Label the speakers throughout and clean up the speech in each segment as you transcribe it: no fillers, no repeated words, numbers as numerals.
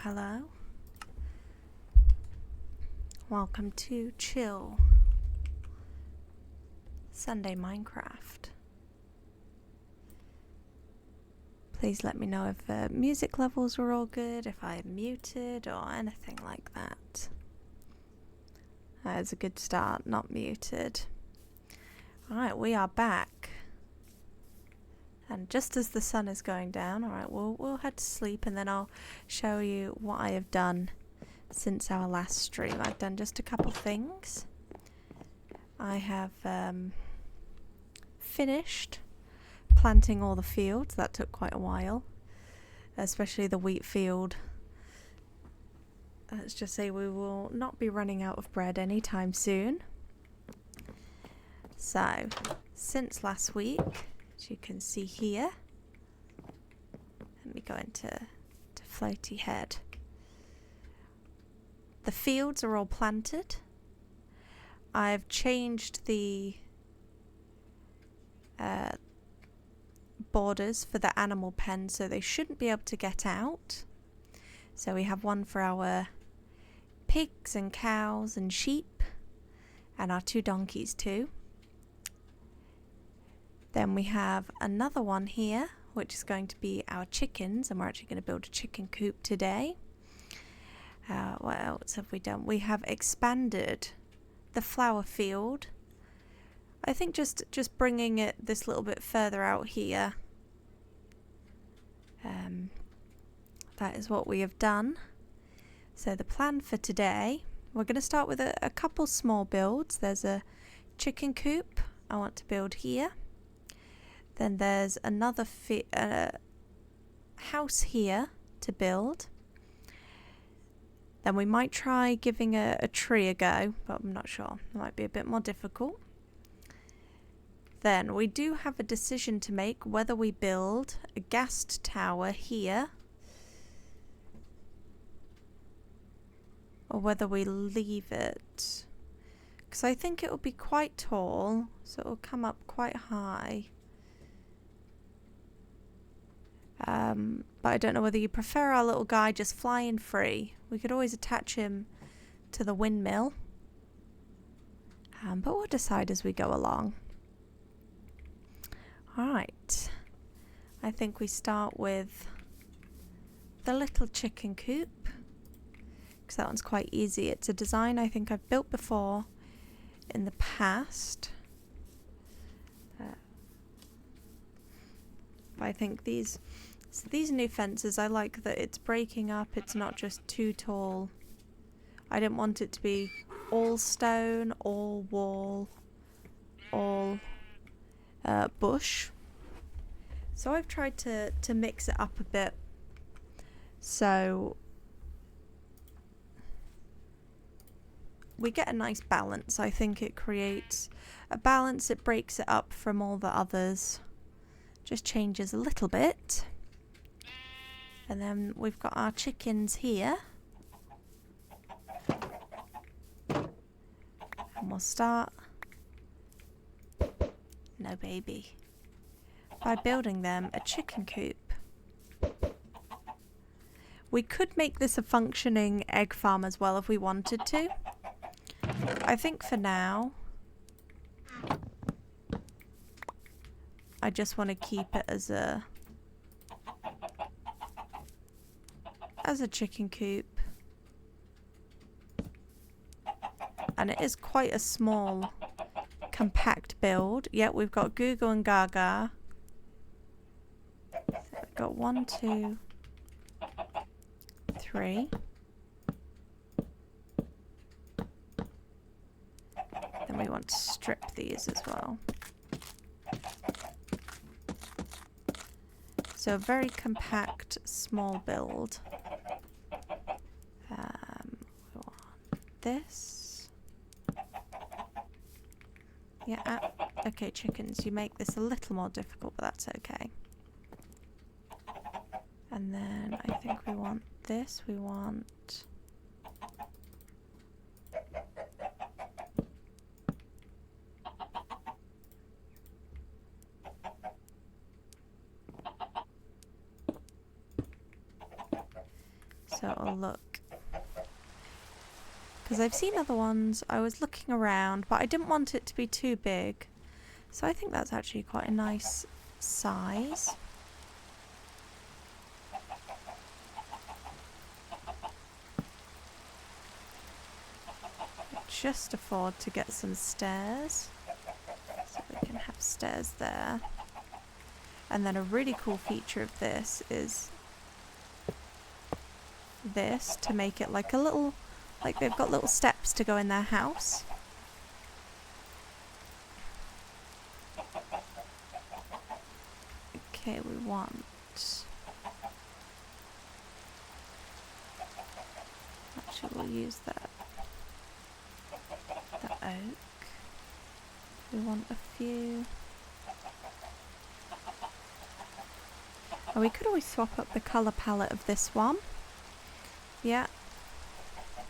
Speaker 1: hello. Welcome to Chill Sunday Minecraft. Please let me know if music levels are all good, if I am muted or anything like that. That is a good start, not muted. Alright, we are back. And just as the sun is going down, alright, we'll head to sleep and then I'll show you what I have done since our last stream. I've done just a couple things. I have finished planting all the fields. That took quite a while, especially the wheat field. Let's just say we will not be running out of bread anytime soon. So, since last week, as you can see here, let me go into floaty head. The fields are all planted. I've changed the borders for the animal pen so they shouldn't be able to get out. So we have one for our pigs and cows and sheep and our 2 donkeys too. Then we have another one here, which is going to be our chickens, and we're actually going to build a chicken coop today. What else have we done? We have expanded the flower field. I think just bringing it this little bit further out here. That is what we have done. So the plan for today, we're going to start with a couple small builds. There's a chicken coop I want to build here. Then there's another house here to build. Then we might try giving a tree a go, but I'm not sure. It might be a bit more difficult. Then we do have a decision to make whether we build a Ghast tower here or whether we leave it. Because I think it will be quite tall, so it will come up quite high. But I don't know whether you prefer our little guy just flying free. We could always attach him to the windmill. But we'll decide as we go along. Alright. I think we start with the little chicken coop. Because that one's quite easy. It's a design I think I've built before in the past. But I think these new fences, I like that it's breaking up. It's not just too tall. I didn't want it to be all stone, all wall, all bush. So I've tried to mix it up a bit. So we get a nice balance. I think it creates a balance. It breaks it up from all the others. Just changes a little bit. And then we've got our chickens here. And we'll start, no baby, by building them a chicken coop. We could make this a functioning egg farm as well if we wanted to. I think for now, I just want to keep it as a chicken coop. And it is quite a small, compact build. Yep, we've got Google and Gaga. So we've got 1, 2, 3. Then we want to strip these as well. So a very compact, small build. We want this. Yeah, okay, chickens, you make this a little more difficult, but that's okay. And then I think we want this. We want... So it'll look... Because I've seen other ones, I was looking around, but I didn't want it to be too big. So I think that's actually quite a nice size. Just afford to get some stairs. So we can have stairs there. And then a really cool feature of this is this, to make it like a little, like they've got little steps to go in their house. Okay, we want... Actually, we'll use that. The oak. We want a few... Oh, we could always swap up the colour palette of this one. Yeah.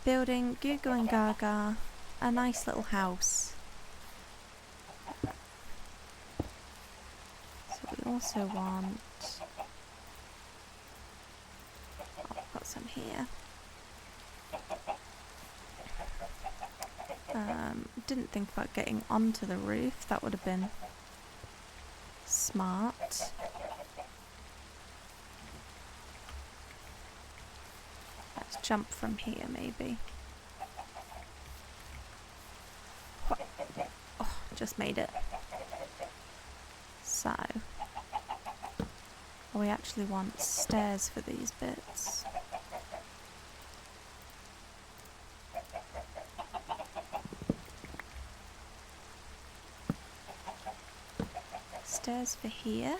Speaker 1: Building Goo Goo and Gaga a nice little house. So we also want... Oh, I've got some here. Didn't think about getting onto the roof. That would have been smart. Let's jump from here, maybe. Oh, just made it. So, we actually want stairs for these bits. Stairs for here.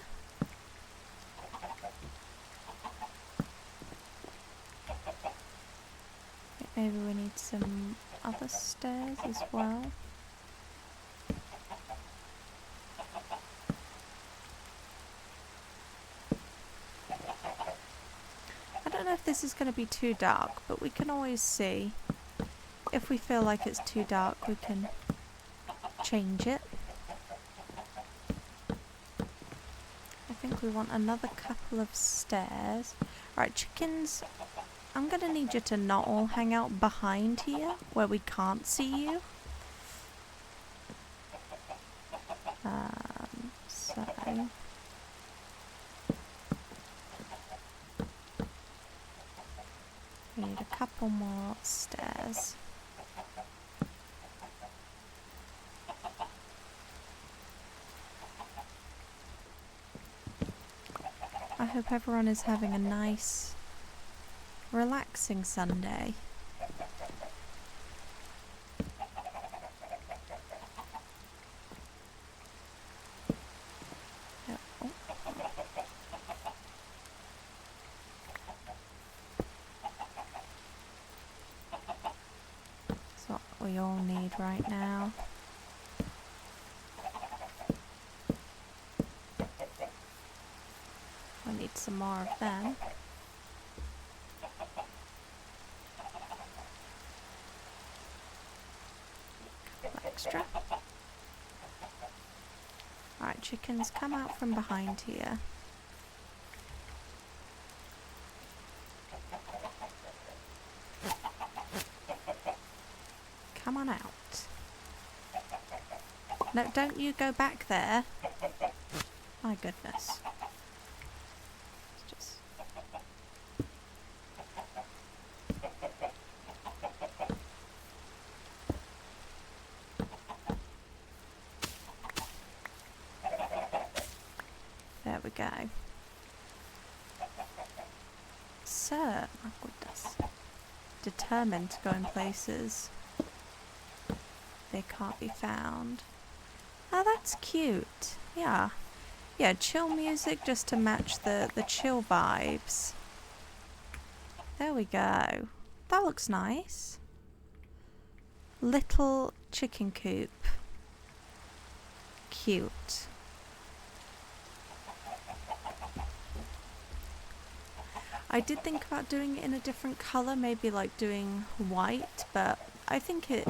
Speaker 1: Maybe we need some other stairs as well. I don't know if this is going to be too dark, but we can always see. If we feel like it's too dark, we can change it. I think we want another couple of stairs. Right, chickens, I'm going to need you to not all hang out behind here where we can't see you. So... we need a couple more stairs. I hope everyone is having a nice, relaxing Sunday. Oh. That's what we all need right now. I need some more of them. Extra. Alright, chickens, come out from behind here. Come on out. No, don't you go back there. My goodness. Just... There we go. Sir, my goodness. Determined to go in places they can't be found. Oh, that's cute. Yeah. Yeah, chill music just to match the chill vibes. There we go. That looks nice. Little chicken coop. Cute. I did think about doing it in a different colour, maybe like doing white, but I think it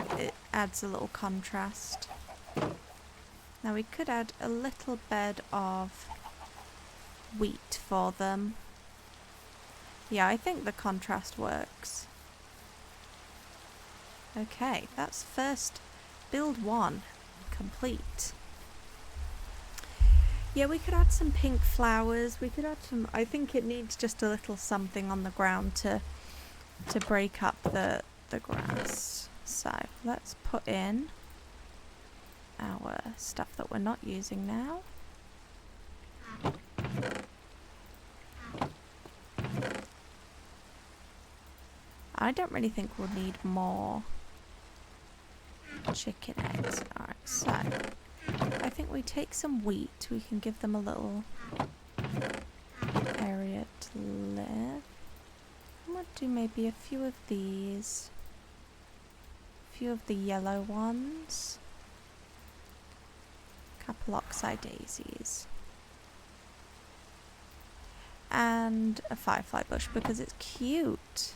Speaker 1: adds a little contrast. Now we could add a little bed of wheat for them. Yeah, I think the contrast works. Okay, that's first build 1 complete. Yeah, we could add some pink flowers. We could add some... I think it needs just a little something on the ground to break up the grass. So let's put in our stuff that we're not using now. I don't really think we'll need more chicken eggs. Alright, so I think we take some wheat. We can give them a little area to live. I might do maybe a few of these. A few of the yellow ones. Couple oxeye daisies. And a firefly bush because it's cute.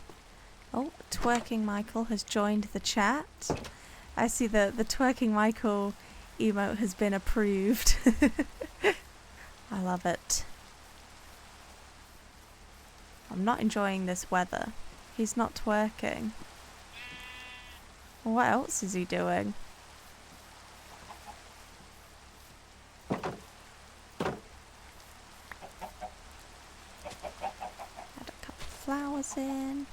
Speaker 1: Oh, Twerking Michael has joined the chat. I see the Twerking Michael emote has been approved. I love it. I'm not enjoying this weather. He's not twerking. What else is he doing? Add a couple of flowers in.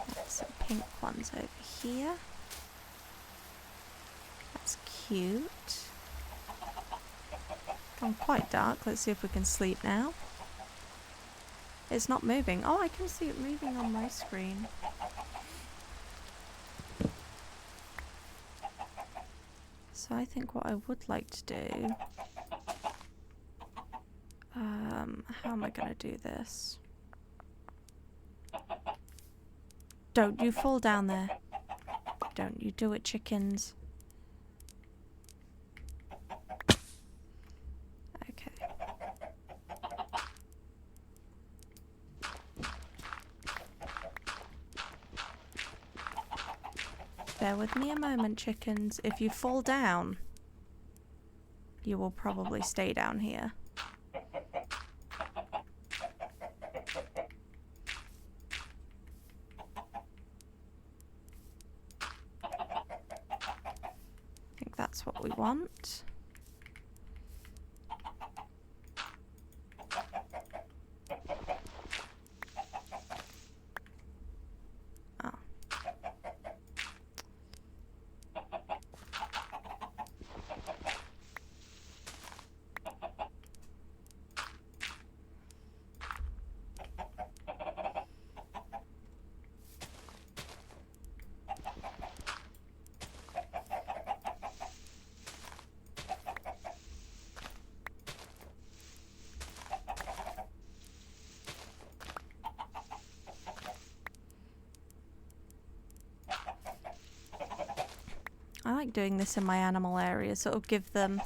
Speaker 1: Add some pink ones over here. That's cute. Gone quite dark. Let's see if we can sleep now. It's not moving. Oh, I can see it moving on my screen. So I think what I would like to do... how am I going to do this? Don't you fall down there. Don't you do it, chickens. Okay. Bear with me a moment, chickens. If you fall down, you will probably stay down here. I think that's what we want. I like doing this in my animal area, sort of give them...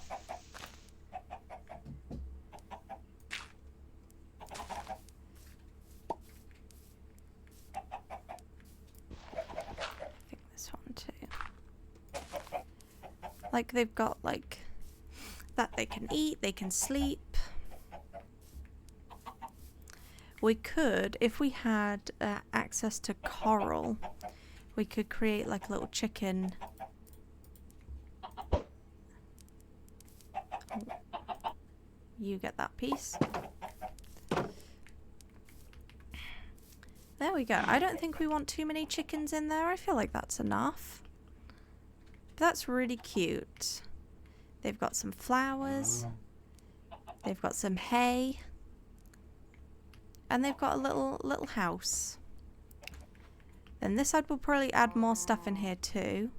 Speaker 1: I think this one too. Like they've got like... that they can eat, they can sleep. We could, if we had access to coral, we could create like a little chicken... You get that piece. There we go. I don't think we want too many chickens in there. I feel like that's enough. That's really cute. They've got some flowers. They've got some hay. And they've got a little house. Then this side will probably add more stuff in here too.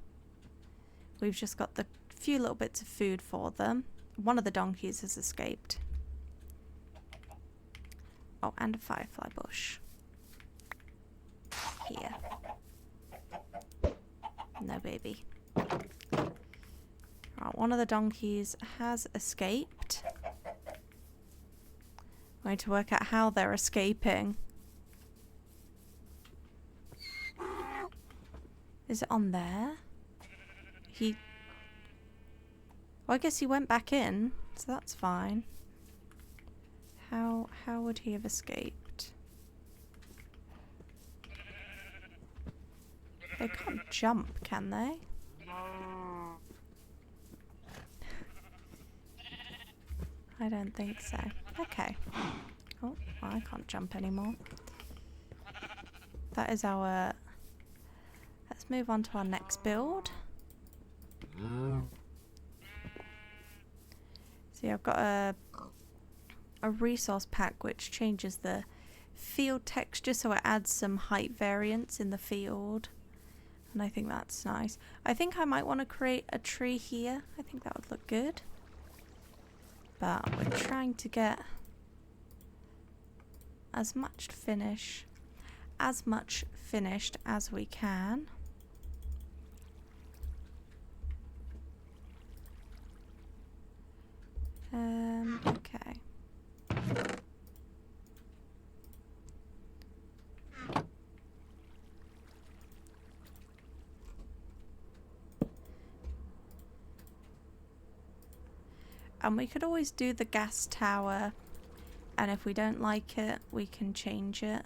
Speaker 1: We've just got the few little bits of food for them. One of the donkeys has escaped. Oh, and a firefly bush. Here. No baby. Right, one of the donkeys has escaped. I'm going to work out how they're escaping. Is it on there? Well, I guess he went back in. so that's fine. How would he have escaped? They can't jump, can they? I don't think so. Okay. Oh, well, I can't jump anymore. That is our... Let's move on to our next build. See, I've got a resource pack which changes the field texture, so it adds some height variance in the field. And I think that's nice. I think I might want to create a tree here. I think that would look good. But we're trying to get as much finished as we can. Okay. And we could always do the gas tower, and if we don't like it, we can change it.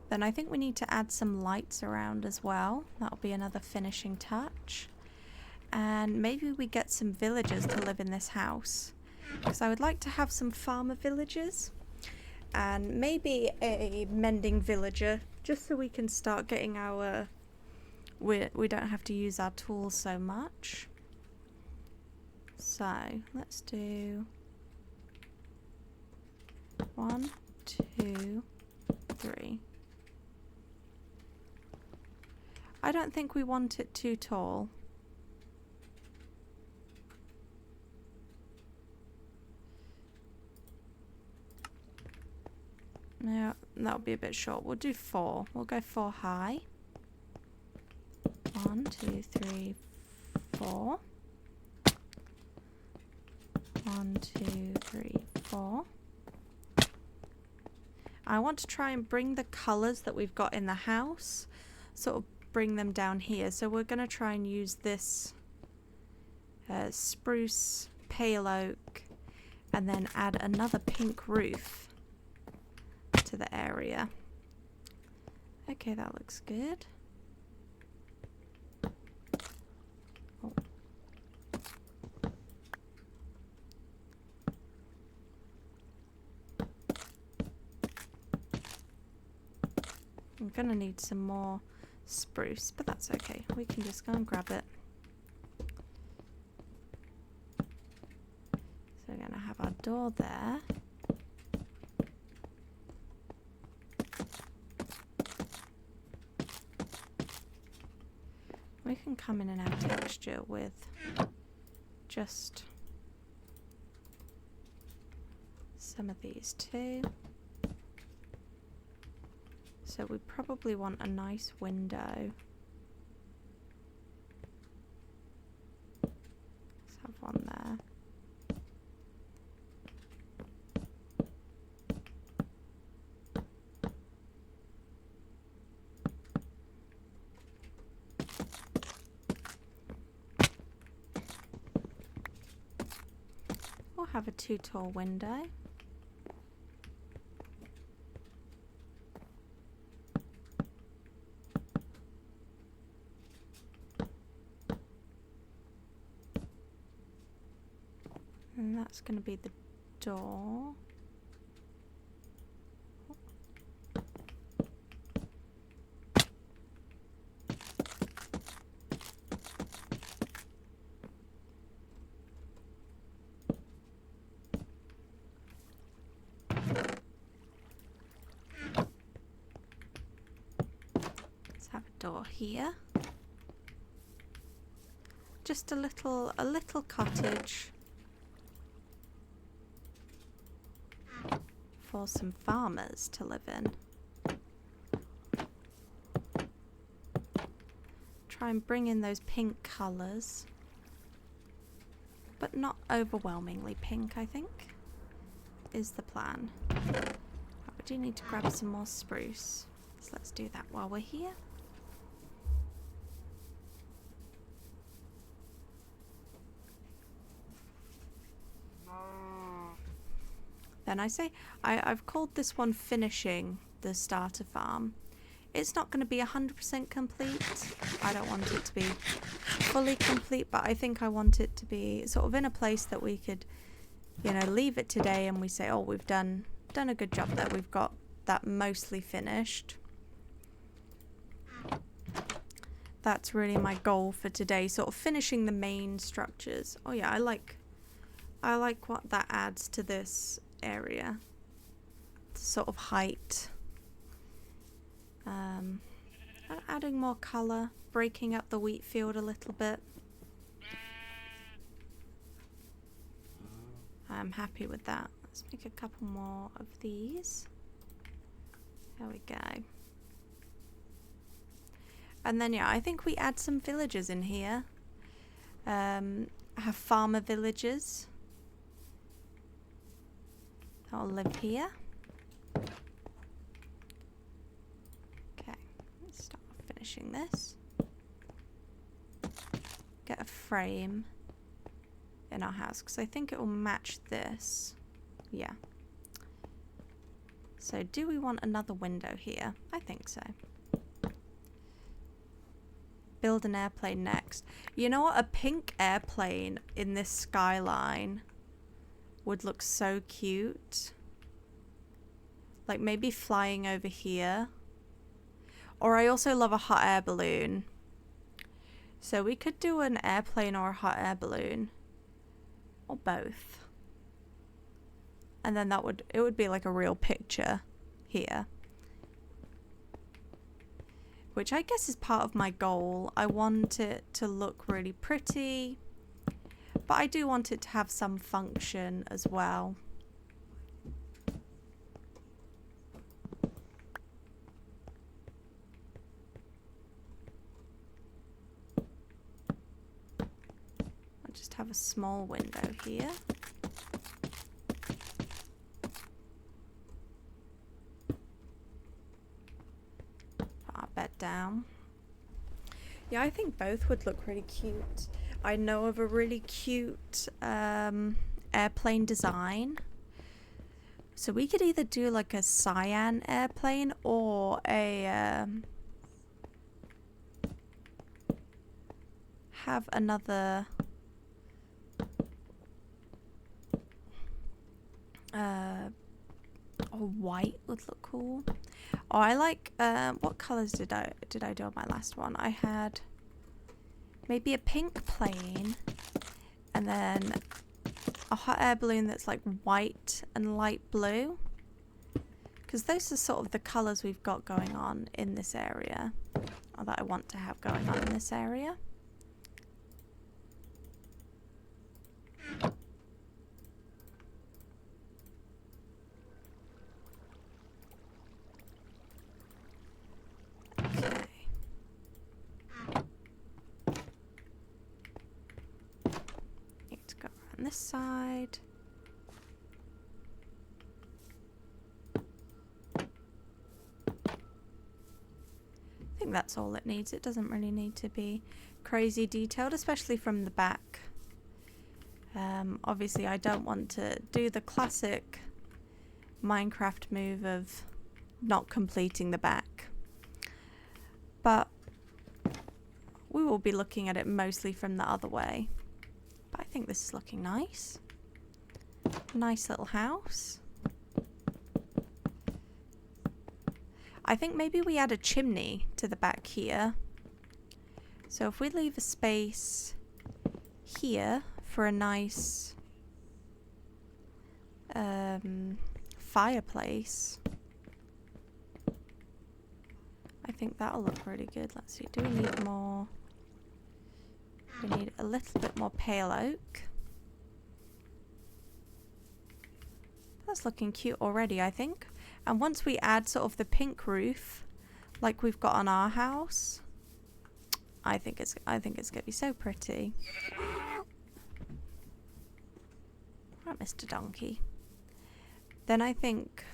Speaker 1: Then I think we need to add some lights around as well. That'll be another finishing touch. And maybe we get some villagers to live in this house, because I would like to have some farmer villagers and maybe a mending villager, just so we can start getting our... We don't have to use our tools so much. So let's do 1, 2, 3. I don't think we want it too tall. No, that'll be a bit short. We'll do 4. We'll go 4 high. 1, 2, 3, 4. 1, 2, 3, 4. I want to try and bring the colours that we've got in the house, sort of bring them down here. So we're going to try and use this spruce, pale oak, and then add another pink roof to the area. Okay, that looks good. Oh. I'm gonna need some more spruce, but that's okay. We can just go and grab it. So we're gonna have our door there. We can come in and add texture with just some of these too. So we probably want a nice window. Let's have one there. We'll have a 2 tall window. And that's going to be the door. Let's have a door here. Just a little cottage for some farmers to live in. Try and bring in those pink colours, but not overwhelmingly pink, I think, is the plan. But we do need to grab some more spruce, so let's do that while we're here. Then I've called this one finishing the starter farm. It's not going to be 100% complete. I don't want it to be fully complete, but I think I want it to be sort of in a place that we could, you know, leave it today and we say, oh, we've done a good job there. We've got that mostly finished. That's really my goal for today, sort of finishing the main structures. Oh yeah, I like what that adds to this area. Sort of height. Adding more colour, breaking up the wheat field a little bit. I'm happy with that. Let's make a couple more of these. There we go. And then yeah, I think we add some villagers in here. Have farmer villagers. I'll live here. Okay, let's start finishing this. Get a frame in our house because I think it will match this. Yeah. So do we want another window here? I think so. Build an airplane next. You know what? A pink airplane in this skyline would look so cute. Like maybe flying over here. Or I also love a hot air balloon. So we could do an airplane or a hot air balloon. Or both. And then it would be like a real picture here. Which I guess is part of my goal. I want it to look really pretty. But I do want it to have some function as well. I'll just have a small window here. Put our bed down. Yeah, I think both would look really cute. I know of a really cute airplane design. So we could either do like a cyan airplane or a have another or white would look cool. Oh, I like what colors did I do on my last one? I had maybe a pink plane and then a hot air balloon that's like white and light blue. Because those are sort of the colours we've got going on in this area. Or that I want to have going on in this area. This side. I think that's all it needs. It doesn't really need to be crazy detailed, especially from the back. Obviously I don't want to do the classic Minecraft move of not completing the back. But we will be looking at it mostly from the other way. But I think this is looking nice. Nice little house. I think maybe we add a chimney to the back here. So if we leave a space here for a nice fireplace, I think that'll look really good. Let's see, do we need more? We need a little bit more pale oak. That's looking cute already, I think. And once we add sort of the pink roof, like we've got on our house, I think it's gonna be so pretty. Right, Mr. Donkey. Then I think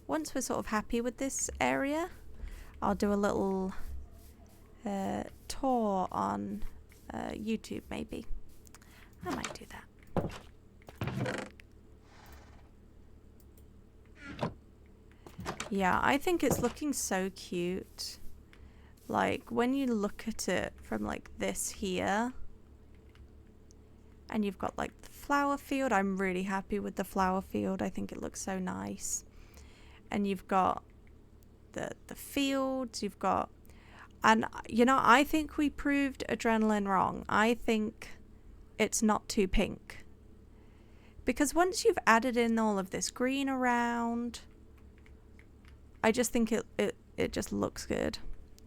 Speaker 1: once we're sort of happy with this area, I'll do a little tour on YouTube maybe. I might do that. Yeah, I think it's looking so cute. Like, when you look at it from, like, this here, and you've got, like, the flower field. I'm really happy with the flower field. I think it looks so nice. And you've got the fields. You've got... And, you know, I think we proved Adrenaline wrong. I think it's not too pink. Because once you've added in all of this green around, I just think it just looks good.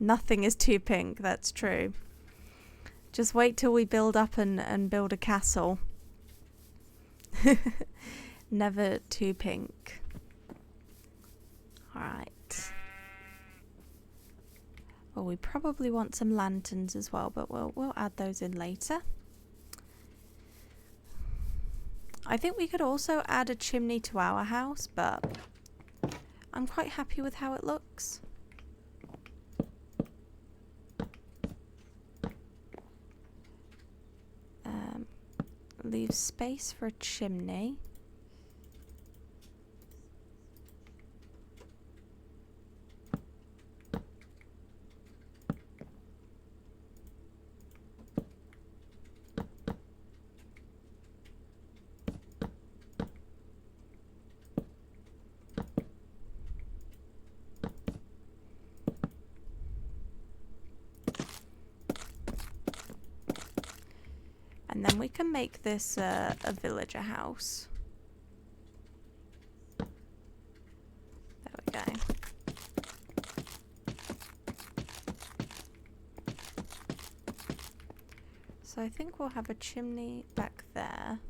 Speaker 1: Nothing is too pink, that's true. Just wait till we build up and build a castle. Never too pink. Alright. Well, we probably want some lanterns as well, but we'll add those in later. I think we could also add a chimney to our house, but I'm quite happy with how it looks. Leave space for a chimney. And then we can make this a villager house. There we go. So I think we'll have a chimney back there.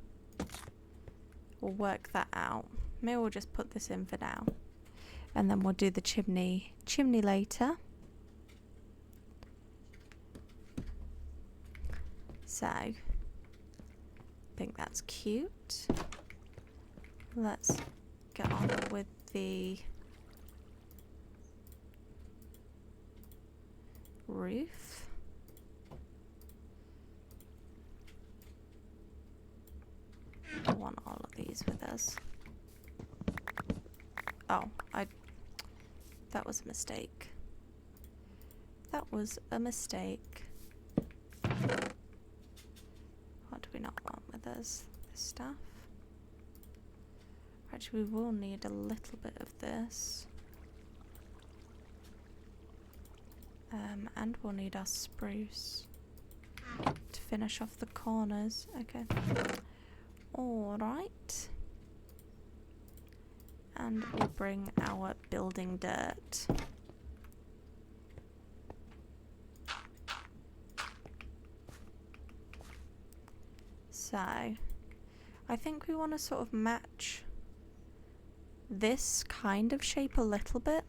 Speaker 1: We'll work that out. Maybe we'll just put this in for now. And then we'll do the chimney later. So... I think that's cute. Let's get on with the roof. I want all of these with us. Oh, that was a mistake. That was a mistake. What do we not want with us? This stuff. Actually, we will need a little bit of this. And we'll need our spruce to finish off the corners. Okay. Alright. And we'll bring our building dirt. So, I think we want to sort of match this kind of shape a little bit.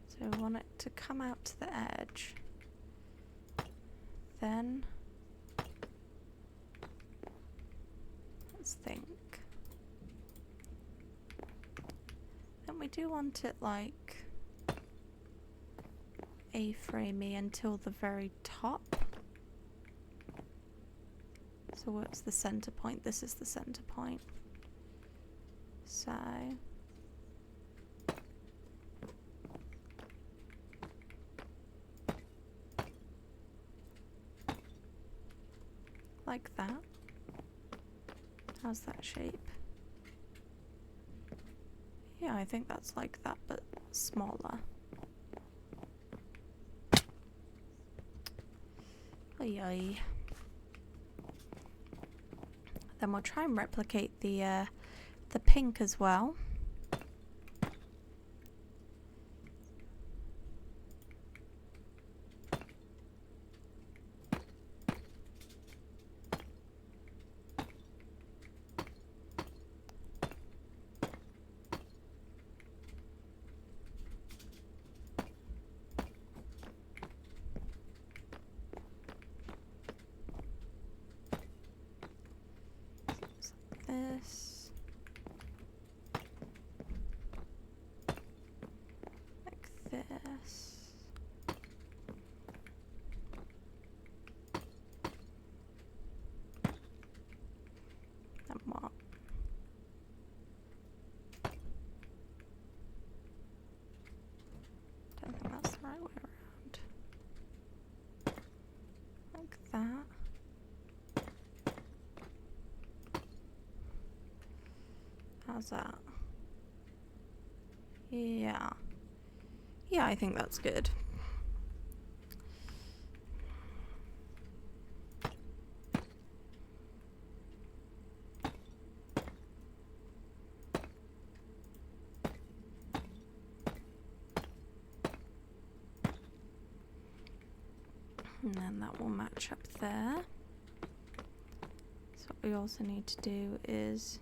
Speaker 1: So we want it to come out to the edge. Then... let's think. Then we do want it like A-framey until the very top. So what's the center point? This is the center point. So like that. How's that shape? Yeah, I think that's like that, but smaller. Oy oy. Then we'll try and replicate the pink as well. This. How's that? Yeah. Yeah, I think that's good. And then that will match up there. So what we also need to do is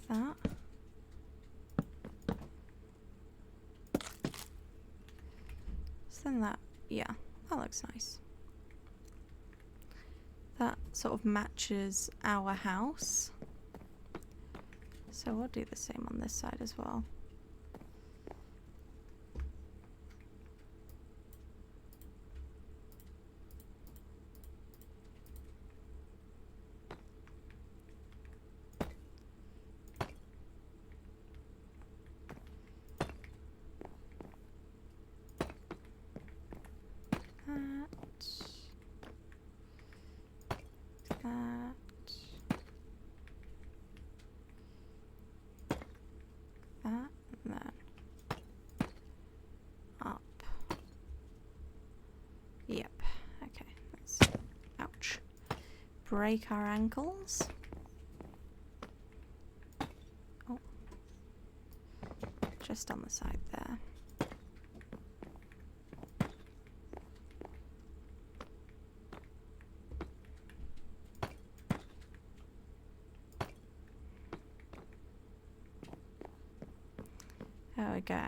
Speaker 1: that. So then that, yeah, that looks nice. That sort of matches our house. So we'll do the same on this side as well. That, and then up. Yep, okay, that's, ouch. Break our ankles. Oh, just on the side there. There we go.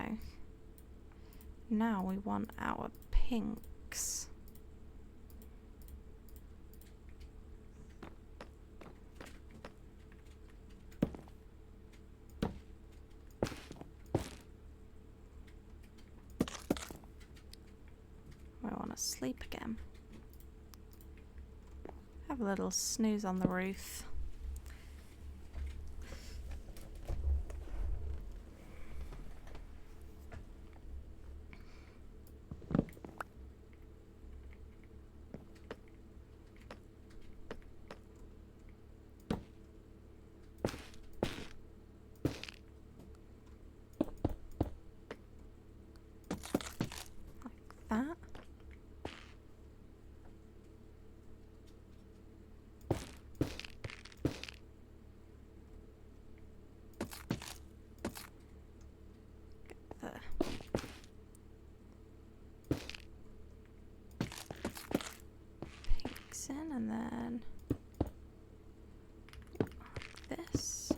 Speaker 1: Now we want our pinks. We want to sleep again. Have a little snooze on the roof. That. Get the pinks in, and then like this.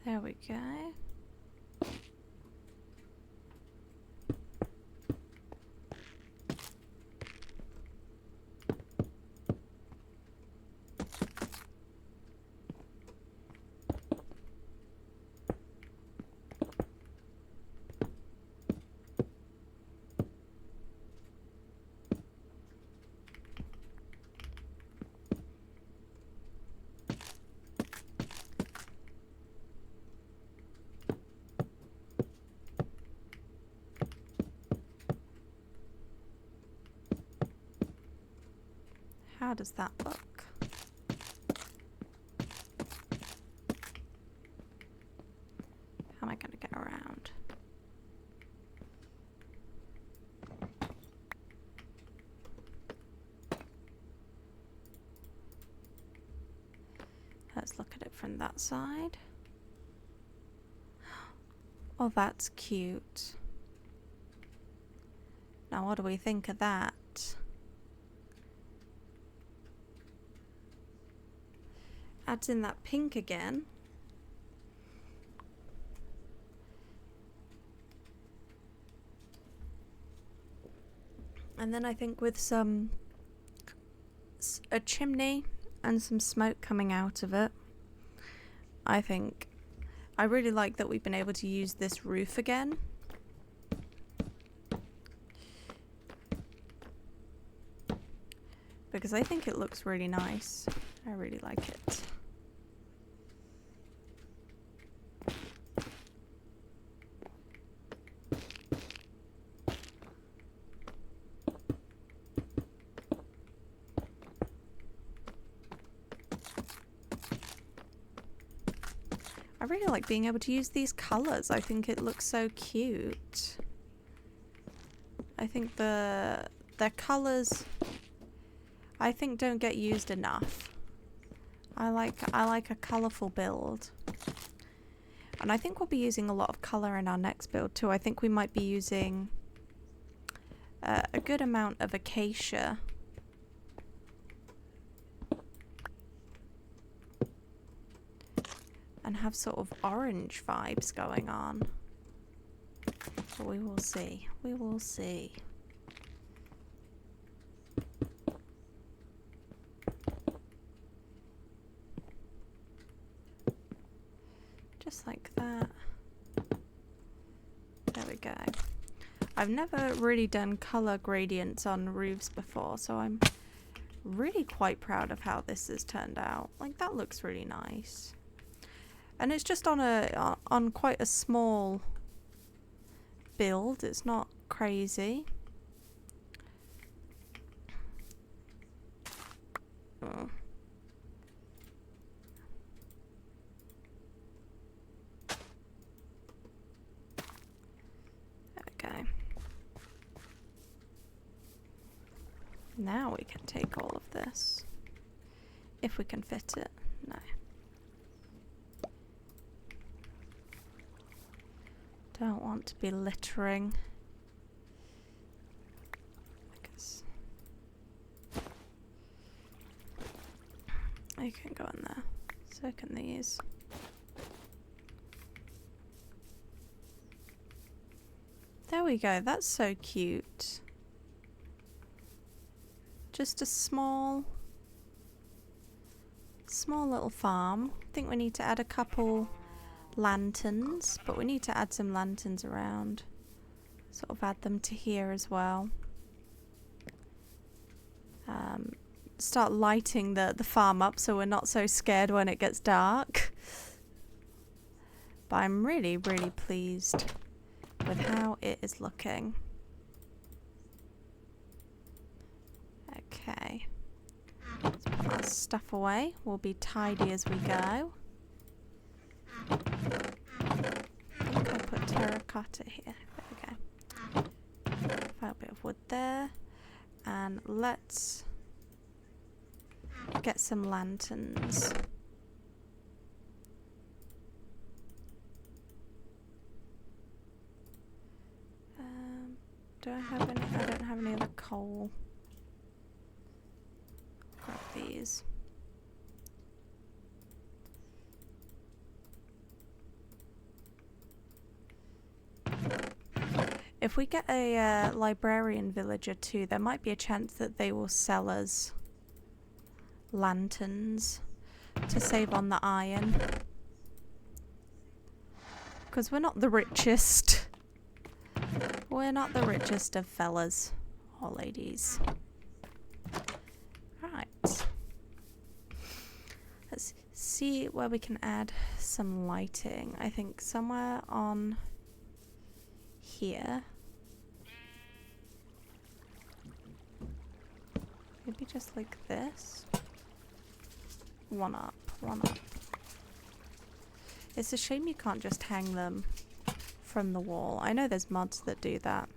Speaker 1: There we go. How does that look? How am I going to get around? Let's look at it from that side. Oh, that's cute. Now what do we think of that? Adds in that pink again. And then I think with a chimney and some smoke coming out of it, I really like that we've been able to use this roof again. Because I think it looks really nice. I really like it. I really like being able to use these colours. I think it looks so cute. I think their colours, I think, don't get used enough. I like a colourful build. And I think we'll be using a lot of colour in our next build too. I think we might be using a good amount of acacia. And have sort of orange vibes going on. But we will see. We will see. Just like that. There we go. I've never really done colour gradients on roofs before, so I'm really quite proud of how this has turned out. Like, that looks really nice. And it's just on quite a small build. It's not crazy. Oh. There we go. Now we can take all of this. If we can fit it. No. Don't want to be littering. Because I can go in there. So can these. There we go. That's so cute. Just a small little farm. I think we need to add a couple lanterns, but we need to add some lanterns around. Sort of add them to here as well. Start lighting the farm up so we're not so scared when it gets dark. But I'm really, really pleased with how it is looking. Okay. Let's put our stuff away. We'll be tidy as we go. I think I'll put terracotta here. There we go. Find a bit of wood there. And let's get some lanterns. Do I have any? I don't have any other coal. Grab these. If we get a librarian villager too, there might be a chance that they will sell us lanterns to save on the iron. Because we're not the richest. We're not the richest of fellas or ladies. Right. Let's see where we can add some lighting. I think somewhere on here. Maybe just like this. One up, one up. It's a shame you can't just hang them from the wall. I know there's mods that do that.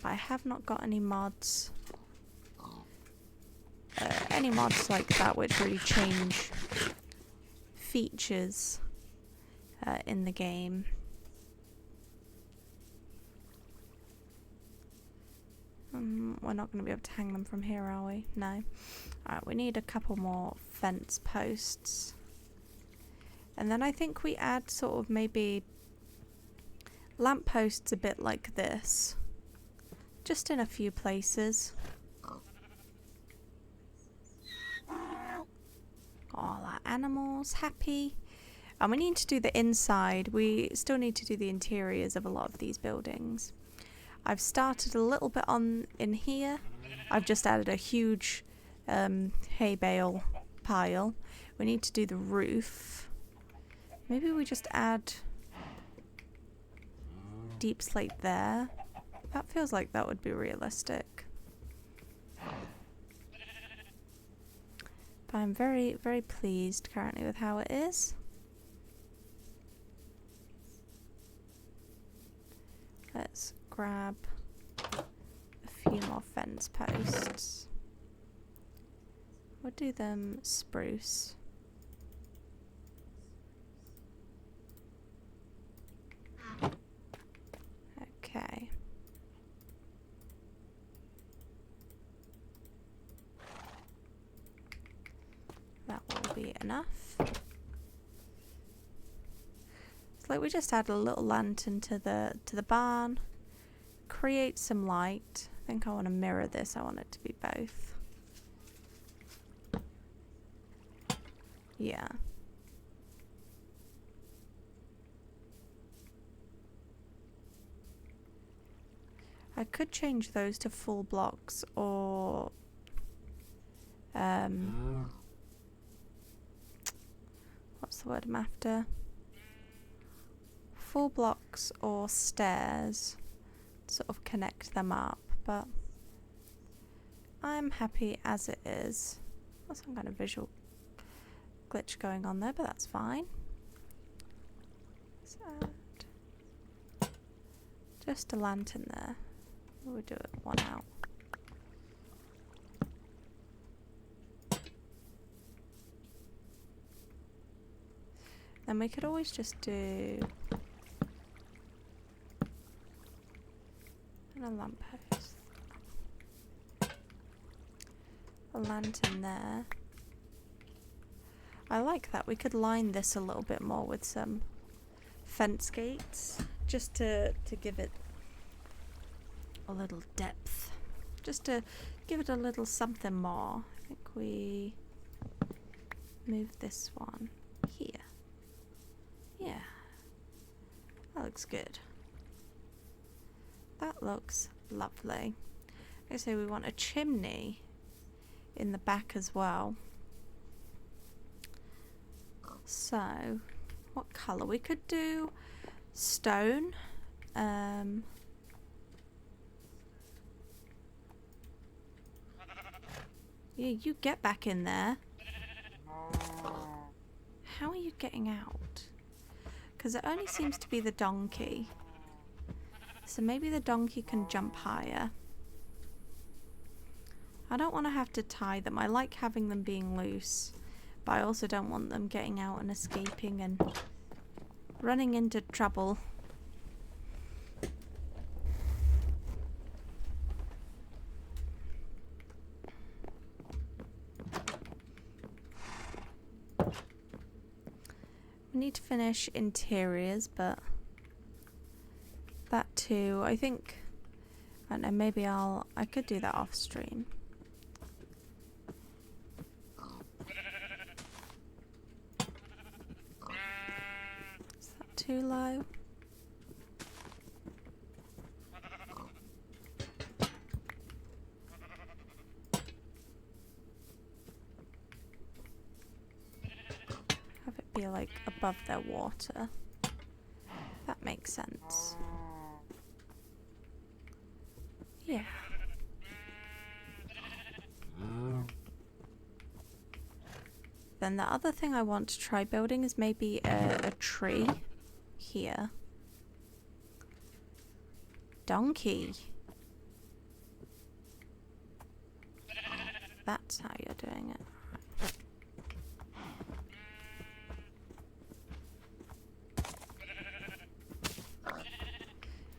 Speaker 1: I have not got any mods. Any mods like that which really change features in the game. We're not going to be able to hang them from here, are we? No. Alright, we need a couple more fence posts. And then I think we add sort of maybe lampposts a bit like this. just in a few places. All our animals happy. And we need to do the inside. We still need to do the interiors of a lot of these buildings. I've started a little bit on in here. I've just added a huge hay bale pile. We need to do the roof. Maybe we just add deep slate there. That feels like that would be realistic. But I'm very, very pleased currently with how it is. Let's grab a few more fence posts. We'll do them spruce. Okay. That will be enough. It's like we just add a little lantern to the barn. Create some light. I think I want to mirror this. I want it to be both. Yeah. I could change those to full blocks or what's the word I'm after? Full blocks or stairs. Sort of connect them up, but I'm happy as it is. There's some kind of visual glitch going on there, but that's fine. Let's add just a lantern there. We'll do it one out. Then we could always just do a lamppost. A lantern there. I like that. We could line this a little bit more with some fence gates just to give it a little depth. Just to give it a little something more. I think we move this one here. Yeah. That looks good. That looks lovely. Like I say, we want a chimney in the back as well. So, what colour? We could do stone. Yeah, you get back in there. How are you getting out? Because it only seems to be the donkey. So maybe the donkey can jump higher. I don't want to have to tie them. I like having them being loose. But I also don't want them getting out and escaping and running into trouble. We need to finish interiors, but that too, I think, I don't know, maybe I could do that off stream. Is that too low? Have it be like above their water. That makes sense. Yeah. Then the other thing I want to try building is maybe a tree here. Donkey. That's how you're doing it.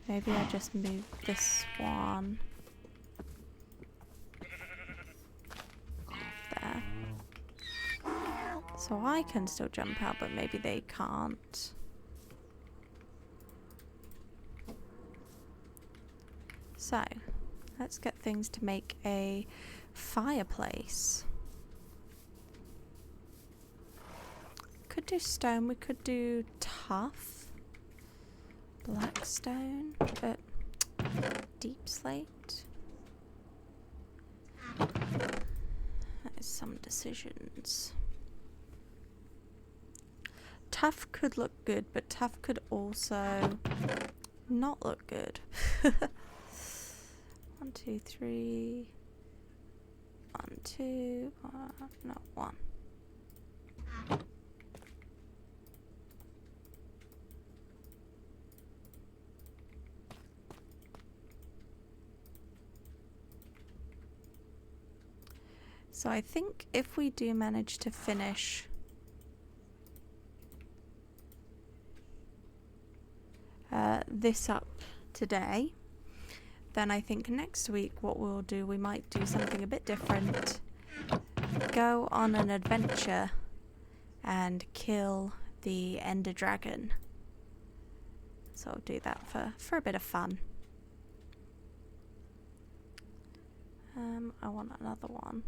Speaker 1: Maybe I just move this one there. So I can still jump out, but maybe they can't. So, Let's get things to make a fireplace. Could do stone, we could do tough, black stone, but deep slate. That is some decisions. Tough could look good, but tough could also not look good. 1, 2, 3. 1, 2. No, 1. So I think if we do manage to finish this up today, then I think next week what we'll do, we might do something a bit different. Go on an adventure and kill the Ender Dragon. So I'll do that for a bit of fun. I want another one.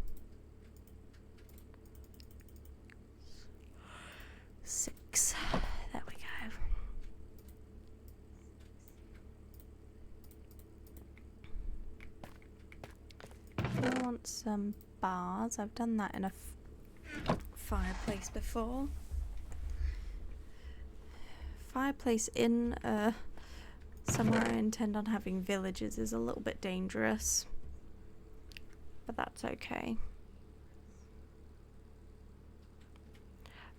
Speaker 1: 6. There we go. I want some bars. I've done that in a fireplace before. Fireplace in somewhere I intend on having villages is a little bit dangerous, but that's okay.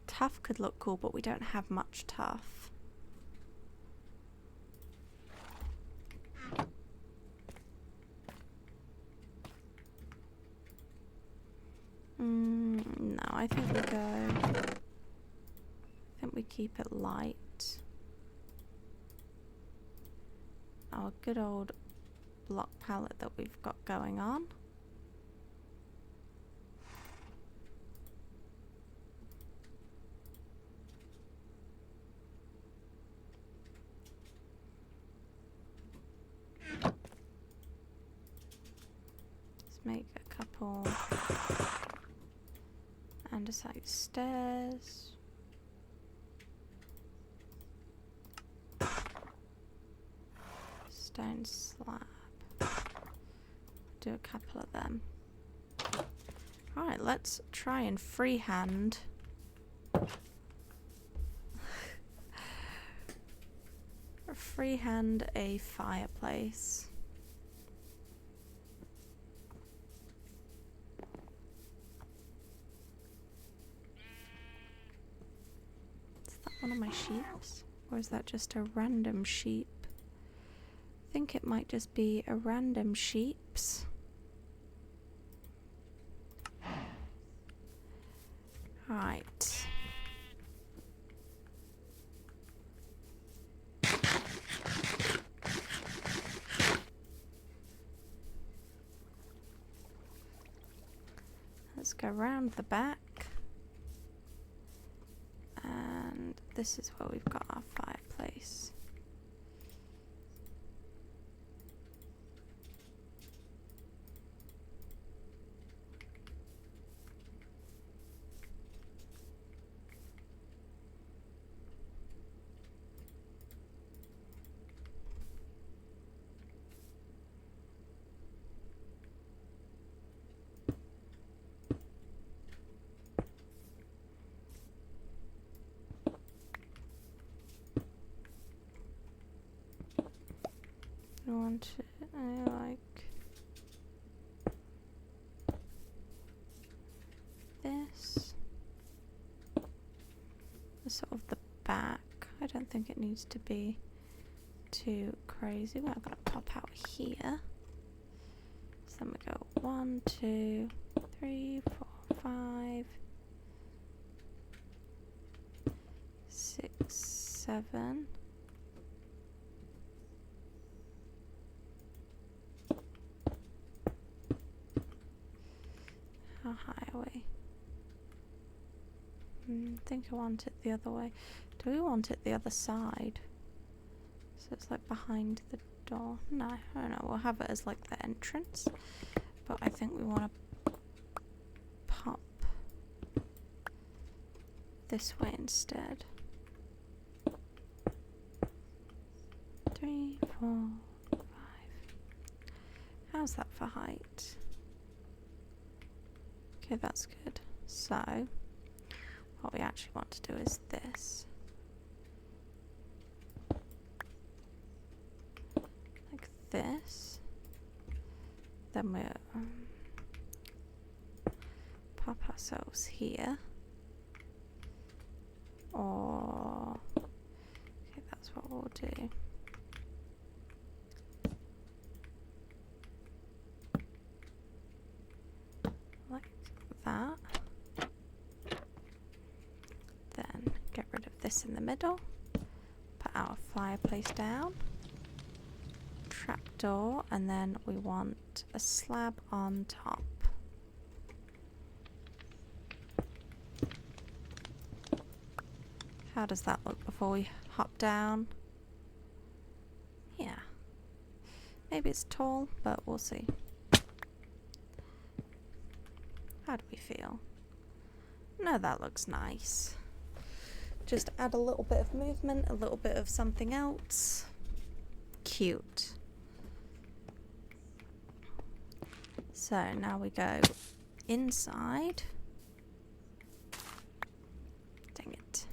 Speaker 1: Tough could look cool, but we don't have much tough. No, I think we go. I think we keep it light. Our good old block palette that we've got going on. Make a couple andesite stairs. Stone slab. Do a couple of them. Alright, let's try and freehand a fireplace. One of my sheeps? Or is that just a random sheep? I think it might just be a random sheeps. Right. Let's go round the back. This is where we've got our fireplace. I like this. Sort of the back. I don't think it needs to be too crazy. We're gonna pop out here. So then we go 1, 2, 3, 4, 5, 6, 7. How high are we? I think I want it the other way. Do we want it the other side? So it's like behind the door. No, I don't know. We'll have it as like the entrance. But I think we want to pop this way instead. 3, 4, 5. How's that for height? Okay, that's good. So, what we actually want to do is this. Like this. Then we'll pop ourselves here. Or, okay, that's what we'll do. Like that. Then get rid of this in the middle. Put our fireplace down. Trapdoor, and then we want a slab on top. How does that look before we hop down? Yeah. Maybe it's tall, but we'll see. How do we feel? No, that looks nice. Just add a little bit of movement, a little bit of something else. Cute. So now we go inside. Dang it.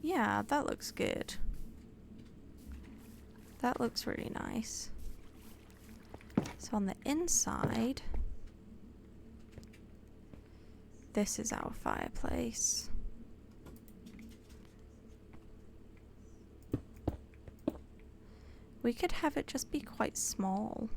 Speaker 1: Yeah, that looks good. That looks really nice. So on the inside, this is our fireplace. We could have it just be quite small.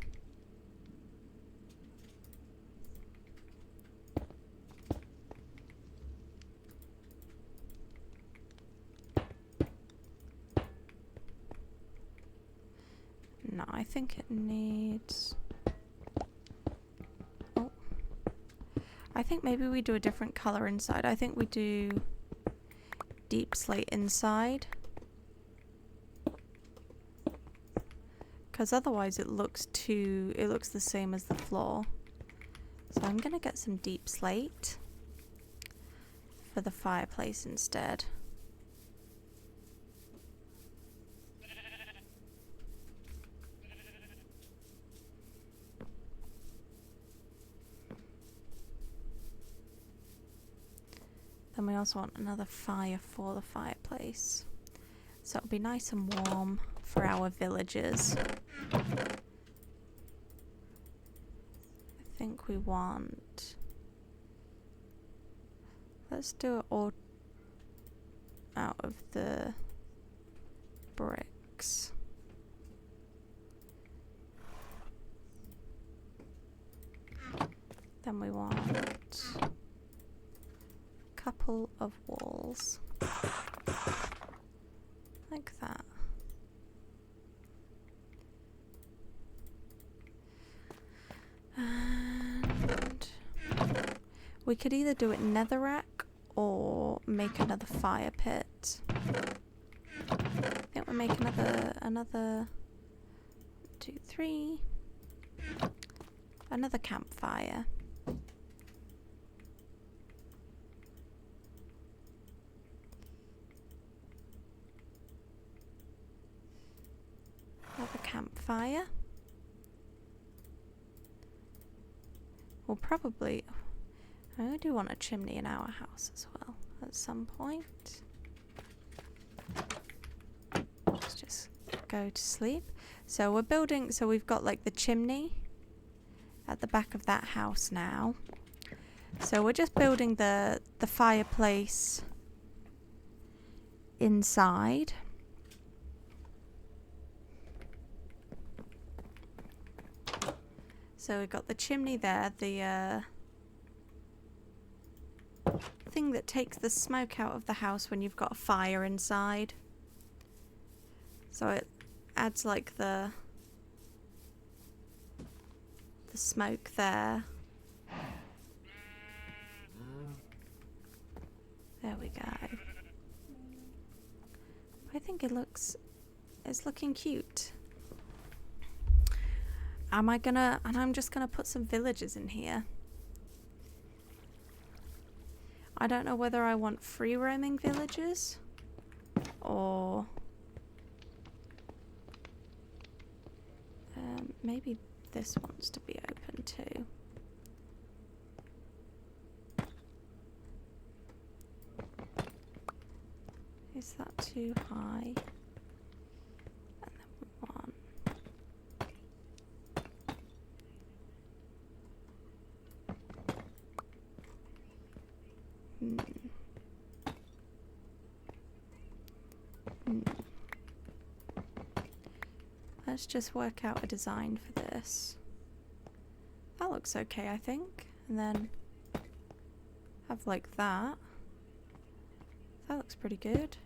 Speaker 1: No, I think it needs... Oh. I think maybe we do a different colour inside. I think we do deep slate inside. Because otherwise it looks the same as the floor. So I'm going to get some deep slate for the fireplace instead. Then we also want another fire for the fireplace. So it'll be nice and warm for our villagers. I think we want... Let's do it all out of the bricks. Then we want a couple of walls. Like that. And we could either do it netherrack or make another fire pit. I think we'll make another 2, 3. Another campfire. Another campfire. We'll probably... I do want a chimney in our house as well at some point. Let's just go to sleep. So we're building... So we've got like the chimney at the back of that house now. So we're just building the fireplace inside. So we've got the chimney there, the thing that takes the smoke out of the house when you've got a fire inside. So it adds like the smoke there. There we go. I think it's looking cute. And I'm just gonna put some villagers in here. I don't know whether I want free roaming villagers or maybe this wants to be open too. Is that too high? And then we want Let's just work out a design for this. That looks okay, I think. And then have like that. That looks pretty good.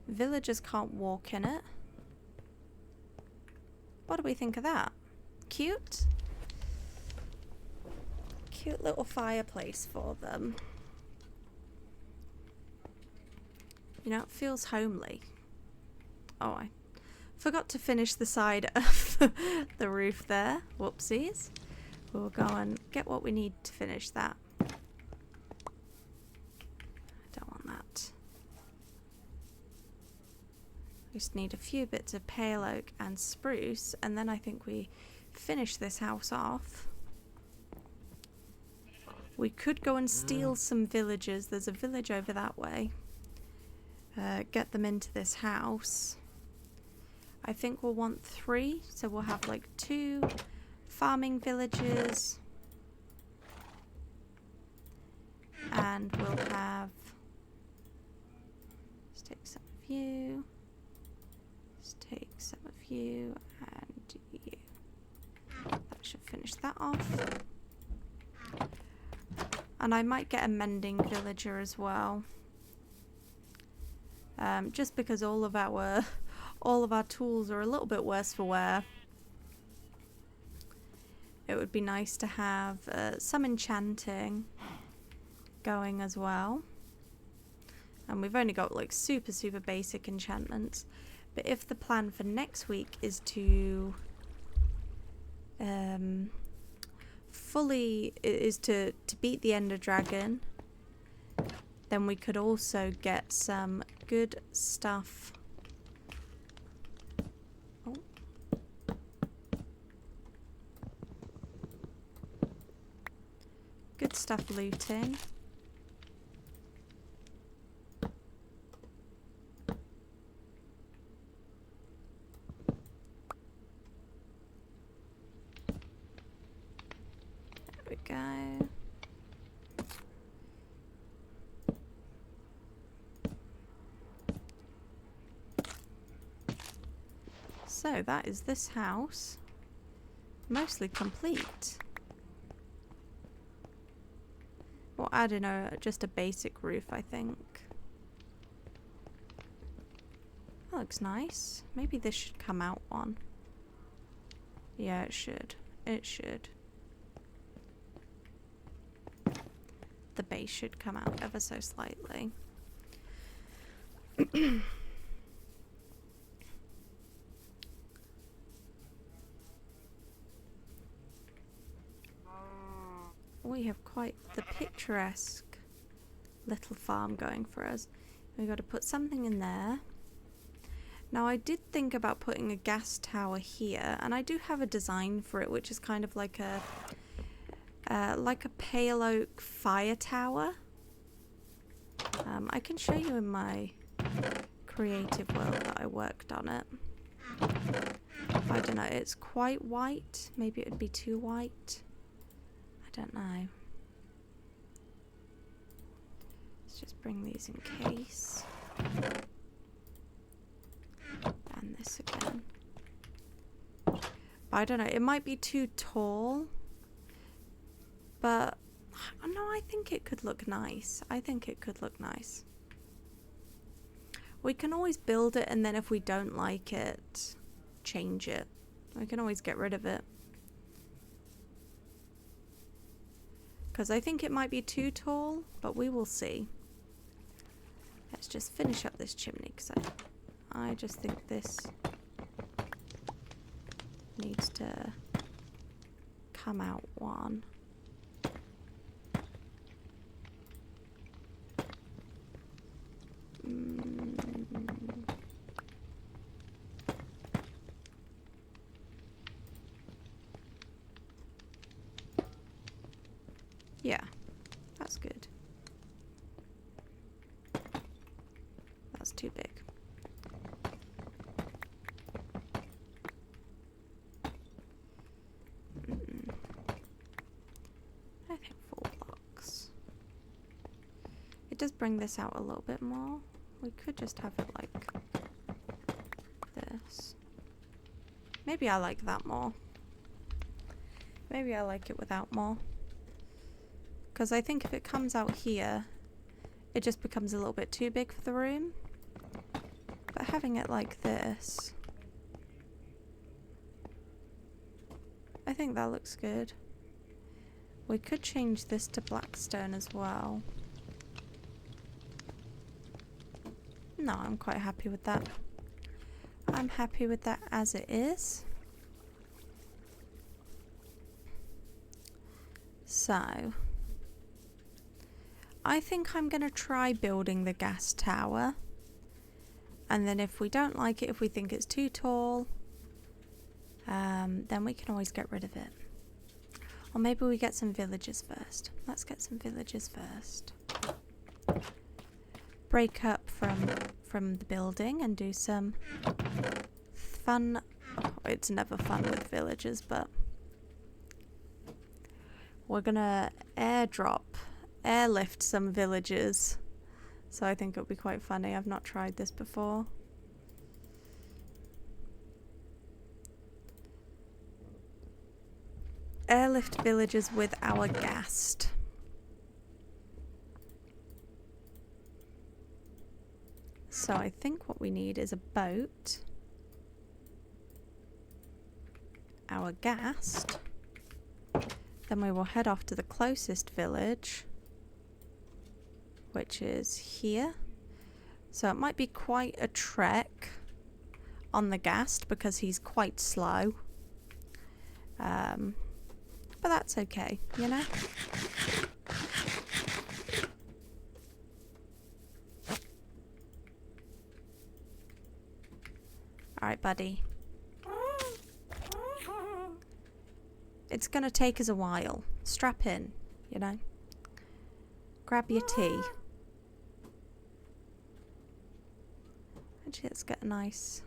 Speaker 1: Villagers can't walk in it. What do we think of that? Cute? Cute little fireplace for them. You know, it feels homely. Oh, I forgot to finish the side of the roof there. Whoopsies. We'll go and get what we need to finish that. I don't want that. We just need a few bits of pale oak and spruce, and then I think we finish this house off. We could go and steal some villagers. There's a village over that way. Get them into this house. I think we'll want 3, so we'll have like 2 farming villages, and we'll have, let's take some of you, let's take some of you, and you. That should finish that off. And I might get a mending villager as well, just because all of our tools are a little bit worse for wear. It would be nice to have some enchanting going as well. And we've only got like super basic enchantments. But if the plan for next week is to to beat the Ender Dragon, then we could also get some good stuff. Good stuff looting. There we go. So that is this house, mostly complete. Or I don't know, just a basic roof, I think. That looks nice. Maybe this should come out one. Yeah, it should. It should. The base should come out ever so slightly. We have quite the picturesque little farm going for us. We've got to put something in there. Now I did think about putting a gas tower here, and I do have a design for it, which is kind of like a pale oak fire tower. I can show you in my creative world that I worked on it. I don't know, it's quite white. Maybe it would be too white. I don't know. Let's just bring these in case. And this again. But I don't know, it might be too tall. But no, I think it could look nice. I think it could look nice. We can always build it, and then if we don't like it, change it. We can always get rid of it. Because I think it might be too tall, but we will see. Let's just finish up this chimney, because I just think this needs to come out one. Yeah, that's good. That's too big. I think 4 blocks. It does bring this out a little bit more. We could just have it like this. Maybe I like that more. Maybe I like it without more. Because I think if it comes out here, it just becomes a little bit too big for the room. But having it like this, I think that looks good. We could change this to blackstone as well. No, I'm quite happy with that. I'm happy with that as it is. So, I think I'm going to try building the gas tower. And then if we don't like it, if we think it's too tall, then we can always get rid of it. Or maybe we get some villagers first. Let's get some villagers first. Break up from the building and do some fun. Oh, it's never fun with villagers, but we're gonna airlift some villagers. So I think it'll be quite funny. I've not tried this before. Airlift villagers with our ghast. So I think what we need is a boat, our ghast, then we will head off to the closest village, which is here. So it might be quite a trek on the ghast because he's quite slow. But that's okay, you know? Alright, buddy. It's gonna take us a while. Strap in, you know? Grab your tea. Actually, let's get a nice...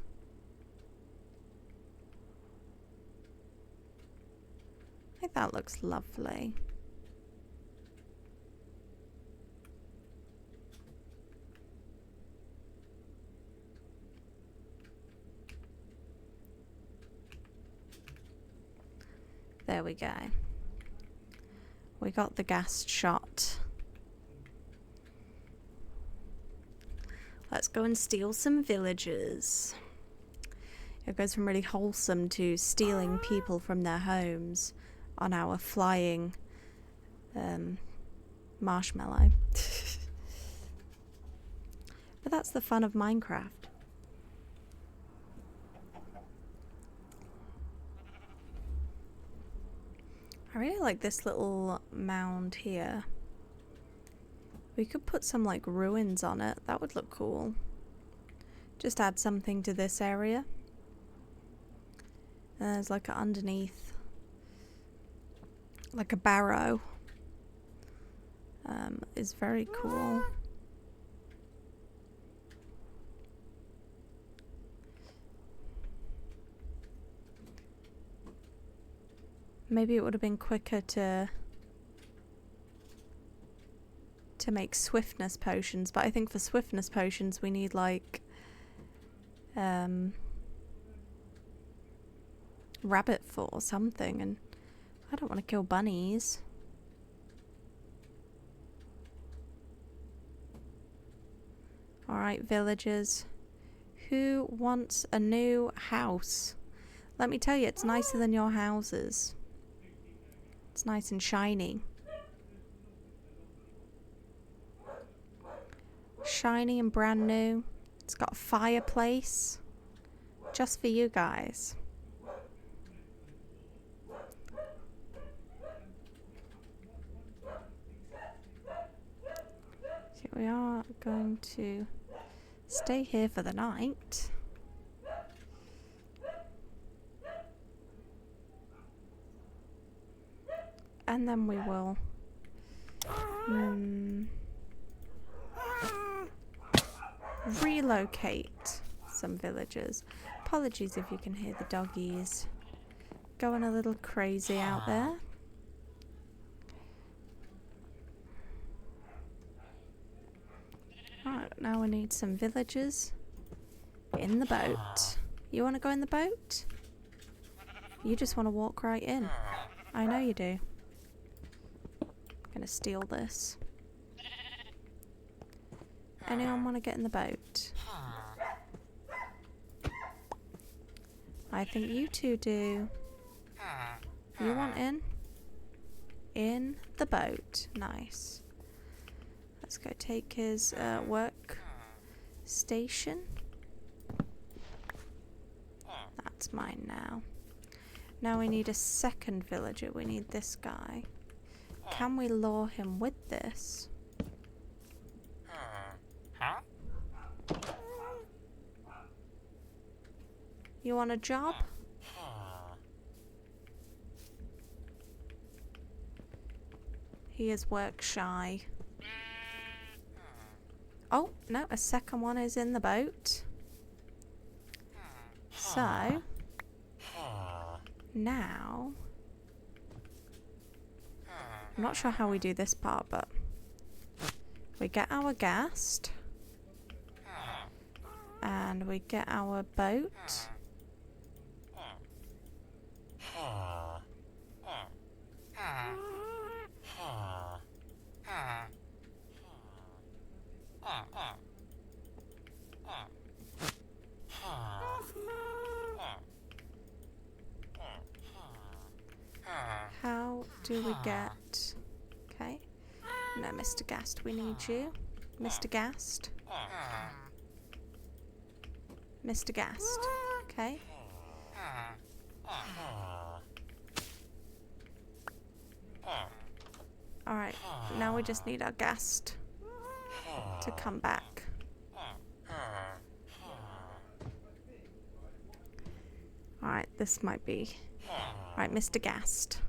Speaker 1: I think that looks lovely. There we go. We got the ghast shot. Let's go and steal some villagers. It goes from really wholesome to stealing people from their homes on our flying marshmallow. But that's the fun of Minecraft. I really like this little mound here. We could put some like ruins on it. That would look cool. Just add something to this area. And there's like underneath, like a barrow. Is very cool. Maybe it would have been quicker to make swiftness potions, but I think for swiftness potions we need like rabbit foot or something, and I don't want to kill bunnies. Alright, villagers. Who wants a new house? Let me tell you, it's nicer than your houses. It's nice and shiny. Shiny and brand new. It's got a fireplace. Just for you guys. So we are going to stay here for the night. And then we will relocate some villagers. Apologies if you can hear the doggies going a little crazy out there. Alright, now we need some villagers in the boat. You want to go in the boat? You just want to walk right in. I know you do. I'm gonna steal this. Anyone want to get in the boat? I think you two do. You want in? In the boat. Nice. Let's go take his work station. That's mine now. Now we need a second villager. We need this guy. Can we lure him with this? You want a job? He is work shy. Oh, no, a second one is in the boat. So, now, I'm not sure how we do this part, but we get our ghast, and we get our boat. How do we get... Okay. No, Mr. Ghast, we need you. Mr. Ghast. Mr. Ghast. Okay. Alright, now we just need our ghast to come back. Alright, this might be... Alright, Mr. Ghast.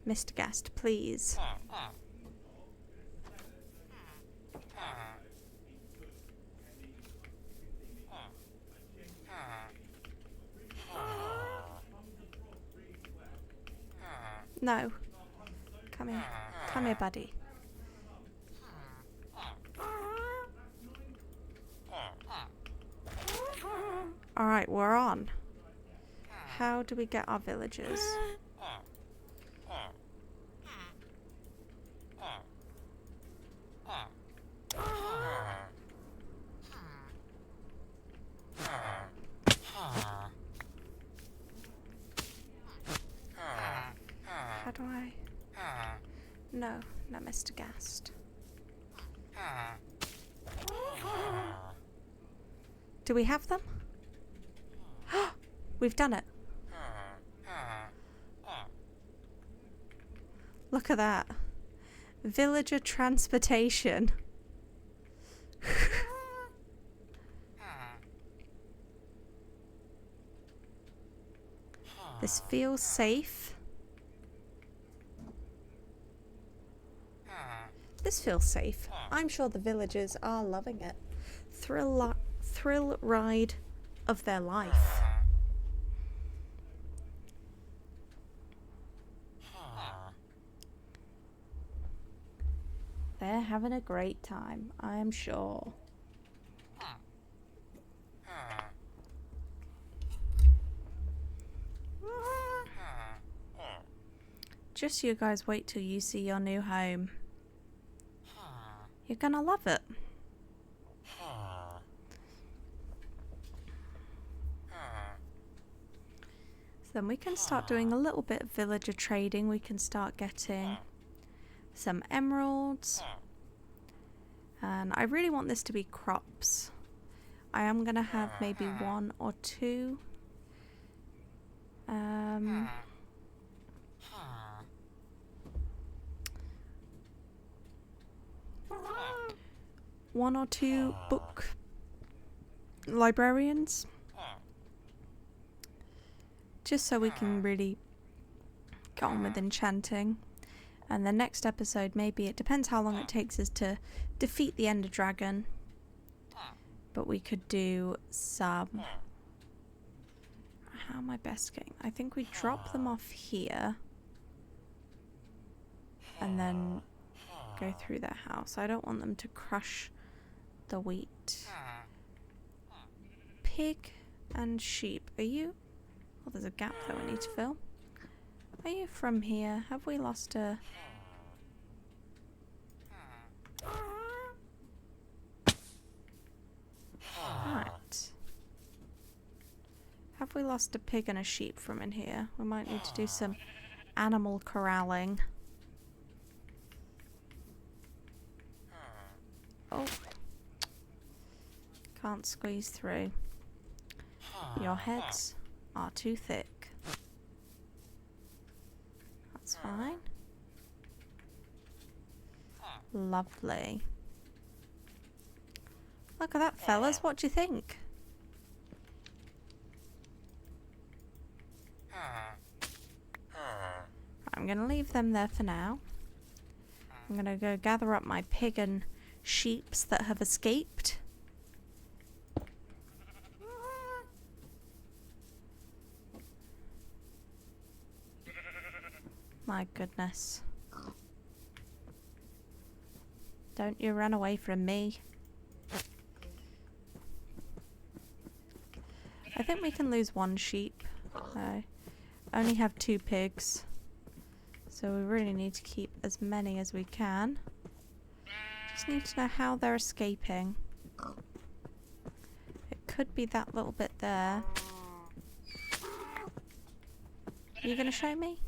Speaker 1: Mr. Ghast, please. No. Come here. Come here, buddy. Alright, we're on. How do we get our villagers? How do I... No, no, Mr. Ghast. Do we have them? We've done it. Look at that. Villager transportation. This feels safe. This feels safe. I'm sure the villagers are loving it. Thrill ride of their life. They're having a great time, I am sure. Just you guys wait till you see your new home. You're gonna love it. So then we can start doing a little bit of villager trading. We can start getting some emeralds. And I really want this to be crops. I am going to have maybe 1 or 2. 1 or 2 book librarians. Just so we can really get on with enchanting. And the next episode, maybe, it depends how long it takes us to defeat the Ender Dragon. But we could do some... How am I best getting... I think we drop them off here. And then go through their house. I don't want them to crush the wheat. Pig and sheep. Are you... Oh, there's a gap that we need to fill. Are you from here? Have we lost a... Right. Have we lost a pig and a sheep from in here? We might need to do some animal corralling. Oh. Can't squeeze through. Your heads are too thick. That's fine. Lovely. Look at that, fellas. What do you think? I'm going to leave them there for now. I'm going to go gather up my pig and sheeps that have escaped. My goodness. Don't you run away from me. I think we can lose 1 sheep. I only have 2 pigs. So we really need to keep as many as we can. Just need to know how they're escaping. It could be that little bit there. Are you going to show me?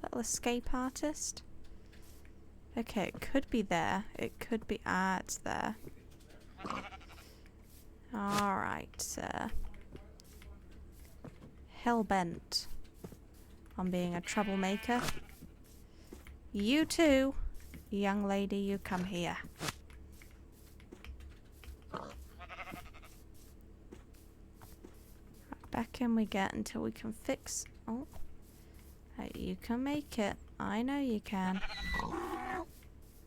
Speaker 1: Little escape artist? Okay, it could be there. It could be... Ah, it's there. Alright, sir. Hell-bent on being a troublemaker. You too, young lady, you come here. Right, back in we get until we can fix... Oh. Hey, you can make it. I know you can.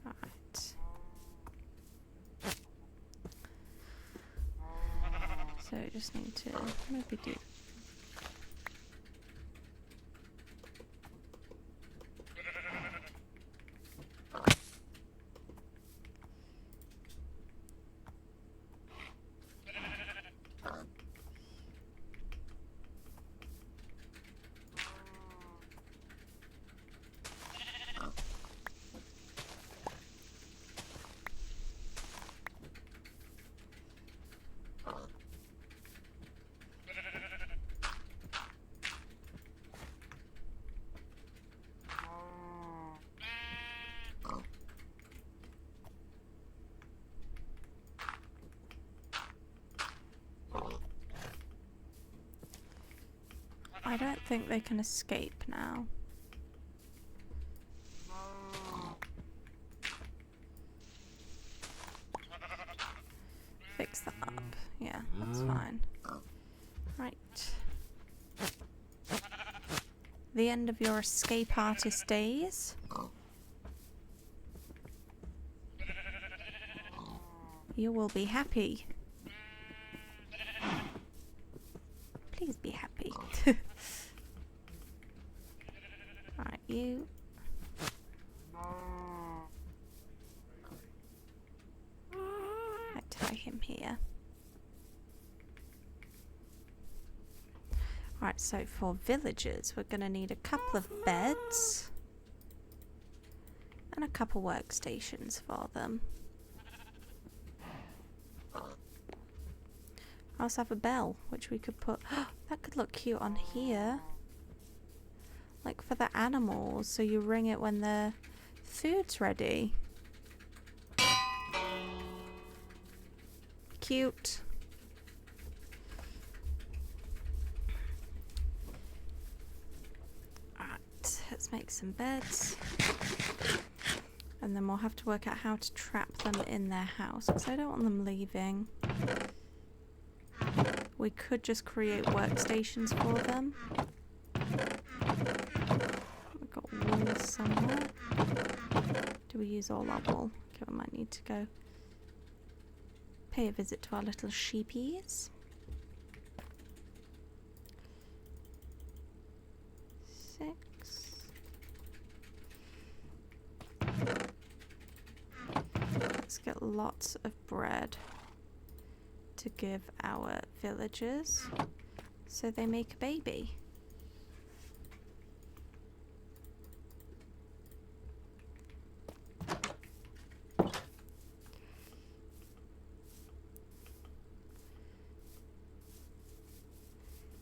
Speaker 1: Right. So we just need to maybe do... I don't think they can escape now. Fix that up. Yeah, that's fine. Right. The end of your escape artist days. You will be happy. Please be happy. Right, you. I tie him here. Right, so for villagers, we're going to need a couple of beds and a couple workstations for them. I also have a bell, which we could put... that could look cute on here. Like for the animals, so you ring it when they're Food's ready. Cute. Alright, let's make some beds. And then we'll have to work out how to trap them in their house, because I don't want them leaving. We could just create workstations for them. We've got wool somewhere. Do we use all our wool? Okay, we might need to go pay a visit to our little sheepies. 6. Let's get lots of bread to give our villagers so they make a baby.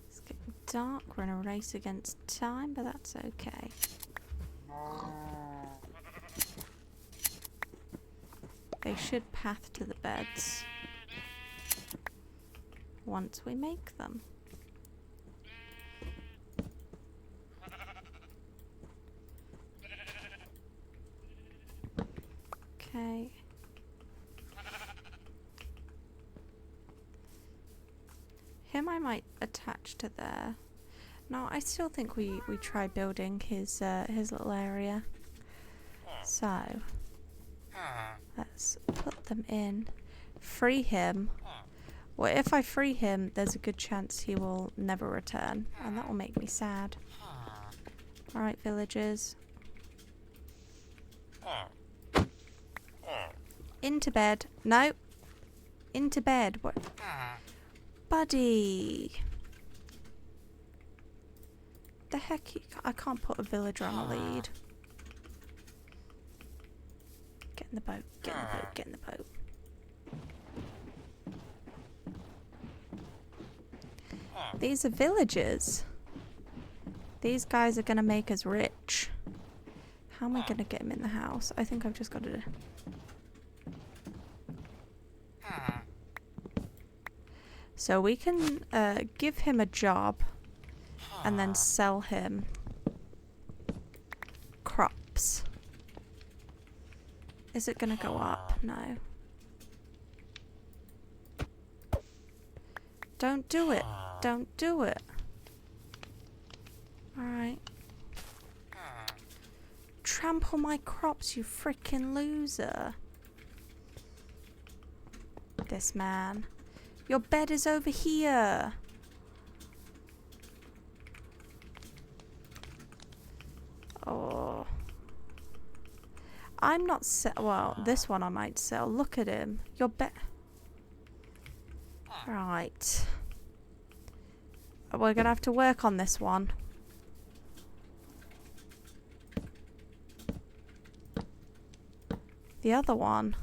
Speaker 1: It's getting dark, we're in a race against time, but that's okay. They should path to the beds once we make them. Okay. Him I might attach to there. No, I still think we try building his little area. So let's put them in. Free him. Well, if I free him, there's a good chance he will never return, and that will make me sad. Alright, villagers. Into bed. No. Into bed. What? Buddy. The heck? I can't put a villager on a lead. Get in the boat. Get in the boat. Get in the boat. These are villagers. These guys are going to make us rich. How am I going to get him in the house? I think I've just got to... So we can give him a job and then sell him crops. Is it going to go up? No. Don't do it. Don't do it. Alright. Trample my crops, you freaking loser. This man. Your bed is over here. Oh. I'm not well, this one I might sell. Look at him. Your bed. Right. We're going to have to work on this one. The other one.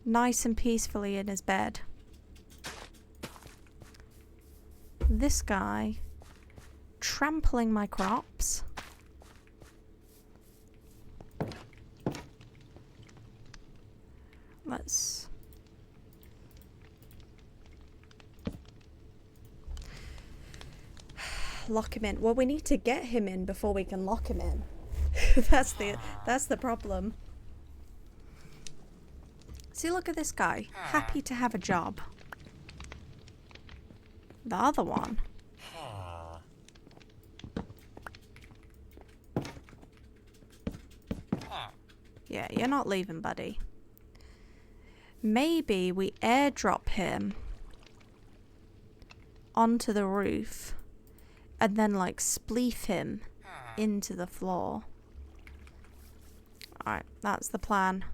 Speaker 1: Nice and peacefully in his bed. This guy. Trampling my crops. Let's... lock him in. Well, we need to get him in before we can lock him in. That's the problem. See, look at this guy. Happy to have a job. The other one. Yeah, you're not leaving, buddy. Maybe we airdrop him onto the roof and then like spleef him into the floor. Alright, that's the plan.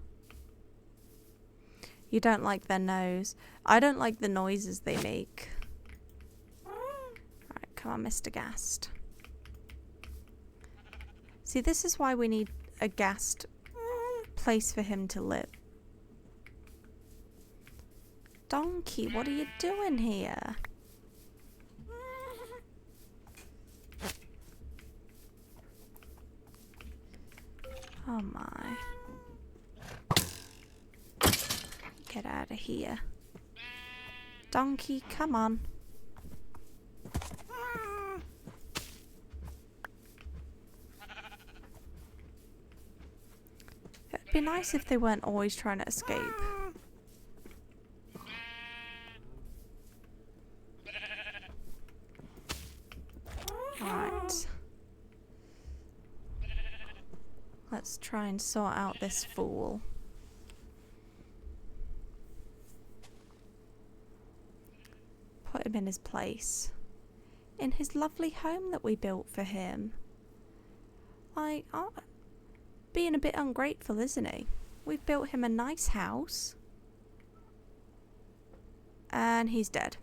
Speaker 1: You don't like their nose. I don't like the noises they make. Alright, come on, Mr. Ghast. See, this is why we need a Ghast place for him to live. Donkey, what are you doing here? my. Get out of here. Donkey, come on. It'd be nice if they weren't always trying to escape. Right. Let's try and sort out this fool. Put him in his place. In his lovely home that we built for him. Like, oh, being a bit ungrateful, isn't he? We've built him a nice house. And he's dead.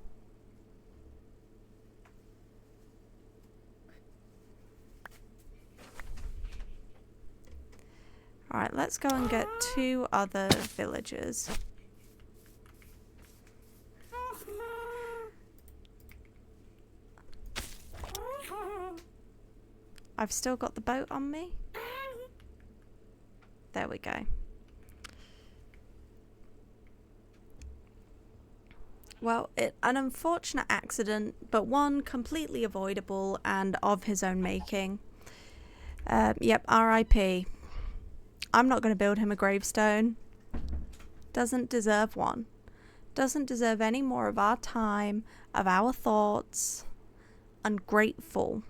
Speaker 1: Alright, let's go and get 2 other villagers. I've still got the boat on me. There we go. Well, an unfortunate accident, but one completely avoidable and of his own making. Yep, R.I.P. I'm not going to build him a gravestone. Doesn't deserve one. Doesn't deserve any more of our time, of our thoughts. Ungrateful.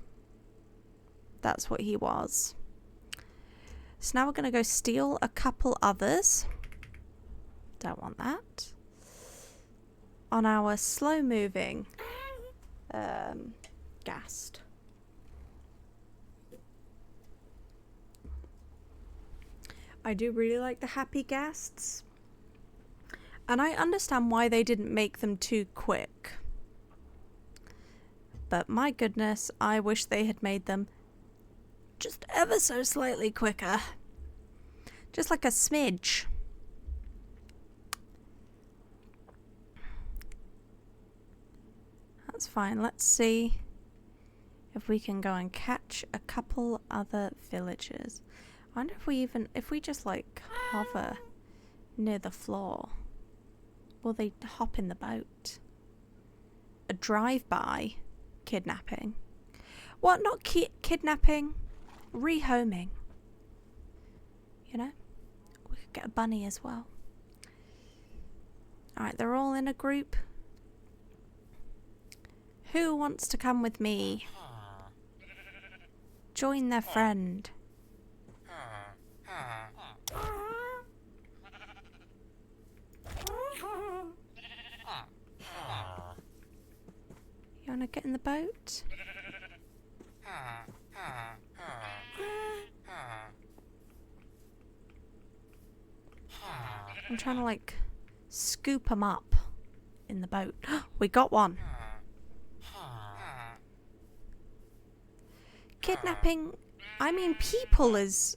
Speaker 1: That's what he was. So now we're going to go steal a couple others. Don't want that. On our slow moving Ghast. I do really like the happy Ghasts. And I understand why they didn't make them too quick. But my goodness, I wish they had made them just ever so slightly quicker. Just like a smidge. That's fine. Let's see if we can go and catch a couple other villagers. I wonder if we just like hover near the floor, will they hop in the boat? A drive-by kidnapping. What? Not kidnapping? Rehoming. You know? We could get a bunny as well. Alright, they're all in a group. Who wants to come with me? Join their friend. You wanna get in the boat? I'm trying to like scoop them up in the boat. We got one. Kidnapping, I mean people is...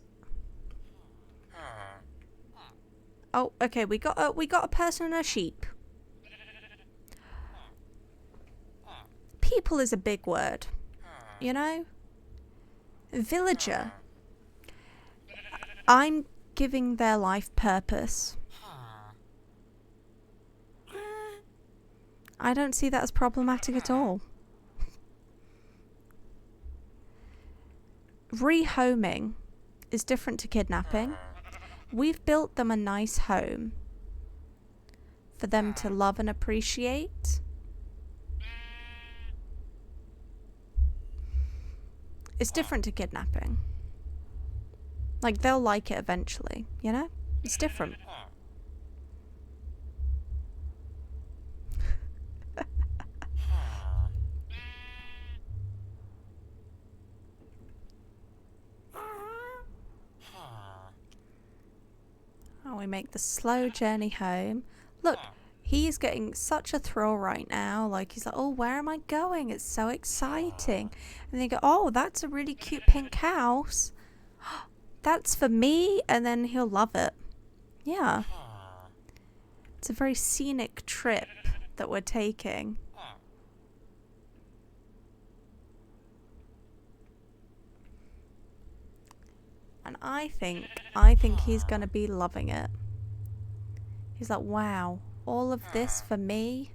Speaker 1: Oh, okay, we got a person and a sheep. People is a big word, you know? Villager. I'm giving their life purpose. I don't see that as problematic at all. Rehoming is different to kidnapping. We've built them a nice home for them to love and appreciate. It's different to kidnapping. Like, they'll like it eventually, you know? It's different. Oh, we make the slow journey home. Look, he's getting such a thrill right now. Like, he's like, oh, where am I going? It's so exciting. And they go, oh, that's a really cute pink house. That's for me. And then he'll love it. Yeah. It's a very scenic trip that we're taking. And I think he's gonna be loving it. He's like, wow, all of this for me?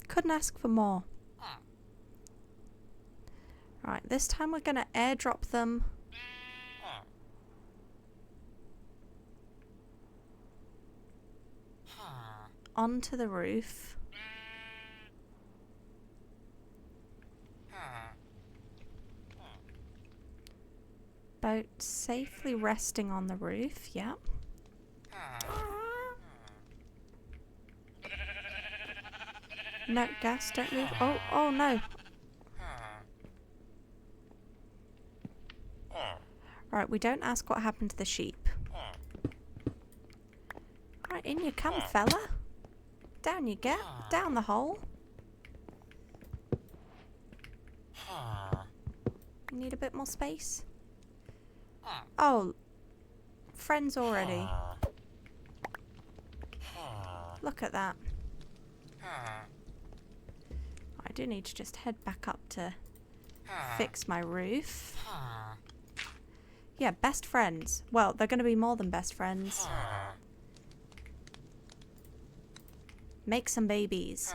Speaker 1: Couldn't ask for more. Right, this time we're gonna airdrop them onto the roof. Boat safely resting on the roof, yep. No, Ghast, don't move. Oh no. Right, we don't ask what happened to the sheep. Right, in you come, fella. Down you get. Down the hole. You need a bit more space? Oh, friends already. Look at that. I do need to just head back up to fix my roof. Yeah, best friends. Well, they're going to be more than best friends. Make some babies.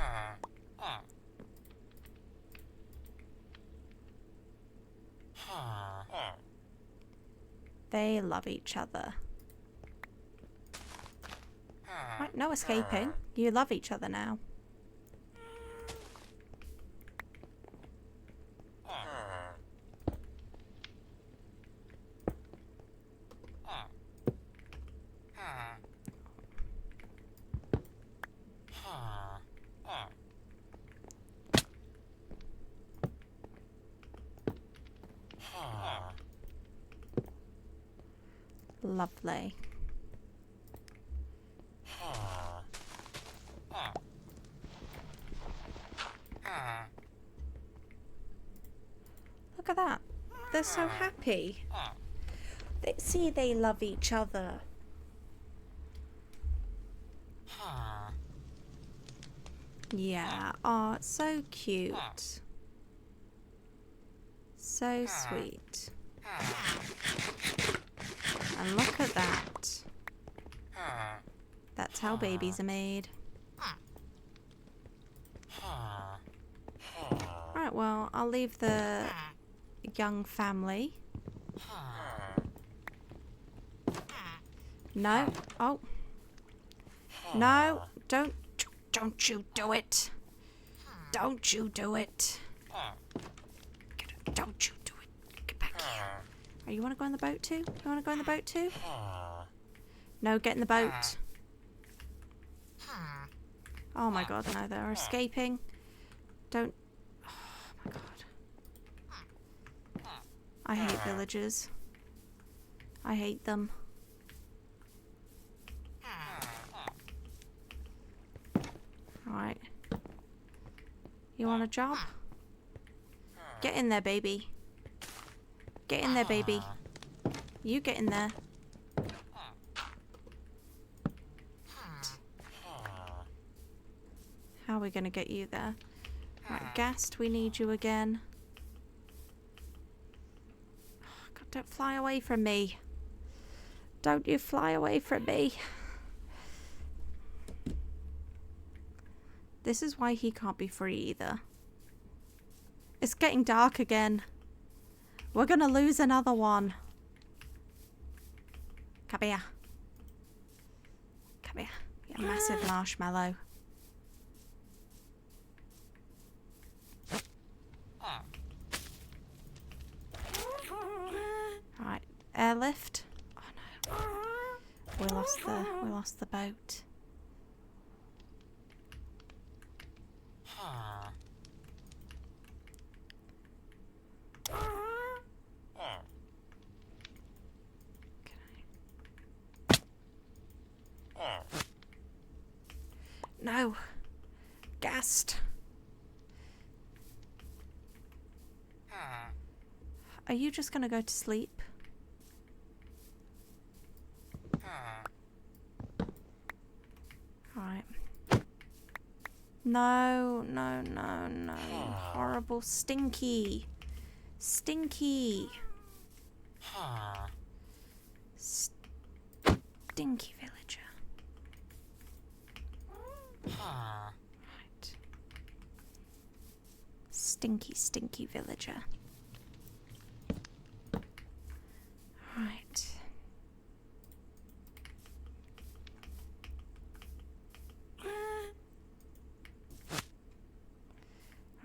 Speaker 1: They love each other. Right, no escaping. You love each other now. Lovely. Look at that. They're so happy. See, they love each other. Yeah. Oh, it's so cute. So sweet. And look at that. That's how babies are made. Right, well, I'll leave the young family. No. Oh. No. Don't you do it. Don't you do it. Don't you do it. Get back here. Oh, you want to go on the boat too? You want to go on the boat too? No, get in the boat. Oh my god, no, they're escaping. Don't. Oh my god. I hate villagers. I hate them. Alright. You want a job? Get in there, baby. Get in there, baby. You get in there. How are we going to get you there? Right, Ghast, we need you again. Oh, God, don't fly away from me. Don't you fly away from me. This is why he can't be free either. It's getting dark again. We're gonna lose another one. Come here. Come here. You massive marshmallow. Right, airlift. Oh no. We lost the boat. No. Ghast. Are you just gonna go to sleep? Right. No, no, no, no. Horrible. Stinky. Stinky. Stinky villager. Right. Stinky villager. Right.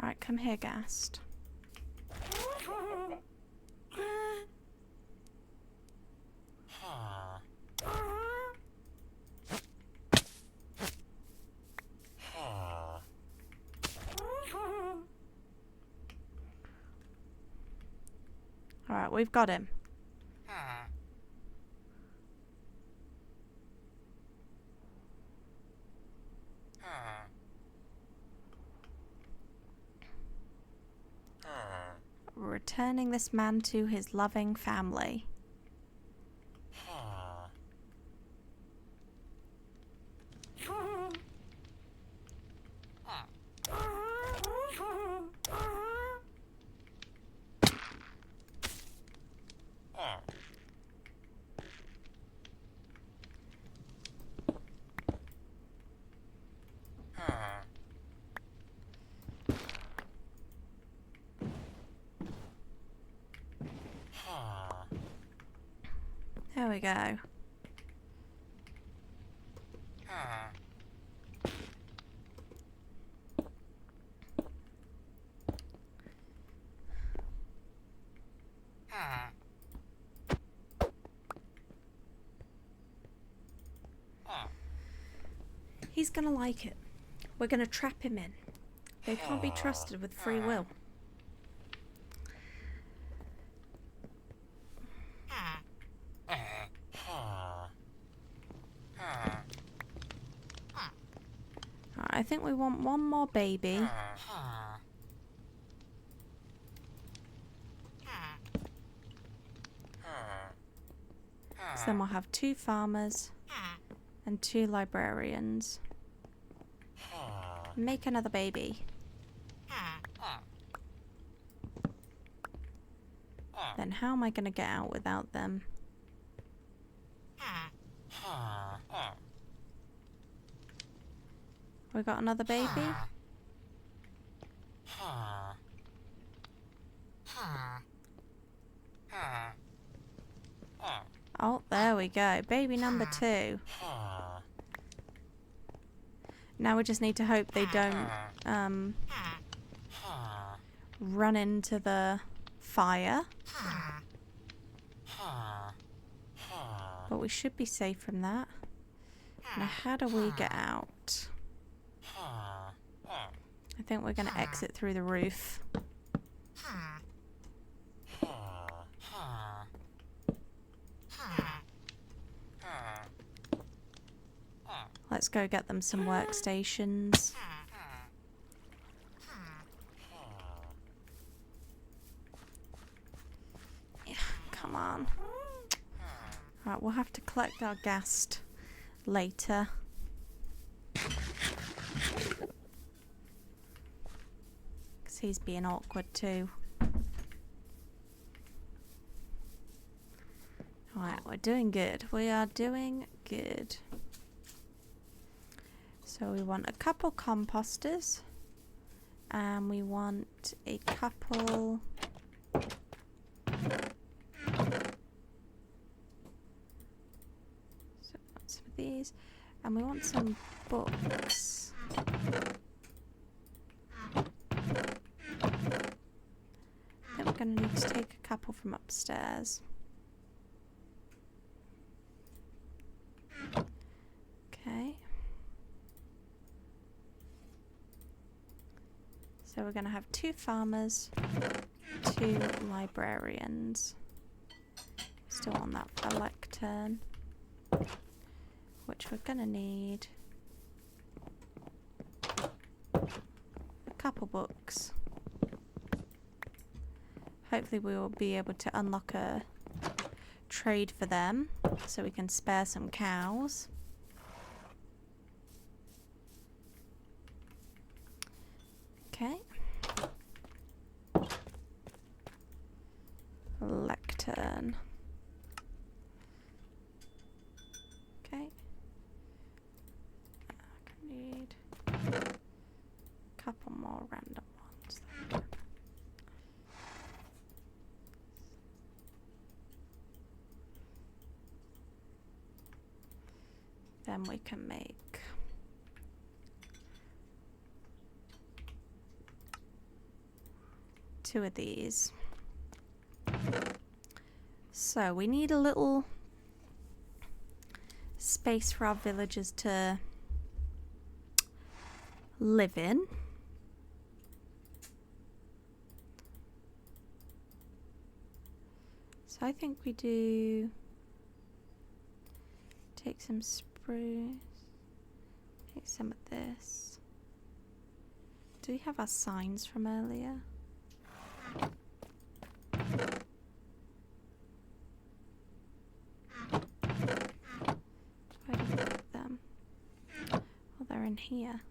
Speaker 1: Alright, come here, Ghast. Alright, we've got him. Returning this man to his loving family. There we go. He's gonna like it. We're gonna trap him in. They can't be trusted with free will. I think we want one more baby. So then we'll have 2 farmers and 2 librarians. Make another baby. Then how am I going to get out without them? We got another baby? Oh, there we go. Baby number 2. Now we just need to hope they don't run into the fire. But we should be safe from that. Now how do we get out? I think we're going to exit through the roof. Let's go get them some workstations. Yeah, come on. Right, we'll have to collect our Ghast later. Because he's being awkward too. Alright, we're doing good. We are doing good. So we want a couple composters. And we want a couple... some of these. And we want some books. I think we're going to need to take a couple from upstairs. Okay. So we're going to have 2 farmers, 2 librarians. Still on that for lectern. Which we're going to need a couple books. Hopefully we will be able to unlock a trade for them so we can spare some cows. Okay. Lectern. more random ones. Then we can make two of these. So we need a little space for our villagers to live in. So I think we do take some spruce, take some of this. Do we have our signs from earlier? Where did we put them? Oh, they're in here.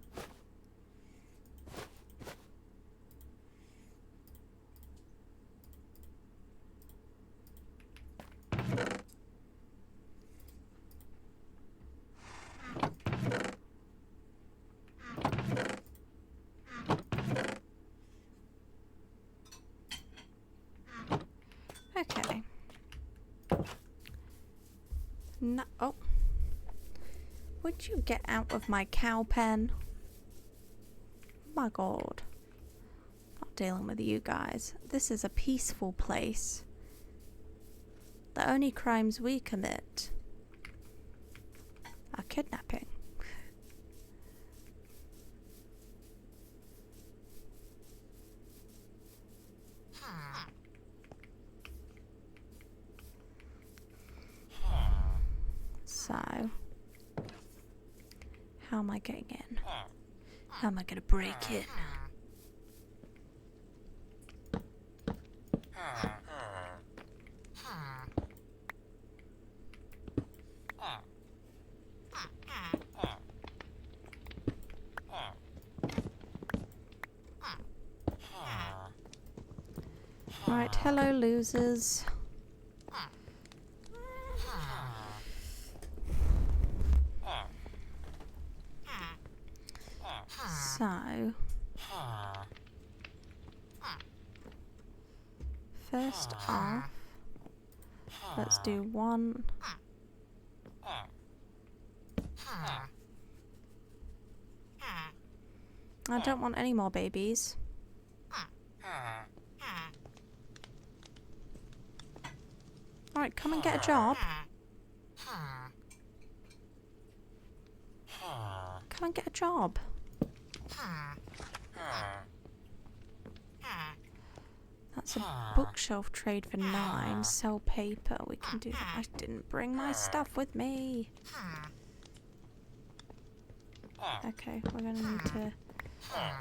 Speaker 1: Okay. No. Oh. Would you get out of my cow pen? My God. Not dealing with you guys. This is a peaceful place. The only crimes we commit are kidnapping. So, how am I getting in? How am I going to break in? Right, hello losers. So, first off, let's do one. I don't want any more babies. Alright, come and get a job. Come and get a job. That's a bookshelf trade for 9. Sell paper. We can do that. I didn't bring my stuff with me. Okay, we're going to need to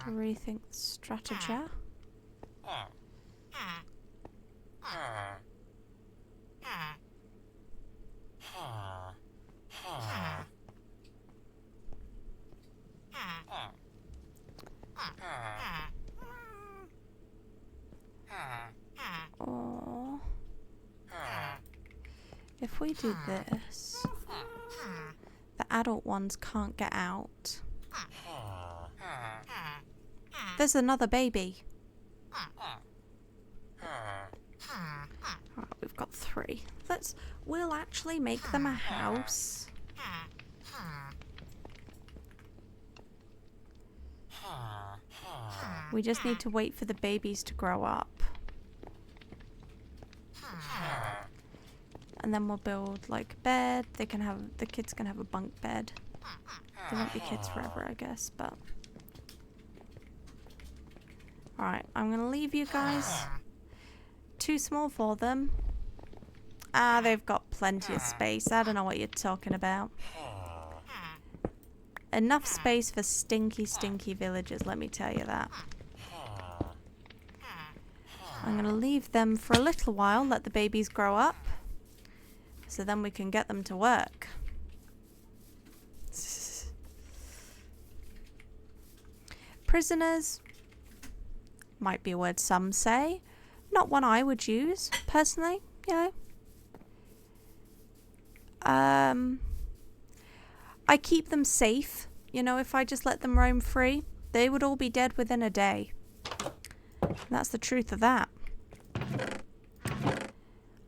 Speaker 1: rethink the strategy. Or if we do this, the adult ones can't get out. There's another baby. Alright, we've got 3. We'll actually make them a house. We just need to wait for the babies to grow up. And then we'll build like a bed. The kids can have a bunk bed. They won't be kids forever, I guess, but alright, I'm gonna leave you guys. Too small for them. Ah, they've got plenty of space. I don't know what you're talking about. Enough space for stinky, stinky villagers, let me tell you that. I'm going to leave them for a little while, let the babies grow up, so then we can get them to work. Prisoners might be a word some say. Not one I would use, personally, you know. I keep them safe, you know, if I just let them roam free. They would all be dead within a day. And that's the truth of that.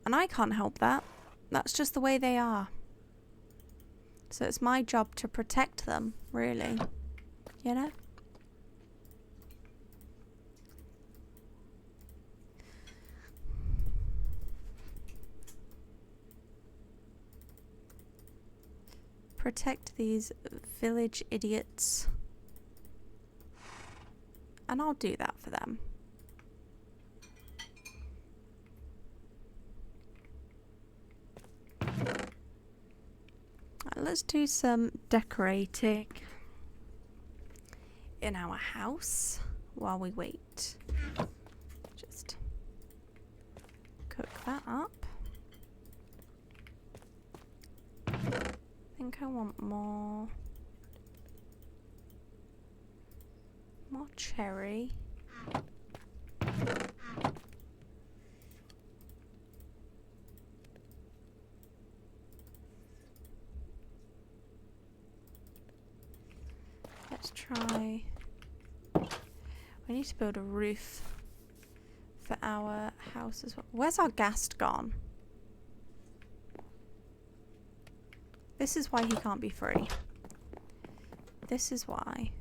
Speaker 1: And I can't help that. That's just the way they are. So it's my job to protect them, really. You know? Protect these village idiots. And I'll do that for them. Right, let's do some decorating in our house while we wait. Just cook that up. I think I want more cherry. Let's try. We need to build a roof for our house as well. Where's our ghast gone? This is why he can't be free. This is why.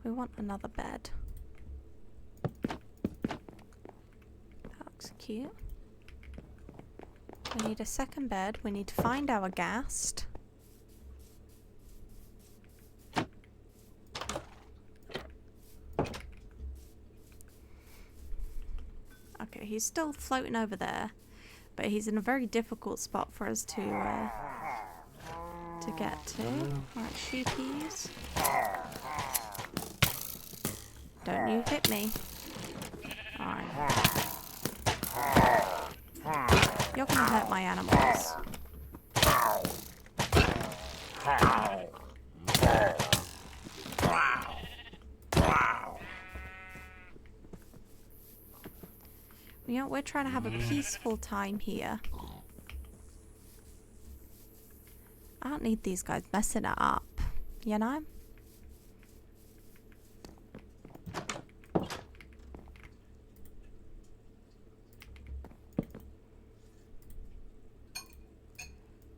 Speaker 1: We want another bed. That looks cute. We need a second bed. We need to find our ghast. Okay, he's still floating over there, but he's in a very difficult spot for us to get to. Alright, sheepies. Don't you hit me. Alright. You're gonna hurt my animals. You know, we're trying to have a peaceful time here. I don't need these guys messing it up, you know?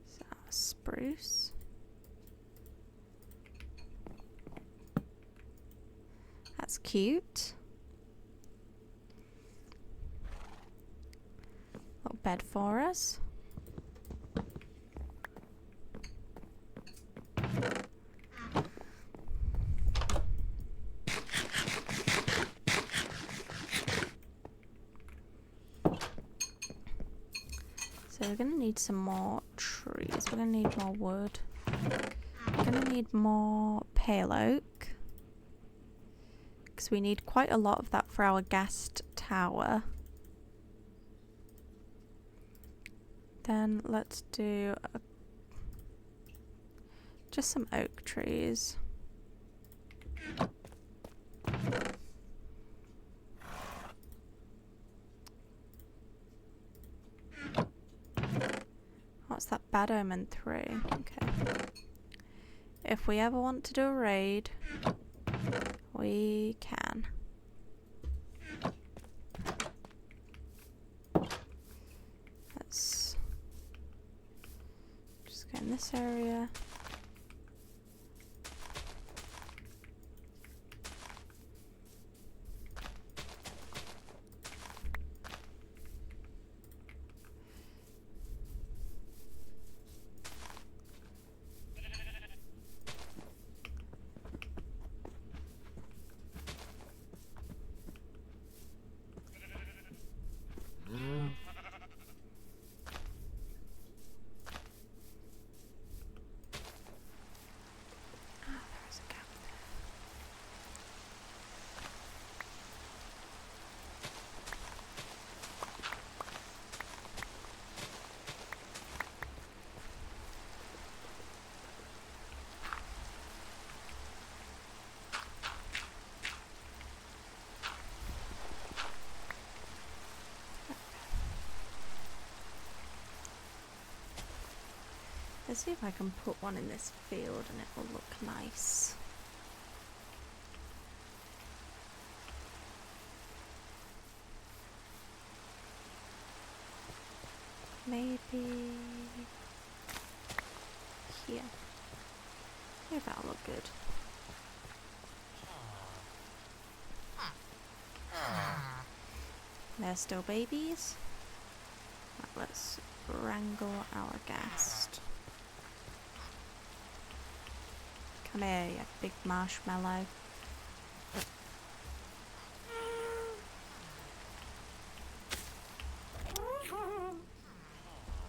Speaker 1: So, spruce. That's cute. Little bed for us. So we're gonna need some more trees. We're gonna need more wood. We're gonna need more pale oak, because we need quite a lot of that for our ghast tower. Then let's do just some oak trees. What's that? Bad Omen 3. Okay. If we ever want to do a raid, we can. Let's just go in this area. Let's see if I can put one in this field and it will look nice. Maybe here. Yeah, that'll look good. They're still babies. Right, let's wrangle our ghast. Come here, you big marshmallow.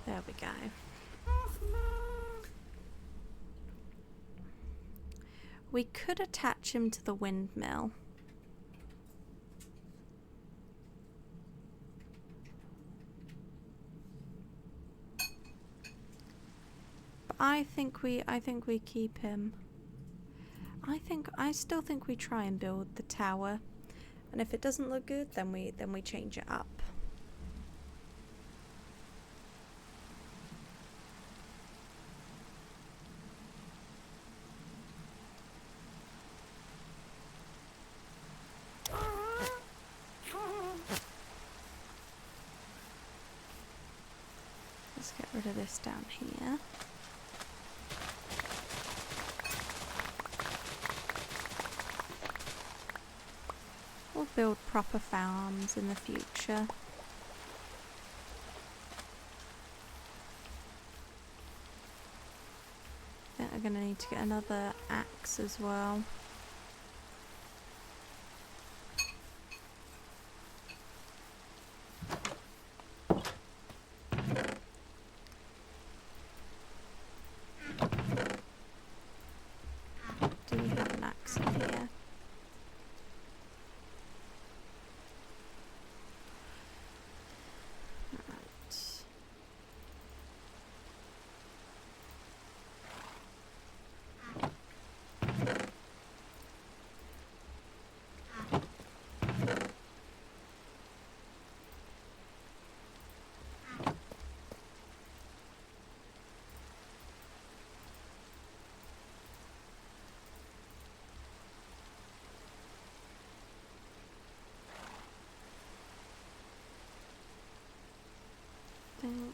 Speaker 1: There we go. We could attach him to the windmill. But I think we keep him. I still think we try and build the tower. And if it doesn't look good, then we change it up. Let's get rid of this down here. We'll build proper farms in the future. I think we're going to need to get another axe as well. Do we have an axe in here?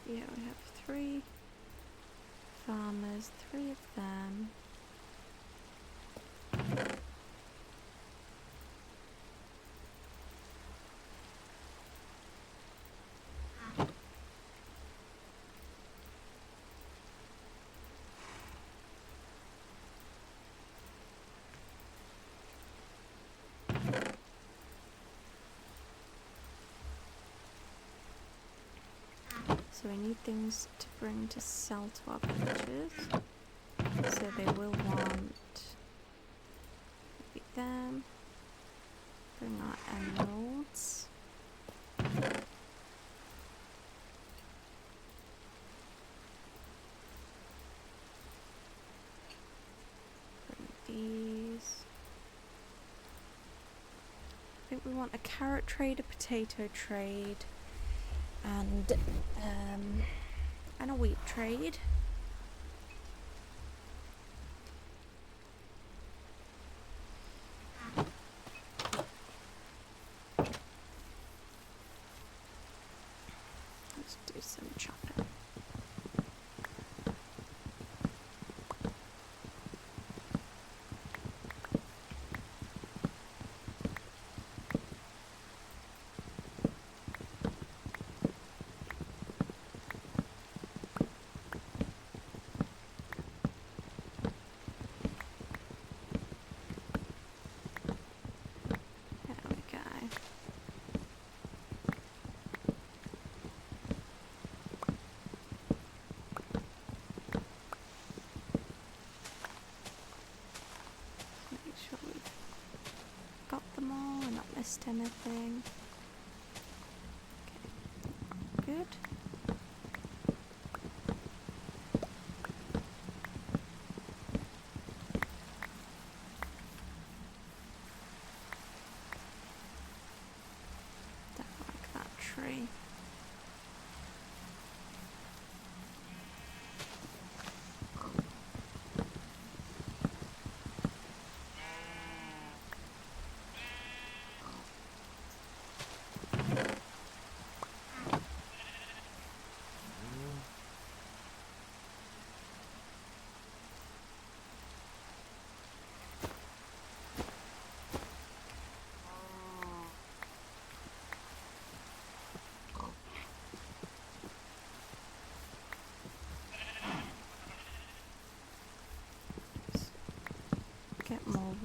Speaker 1: Yeah, we have 3 farmers, 3 of them. So we need things to bring to sell to our villagers. So they will want maybe them. Bring our emeralds. Bring these. I think we want a carrot trade, a potato trade. And a wheat trade. Let's do some chopping. Missed anything? Okay, good. Don't like that tree.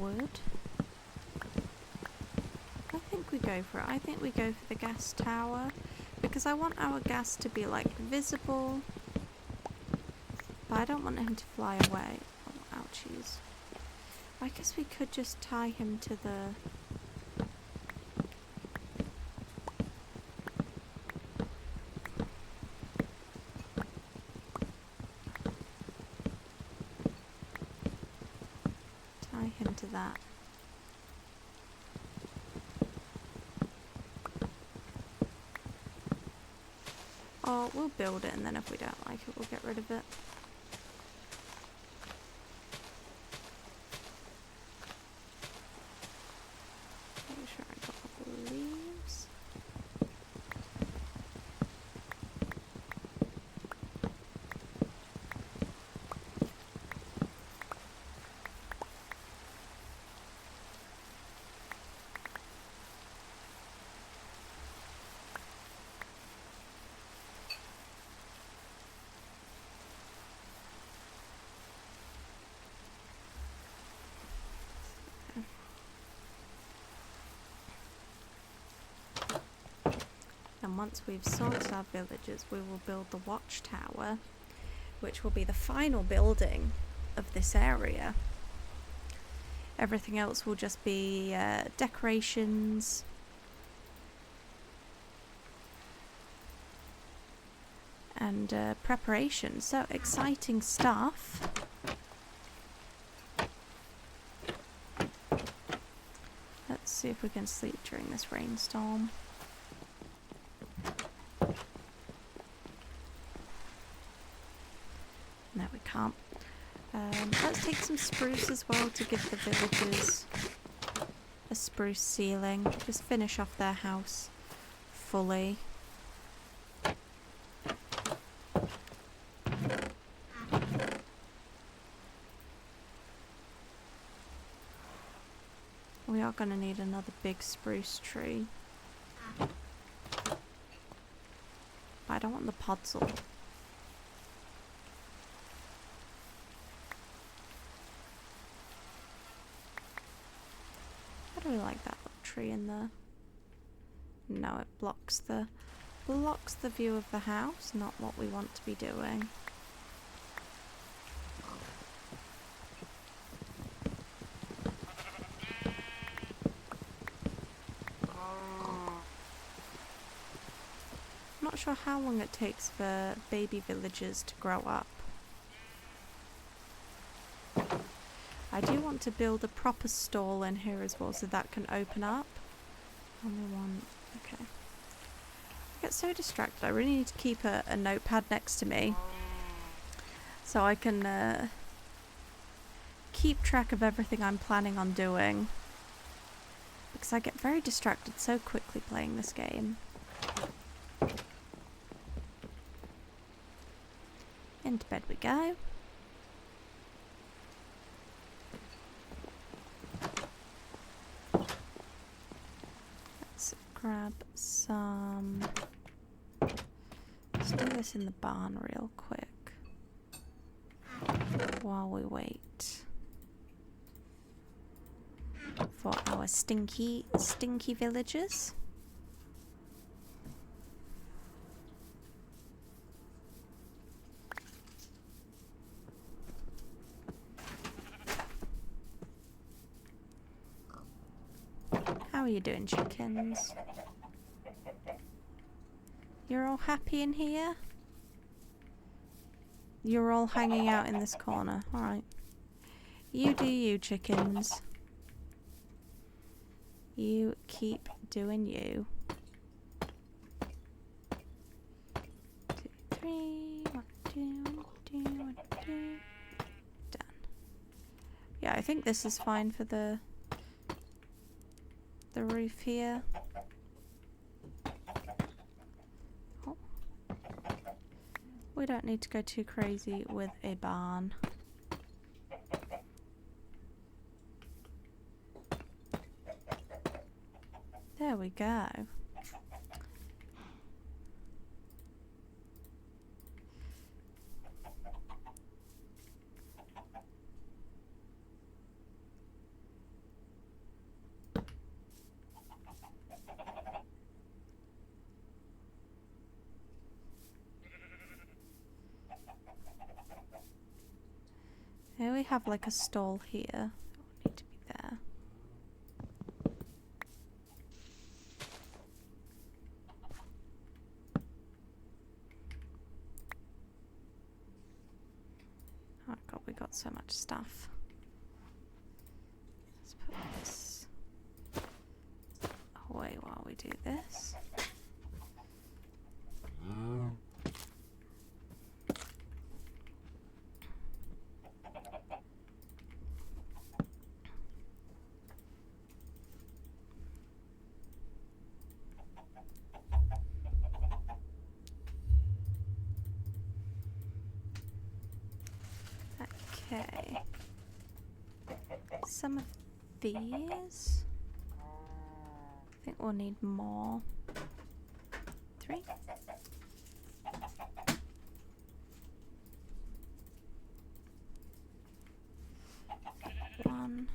Speaker 1: wood. I think we go for it. I think we go for the gas tower because I want our gas to be like visible, but I don't want him to fly away. Oh, ouchies. I guess we could just tie him to the... tie him to that. Or we'll build it and then if we don't like it, we'll get rid of it. Make sure I got all the leaves. And once we've sorted our villages, we will build the watchtower, which will be the final building of this area. Everything else will just be decorations and preparation. So exciting stuff. Let's see if we can sleep during this rainstorm. No, we can't. Let's take some spruce as well to give the villagers a spruce ceiling. Just finish off their house fully. We are going to need another big spruce tree. I don't want the podzol. I don't really like that little tree in there. No, it blocks the view of the house, not what we want to be doing. I'm not sure how long it takes for baby villagers to grow up. I do want to build a proper stall in here as well so that can open up. Only one. Okay. I get so distracted. I really need to keep a notepad next to me so I can keep track of everything I'm planning on doing, because I get very distracted so quickly playing this game. Into bed we go. Let's grab some... Let's do this in the barn real quick while we wait for our stinky villagers. How are you doing, chickens? You're all happy in here? You're all hanging out in this corner. Alright. You do you, chickens. You keep doing you. 2, 3, 1, 2, 1, 2, 1, 2. Done. Yeah, I think this is fine for the roof here. Oh. We don't need to go too crazy with a barn. There we go. Here we have like a stall here. It will need to be there. Oh god, we got so much stuff. Let's put this away while we do this. Okay. Some of these. I think we'll need more. 3. 1.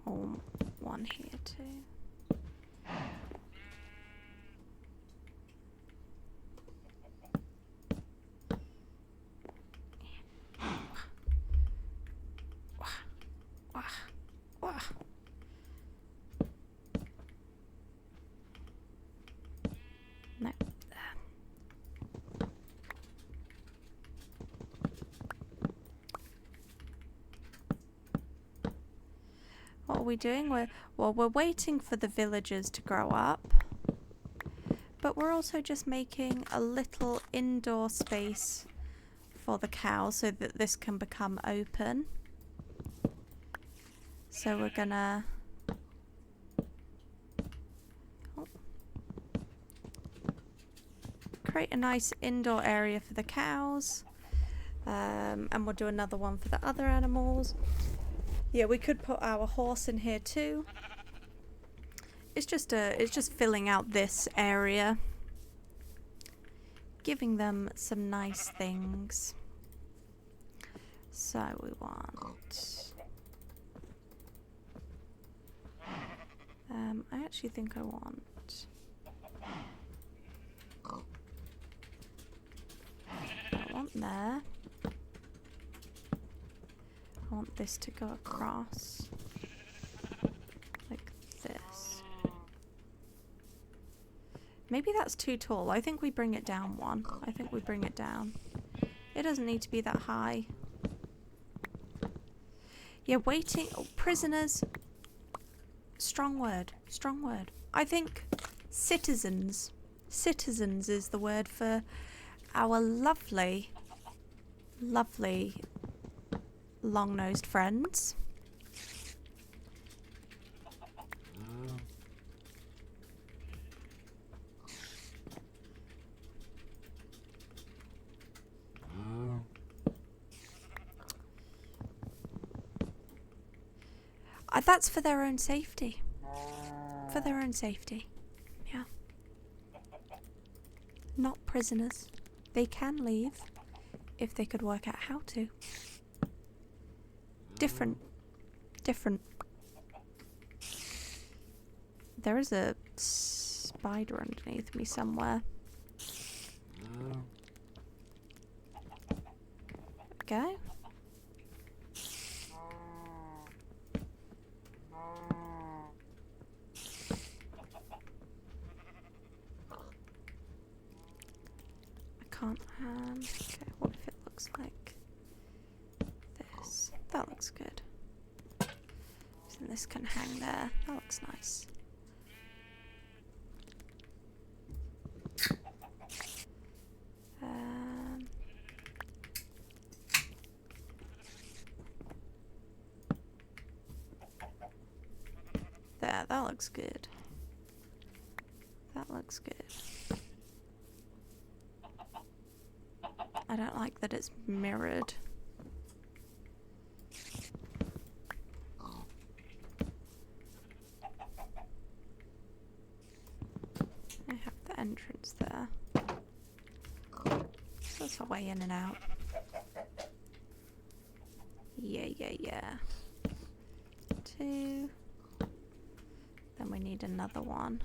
Speaker 1: Oh, 1 here too. No. What are we doing? We're waiting for the villagers to grow up, but we're also just making a little indoor space for the cows so that this can become open. So we're gonna create a nice indoor area for the cows, and we'll do another one for the other animals. Yeah, we could put our horse in here too. It's just filling out this area, giving them some nice things. So we want. I actually think I want. I want there. I want this to go across like this. Maybe that's too tall. I think we bring it down 1. I think we bring it down. It doesn't need to be that high. Yeah, waiting. Oh, prisoners. Strong word. Strong word. I think citizens. Citizens is the word for our lovely, lovely long-nosed friends. That's for their own safety. For their own safety. Yeah. Not prisoners. They can leave if they could work out how to. Different. Different. There is a spider underneath me somewhere. Okay. Okay, what if it looks like this? That looks good. And this can hang there. That looks nice. There, that looks good. That looks good. I don't like that it's mirrored. entrance there. So that's our way in and out. Yeah, yeah, yeah. 2. Then we need another one.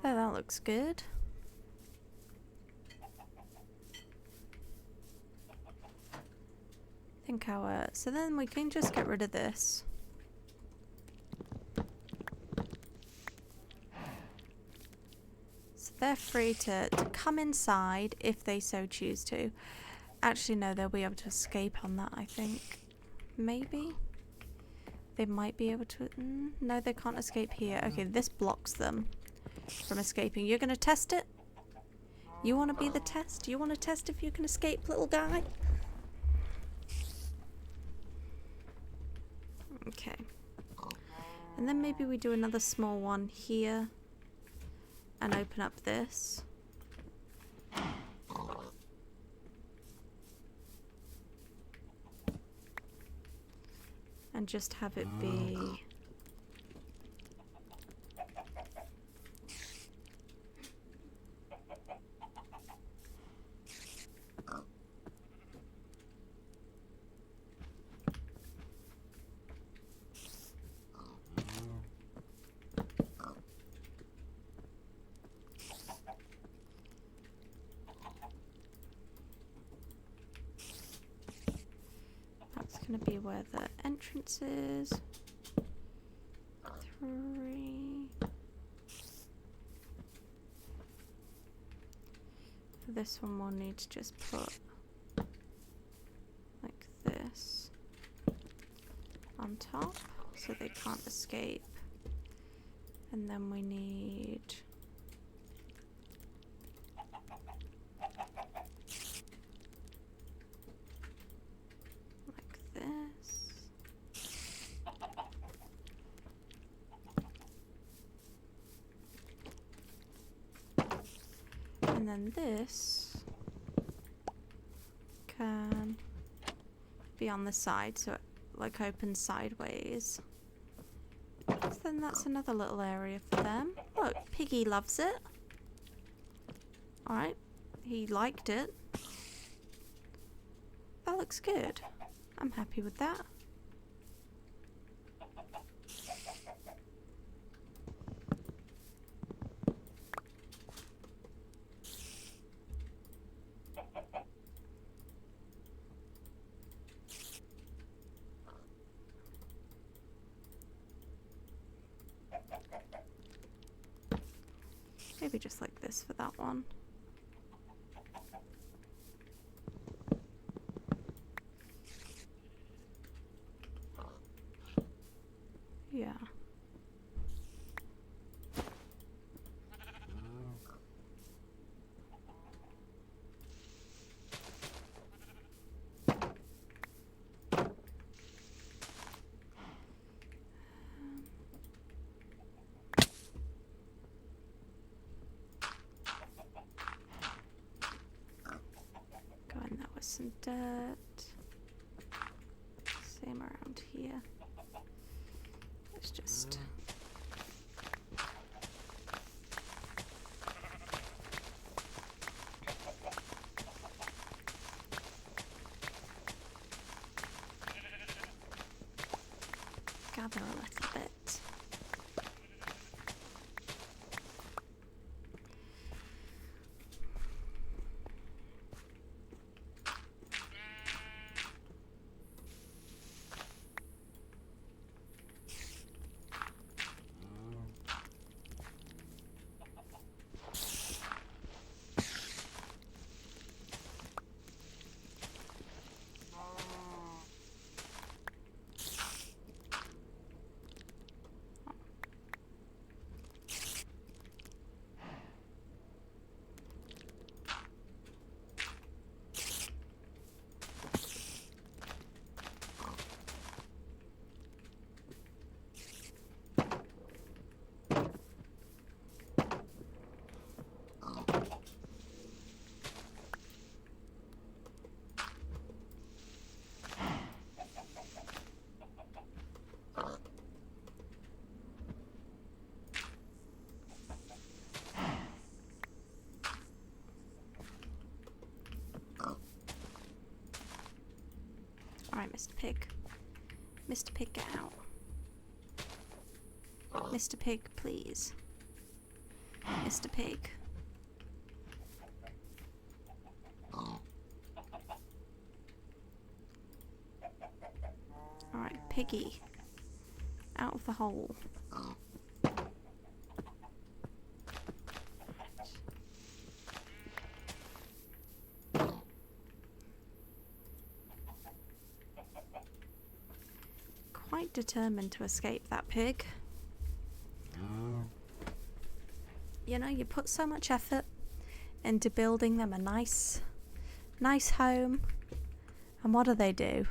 Speaker 1: There, that looks good. I think our... So then we can just get rid of this. So they're free to come inside if they so choose to. Actually, no, they'll be able to escape on that, I think. Maybe? They might be able to... no, they can't escape here. Okay, this blocks them from escaping. You're going to test it? You want to be the test? You want to test if you can escape, little guy? Okay. And then maybe we do another small one here. And open up this. And just have it be... That's going to be where the entrance is. 3. For this one we'll need to just put like this on top so they can't escape. And then we need like this. And then this can be on the side, so it like opens sideways. So then that's another little area for them. Look, Piggy loves it. Alright, he liked it. That looks good. I'm happy with that. Maybe just like this for that one. Yeah. Go in there with some dirt. Same around here. Let's just... gather a little bit. Right, Mr. Pig. Mr. Pig, get out. Mr. Pig, please. Mr. Pig. Alright, Piggy. Out of the hole. Quite determined to escape that pig. You know, you put so much effort into building them a nice home, and what do?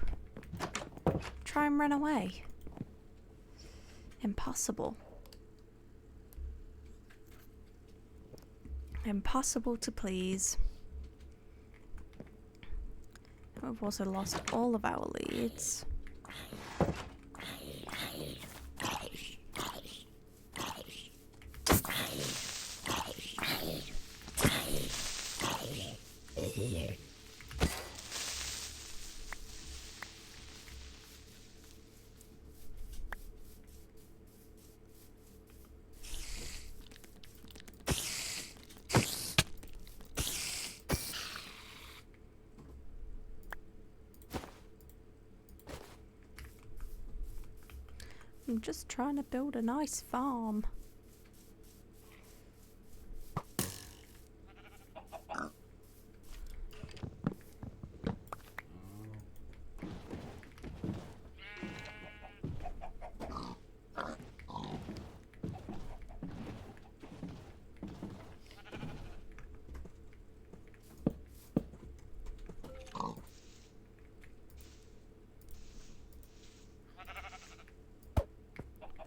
Speaker 1: Try and run away. Impossible. Impossible to please. We've also lost all of our leads. I'm just trying to build a nice farm.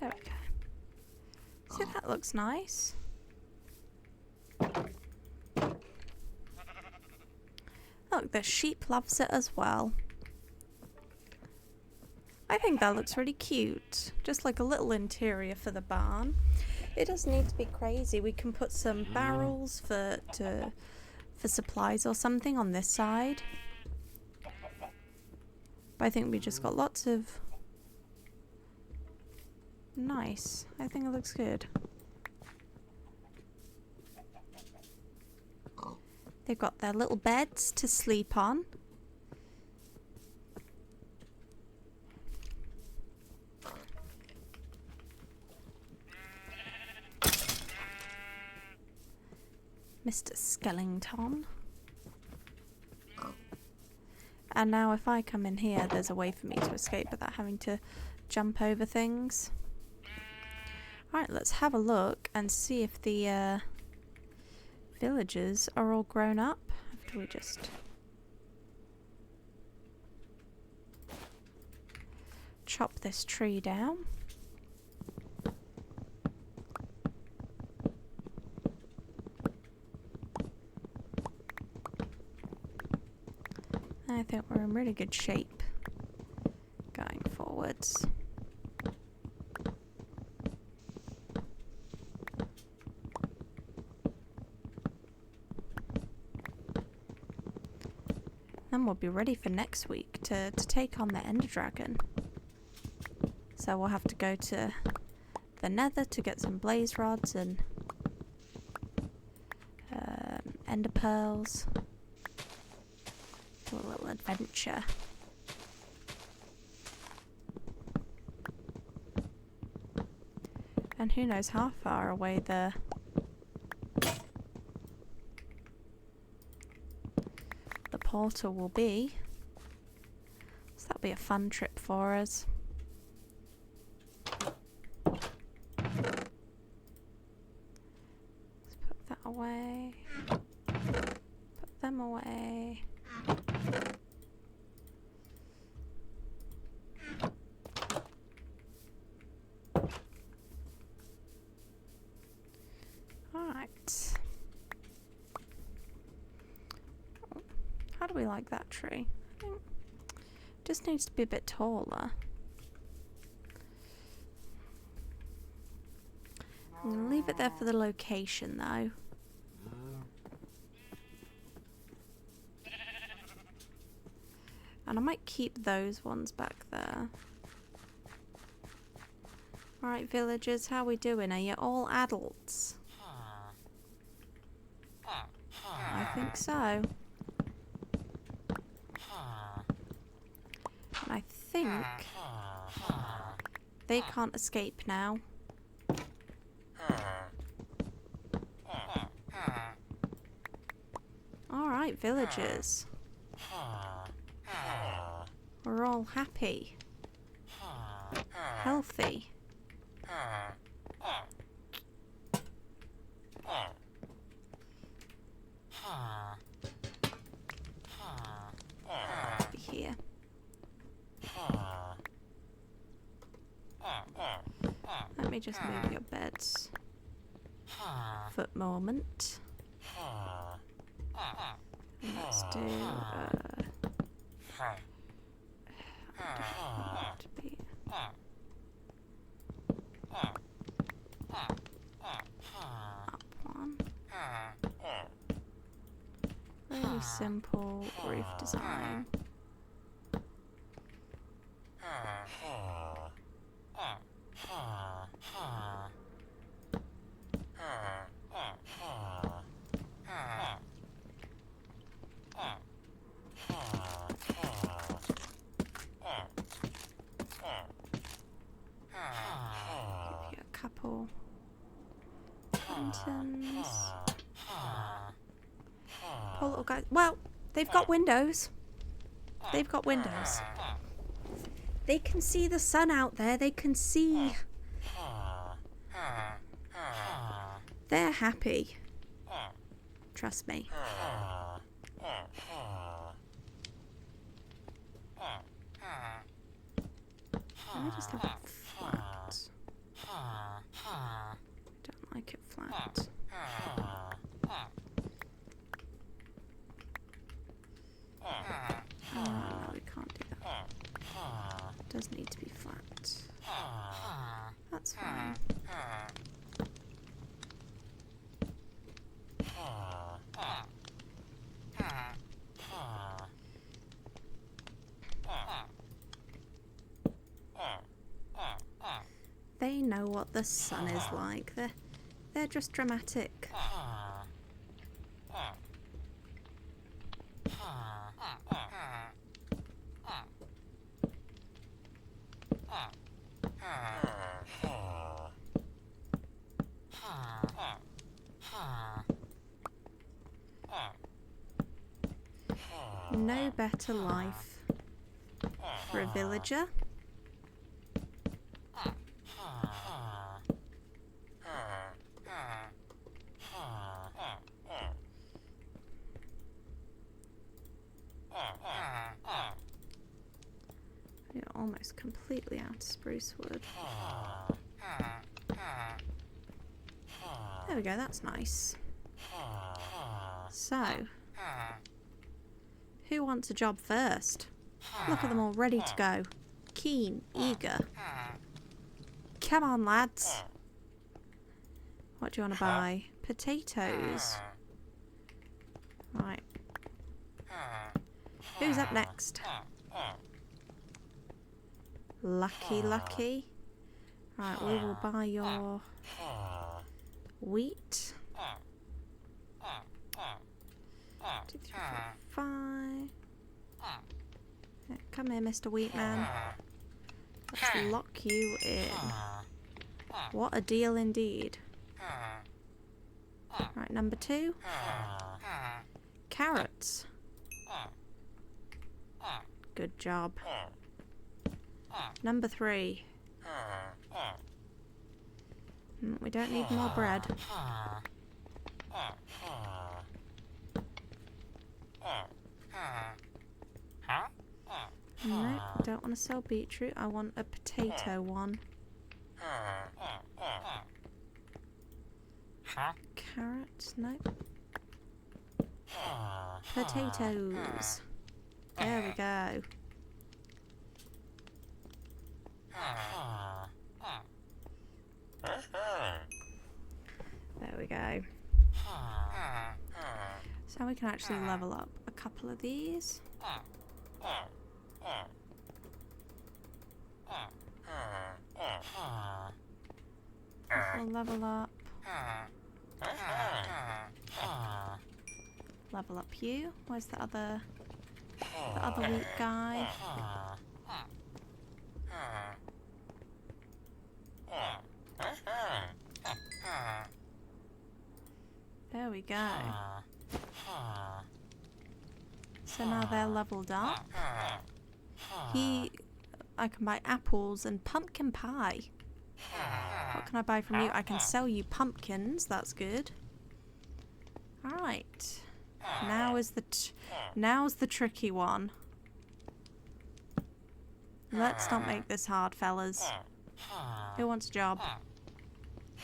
Speaker 1: There we go. See, that looks nice. Look, the sheep loves it as well. I think that looks really cute. Just like a little interior for the barn. It doesn't need to be crazy. We can put some barrels for supplies or something on this side. But I think we just got lots of... Nice. I think it looks good. They've got their little beds to sleep on. Mr. Skellington. And now if I come in here, there's a way for me to escape without having to jump over things. Alright, let's have a look and see if the villagers are all grown up. After we just chop this tree down. I think we're in really good shape going forwards. Then we'll be ready for next week to take on the Ender Dragon. So we'll have to go to the Nether to get some blaze rods and Ender pearls. Do a little adventure. And who knows how far away the portal will be. So that'll be a fun trip for us. Let's put that away. Put them away. Alright. How do we like that tree? I think it just needs to be a bit taller. I'm going to leave it there for the location though. And I might keep those ones back there. Alright, villagers, how we doing? Are you all adults? I think so. And I think they can't escape now. Alright, villagers. We're all happy. Healthy. Be here. Let me just move your beds. Foot moment. Let's do to be up one. Really simple roof design. Give you a couple lanterns. Poor little guys. Well, they've got windows. They've got windows. They can see the sun out there. They can see. They're happy. Trust me. Let me just have it flat. Don't like it flat. No, we can't do that. It does need to be flat. That's fine. They know what the sun is like. They're just dramatic. No better life for a villager. You're almost completely out of spruce wood. There we go, that's nice. So, who wants a job first? Look at them all ready to go. Keen, eager. Come on, lads. What do you want to buy? Potatoes. Right. Who's up next? Lucky, lucky. Right, we will buy your wheat. 2, 3, 4, 5. Yeah, come here, Mr. Wheatman. Let's lock you in. What a deal indeed. Right, number 2. Carrots. Good job. Number 3. We don't need more bread. No, don't want to sell beetroot. I want a potato one. Carrots, no. Potatoes. There we go. There we go. So we can actually level up a couple of these. We'll level up. Level up you. Where's the other weak guy? There we go. So now they're leveled up. I can buy apples and pumpkin pie. What can I buy from you? I can sell you pumpkins. That's good. Alright. Now's the tricky one. Let's not make this hard, fellas. Who wants a job?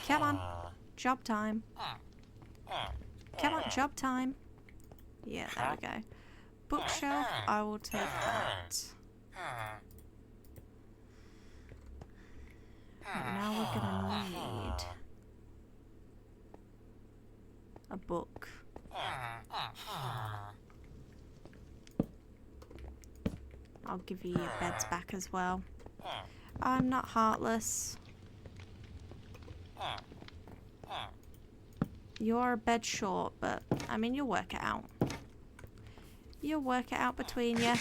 Speaker 1: Come on. Job time. Come on, job time. Yeah, there we go. Bookshelf, I will take that. Right, now we're gonna need a book. I'll give you your beds back as well. I'm not heartless. You're a bed short, but I mean, you'll work it out. You'll work it out between you.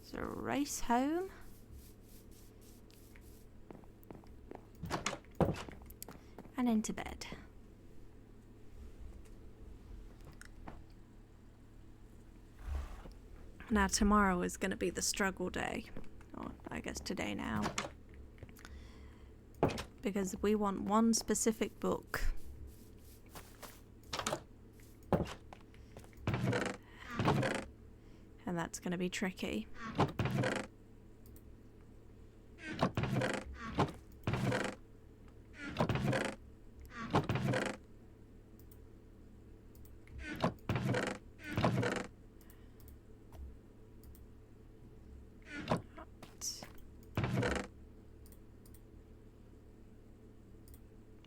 Speaker 1: So race home. And into bed. Now tomorrow is going to be the struggle day. Or I guess today now. Because we want one specific book. And that's going to be tricky.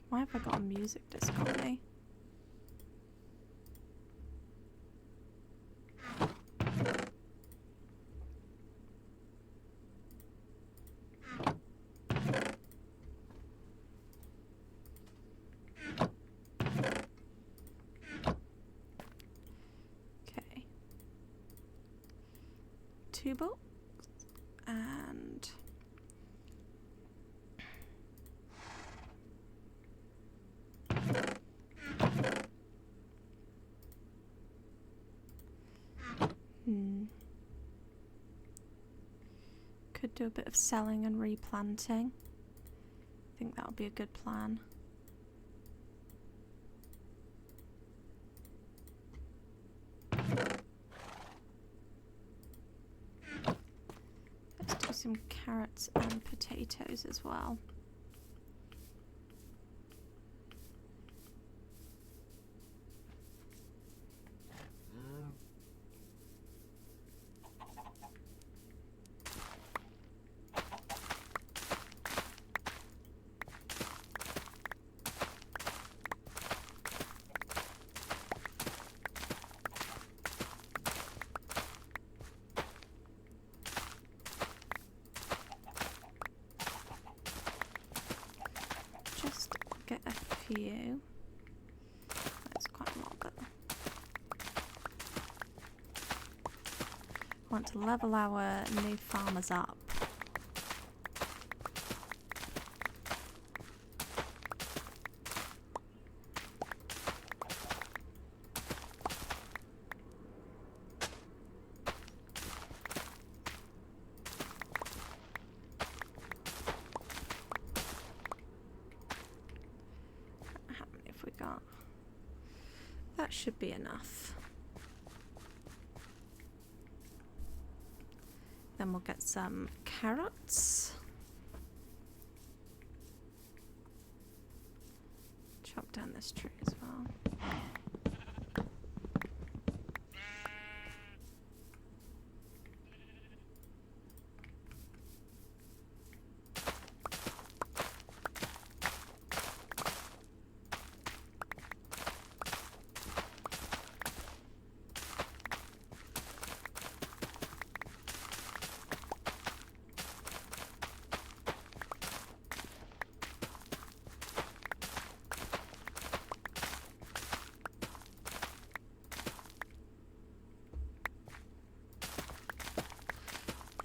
Speaker 1: Why have I got a music disc on me? Okay. 2 books and could do a bit of selling and replanting. I think that would be a good plan. Let's do some carrots and potatoes as well. Get a few. That's quite a lot, but I want to level our new farmers up. That should be enough. Then we'll get some carrots. Chop down this tree as well.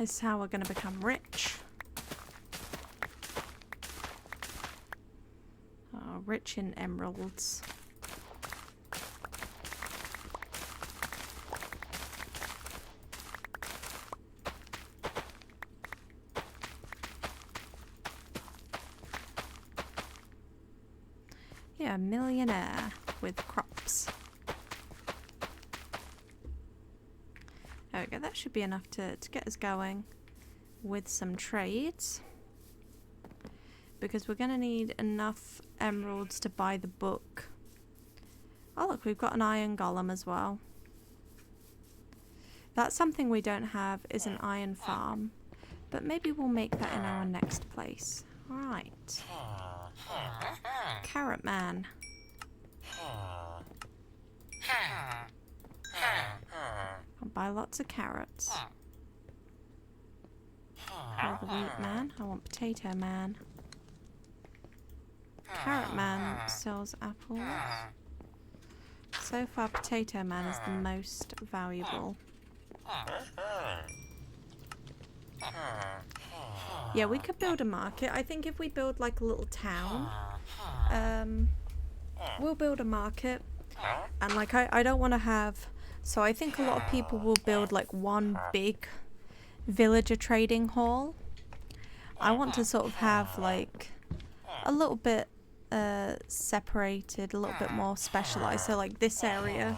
Speaker 1: This is how we're going to become rich. Oh, rich in emeralds. Yeah, millionaire with crops. There we go, that should be enough to get us going with some trades. Because we're going to need enough emeralds to buy the book. Oh look, we've got an iron golem as well. That's something we don't have, is an iron farm. But maybe we'll make that in our next place. Alright. Carrot man. I'll buy lots of carrots. Or the wheat man. I want potato man. Carrot man sells apples. So far, potato man is the most valuable. Yeah, we could build a market. I think if we build like a little town, we'll build a market. And like I don't want to have, so I think a lot of people will build like one big villager trading hall. I want to sort of have like a little bit separated, a little bit more specialized. So like this area,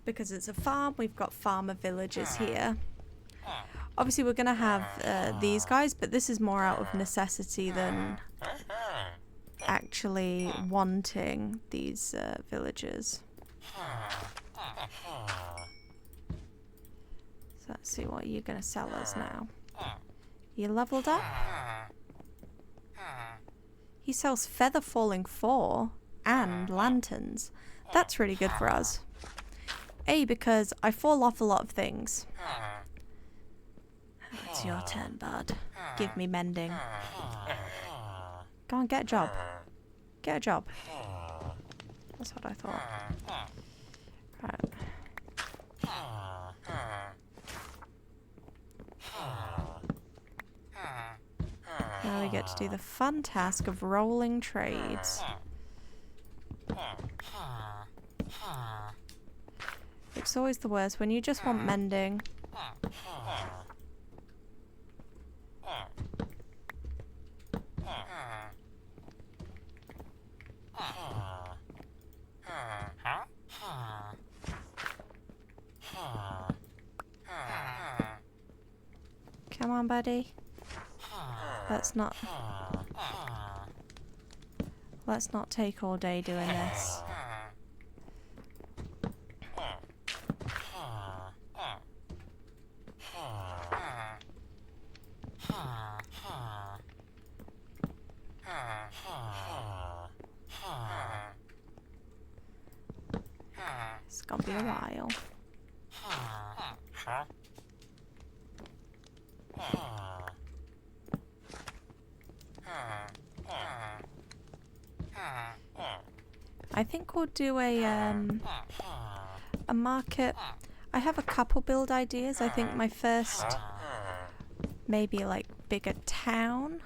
Speaker 1: because it's a farm, we've got farmer villages here. Obviously we're going to have these guys, but this is more out of necessity than actually wanting these villagers. So let's see what you're going to sell us now. You leveled up? He sells feather falling 4 and lanterns. That's really good for us. A, because I fall off a lot of things. It's your turn, bud. Give me mending. Go on, get a job. Get a job. That's what I thought. Right. Now we get to do the fun task of rolling trades. It's always the worst when you just want mending. Come on, buddy. Let's not take all day doing this. It's gonna be a while. I think we'll do a market. I have a couple build ideas. I think my first, maybe like bigger town.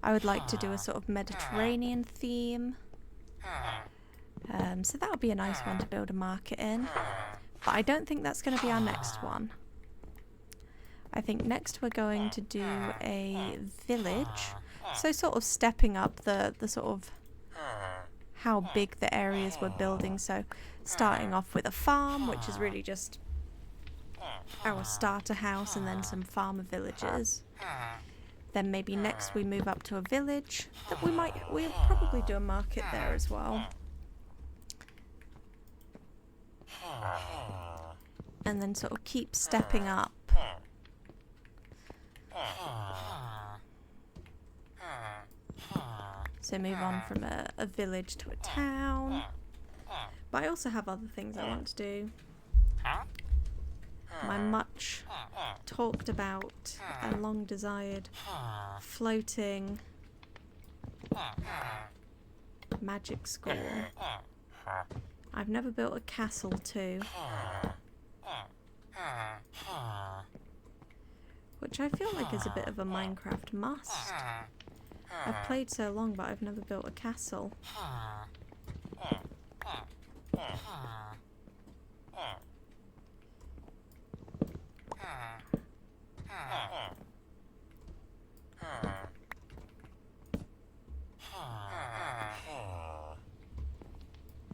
Speaker 1: I would like to do a sort of Mediterranean theme. So that would be a nice one to build a market in. But I don't think that's going to be our next one. I think next we're going to do a village. So sort of stepping up the sort of how big the areas we're building. So starting off with a farm, which is really just our starter house, and then some farmer villages. Then maybe next we move up to a village. That we'll probably do a market there as well. And then sort of keep stepping up. So move on from a village to a town. But I also have other things I want to do. My much talked about and long desired floating magic school. I've never built a castle too. which I feel like is a bit of a Minecraft must. I've played so long, but I've never built a castle.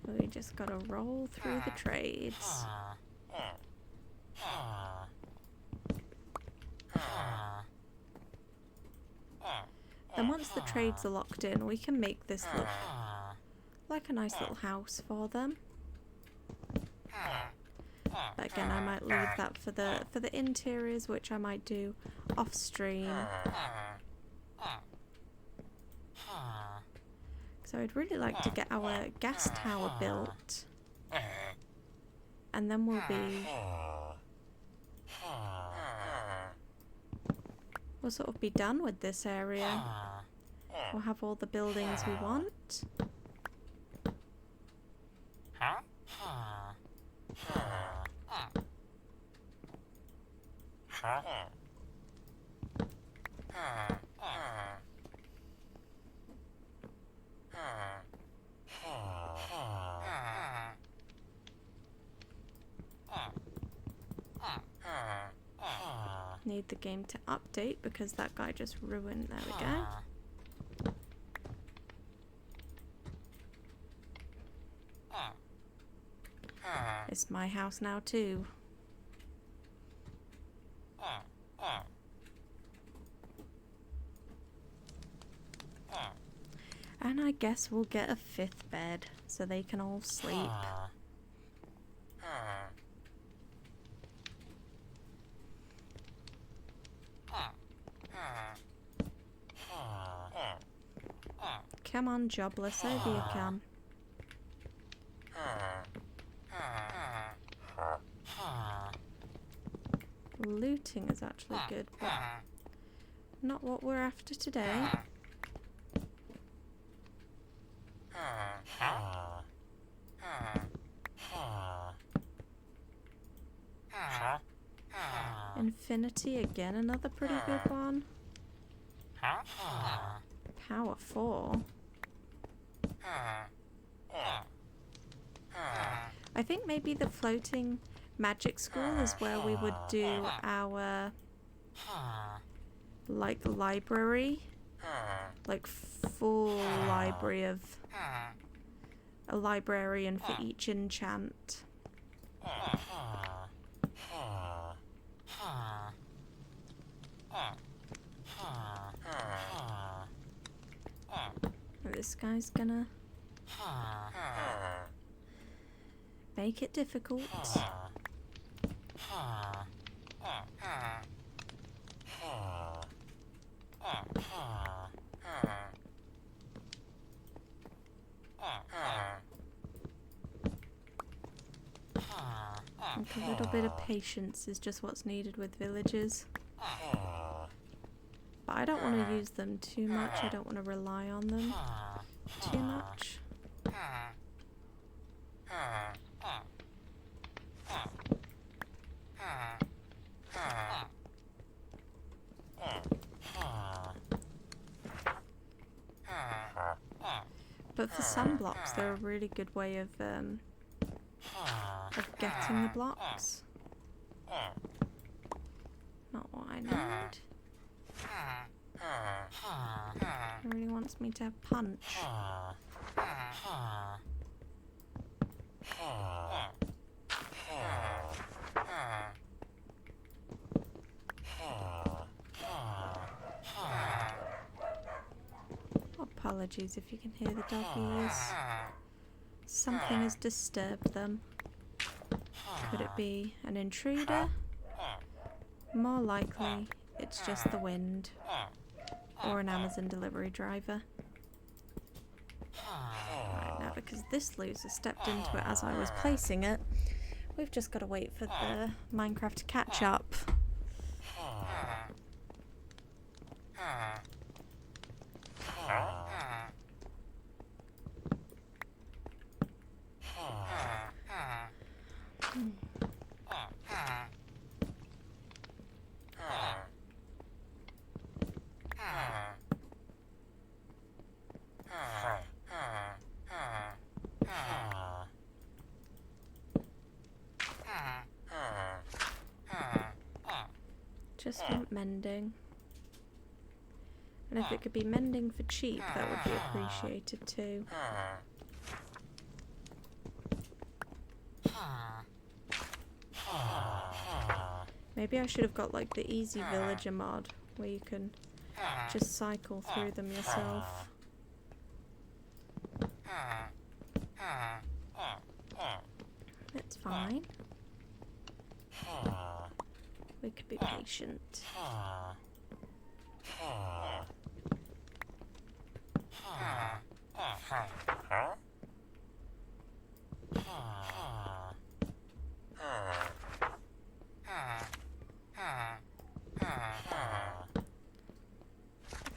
Speaker 1: We just gotta roll through the trades. And once the trades are locked in, we can make this look like a nice little house for them. But again, I might leave that for the interiors, which I might do off stream. So I'd really like to get our gas tower built, and then we'll sort of be done with this area. We'll have all the buildings we want. Need the game to update because that guy just ruined. There we go. It's my house now too. And I guess we'll get a 5th bed so they can all sleep. Come on, jobless, over you come. Looting is actually good, but not what we're after today. Infinity again, another pretty good one. Power 4. I think maybe the floating magic school is where we would do our like library, like full library of a librarian for each enchant. This guy's gonna make it difficult. Like a little bit of patience is just what's needed with villagers. But I don't want to use them too much. I don't want to rely on them too much. But for some blocks, they're a really good way of getting the blocks. Not what I need. It really wants me to punch. Apologies if you can hear the doggies. Something has disturbed them. Could it be an intruder? More likely, it's just the wind. Or an Amazon delivery driver. Right, now because this loser stepped into it as I was placing it, we've just got to wait for the Minecraft to catch up. Just want mending. And if it could be mending for cheap, that would be appreciated too. Maybe I should have got like the easy villager mod, where you can just cycle through them yourself. It's fine. We could be patient.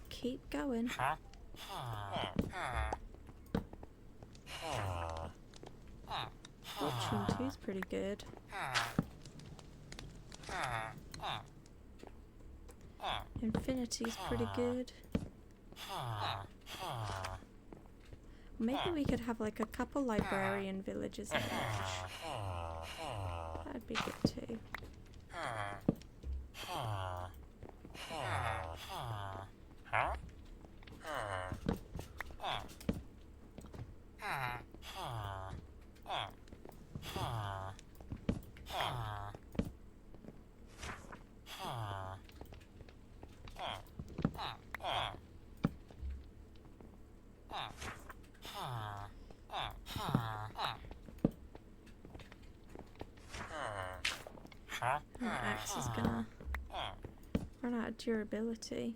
Speaker 1: Keep going. Fortune 2's pretty good. Infinity's pretty good. Maybe we could have like a couple librarian villages in each. That'd be good too. My axe is gonna run out of durability.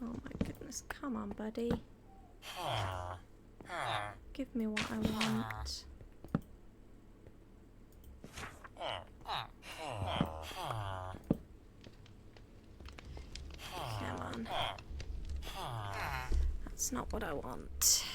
Speaker 1: Oh my goodness, come on, buddy. Give me what I want. Come on. That's not what I want.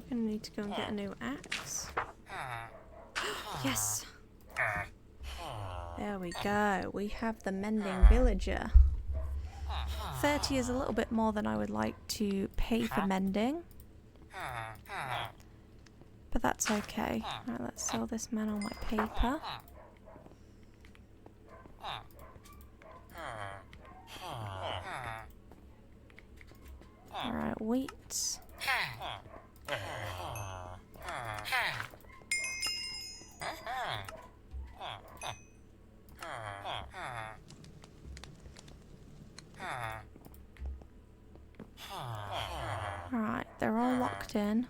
Speaker 1: I'm gonna need to go and get a new axe. Yes! There we go. We have the mending villager. 30 is a little bit more than I would like to pay for mending. But that's okay. Right, let's sell this man on my paper. Alright, wheat. Alright, they're all locked in.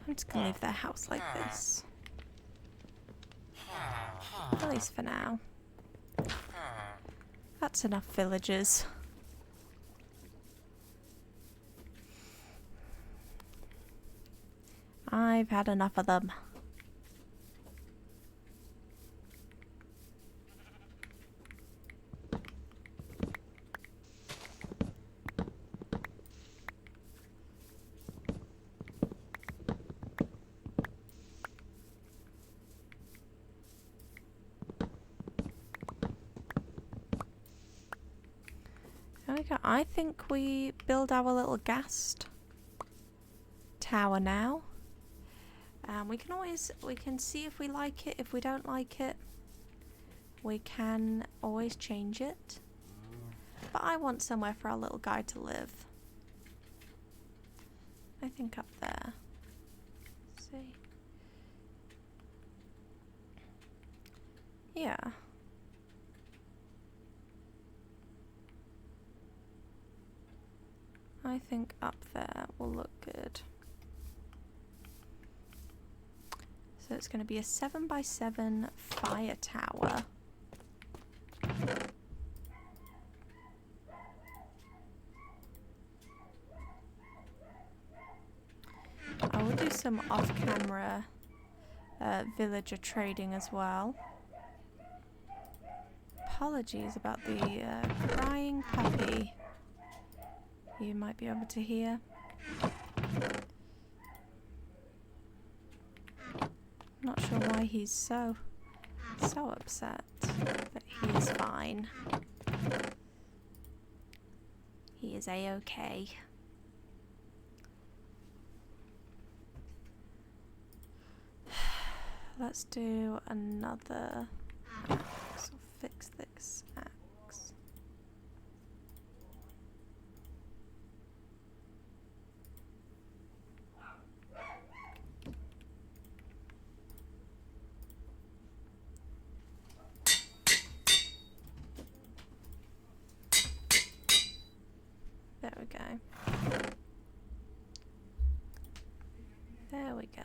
Speaker 1: I'm just gonna leave their house like this. At least for now. That's enough villagers. I've had enough of them. Okay, I think we build our little Ghast tower now. We can see if we like it. If we don't like it, we can always change it. But I want somewhere for our little guy to live. I think up there. Let's see. Yeah. I think up there will look good. So it's going to be a 7x7 fire tower. I will do some off-camera villager trading as well. Apologies about the crying puppy you might be able to hear. Not sure why he's so upset, but he is fine. He is a-okay. Let's do another axe. I'll fix this axe. There we go. There we go.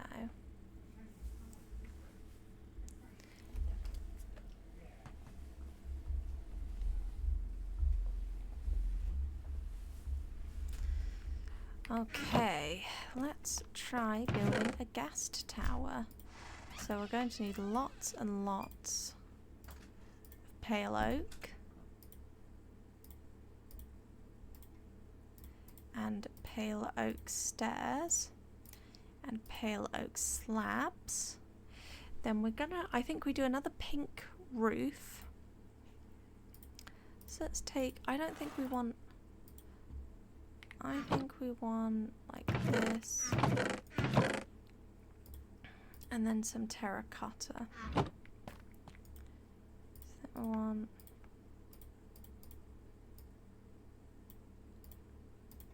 Speaker 1: Okay, let's try building a ghast tower. So we're going to need lots and lots of pale oak and pale oak stairs and pale oak slabs. Then we're gonna, I think we do another pink roof. So let's take, I think we want like this, and then some terracotta. So we want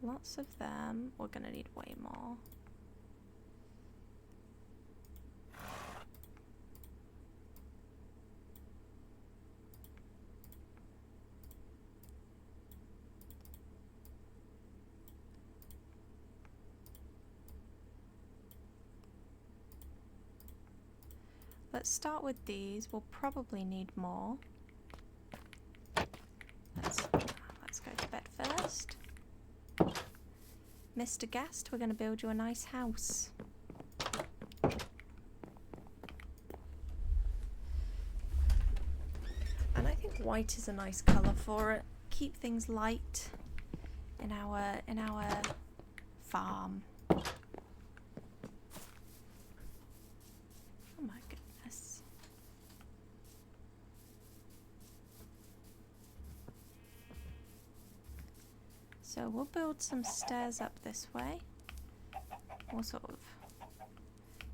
Speaker 1: lots of them. We're gonna need way more. Let's start with these. We'll probably need more. Let's go to bed first. Mr. Ghast, we're going to build you a nice house. And I think white is a nice colour for it. Keep things light in our farm. Oh my goodness. So we'll build some stairs up this way. We'll sort of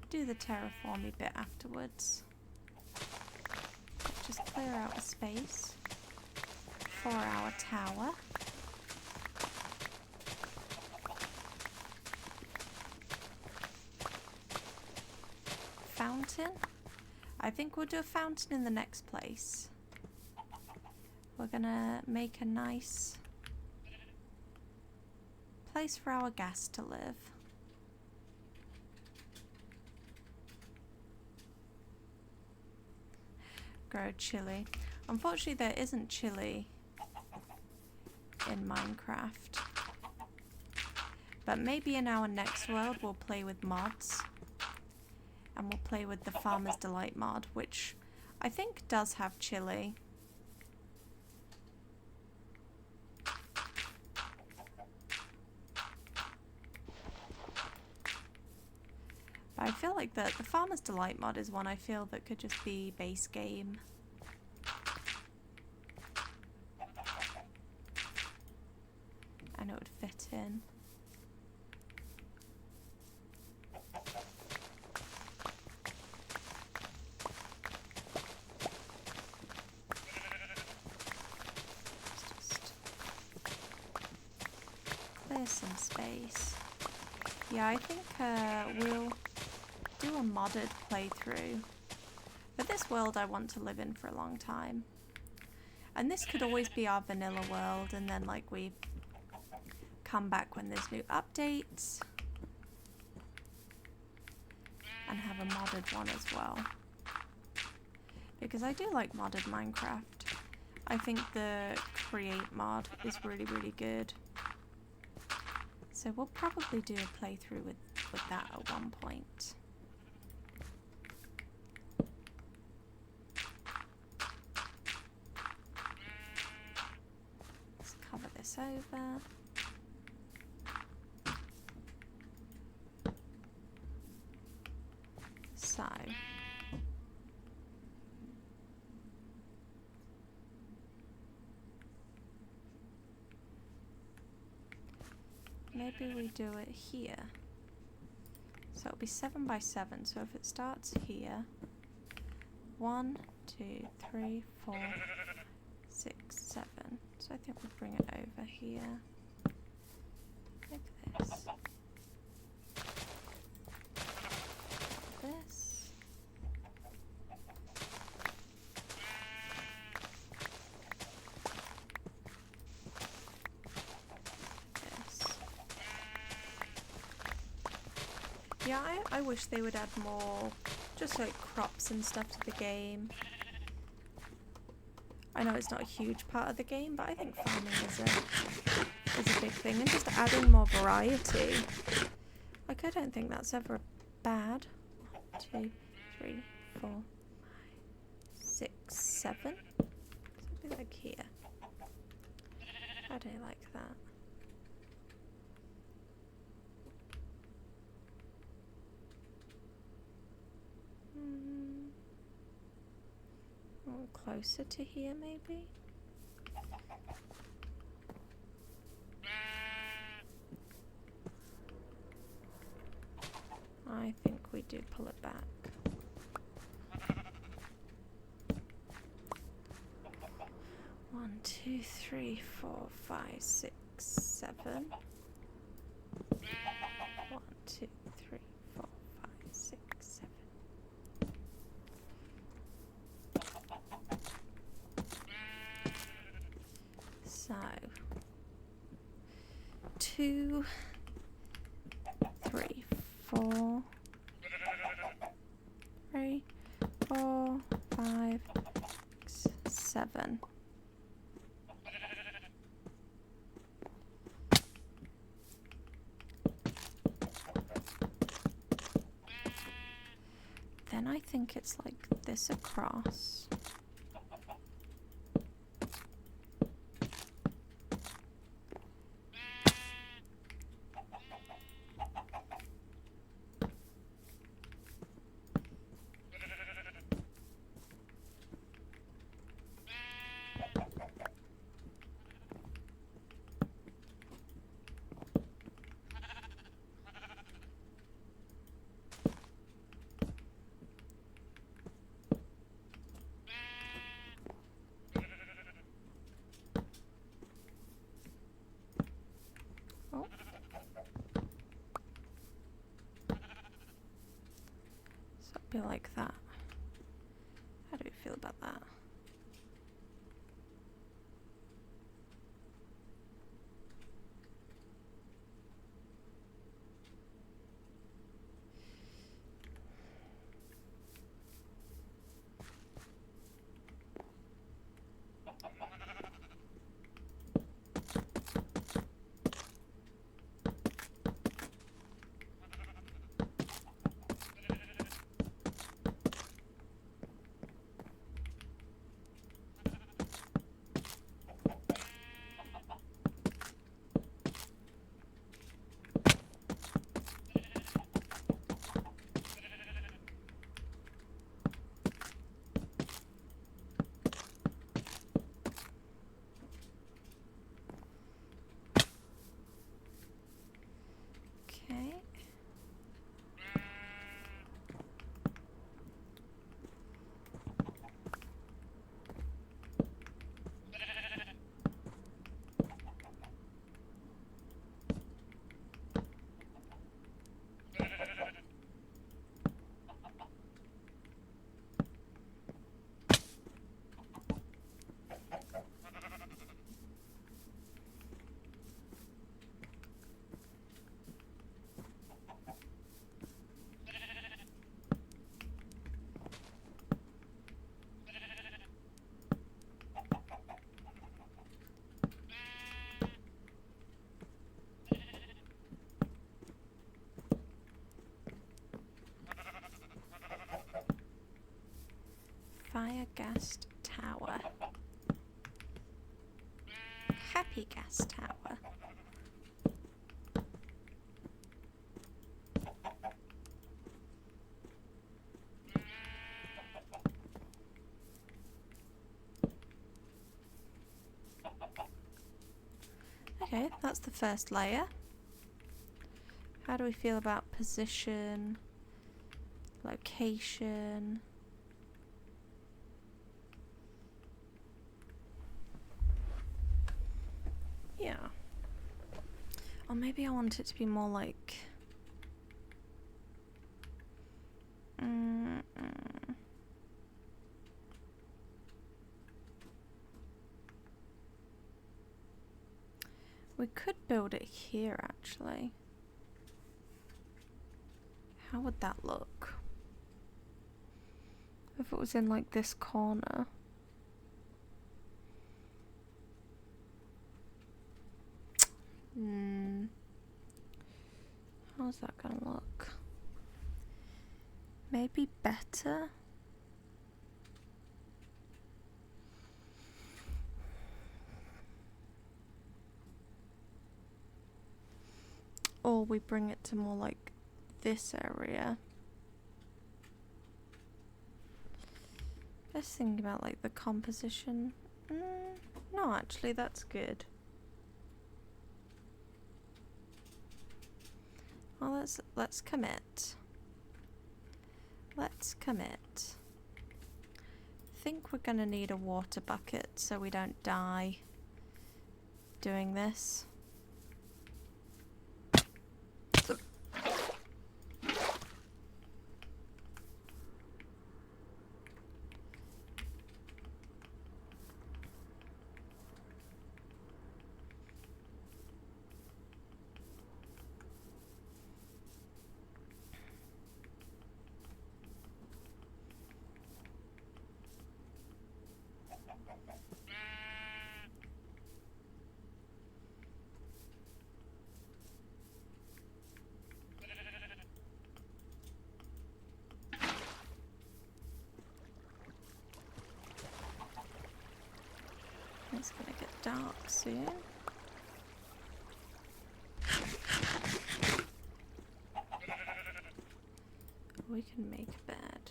Speaker 1: do the terraforming bit afterwards. Just clear out a space for our tower. Fountain. I think we'll do a fountain in the next place. We're gonna make a nice place for our ghast to live. Grow chili. Unfortunately, there isn't chili in Minecraft. But maybe in our next world we'll play with mods. And we'll play with the Farmer's Delight mod, which I think does have chili. But I feel like the Farmer's Delight mod is one I feel that could just be base game. And it would fit in. Clear some space. Yeah, I think we'll do a modded playthrough. But this world I want to live in for a long time. And this could always be our vanilla world, and then like we come back when there's new updates and have a modded one as well. Because I do like modded Minecraft. I think the create mod is really, really good. So we'll probably do a playthrough with that at one point. Let's cover this over. So maybe we do it here. So it'll be 7 by 7. So if it starts here, 1, 2, 3, 4, 6, 7. So I think we'll bring it over here, like this. This. Yeah, I wish they would add more, just like crops and stuff to the game. I know it's not a huge part of the game, but I think farming is a big thing, and just adding more variety. Like, I don't think that's ever bad. 1, 2, 3, 4, 5, 6, 7. Something like here. I do like that. Closer to here, maybe? I think we do pull it back. One, 2, 3, 4, 5, 6, 7. 1, 2, 3, 4, 5, 6, 7. So 2, 3, 4, 3, 4, 5, 6, 7. Then I think it's like this across. Be like that. How do we feel about that? Ghast Tower. Happy Ghast Tower. Okay, that's the first layer. How do we feel about position, location? Yeah. Or maybe I want it to be more like... We could build it here, actually. How would that look? If it was in, like, this corner. How's that gonna look? Maybe better? Or we bring it to more like this area. Just thinking about like the composition. No, actually that's good. Well, let's commit. Let's commit. I think we're gonna need a water bucket so we don't die doing this. It's gonna get dark soon. We can make a bed.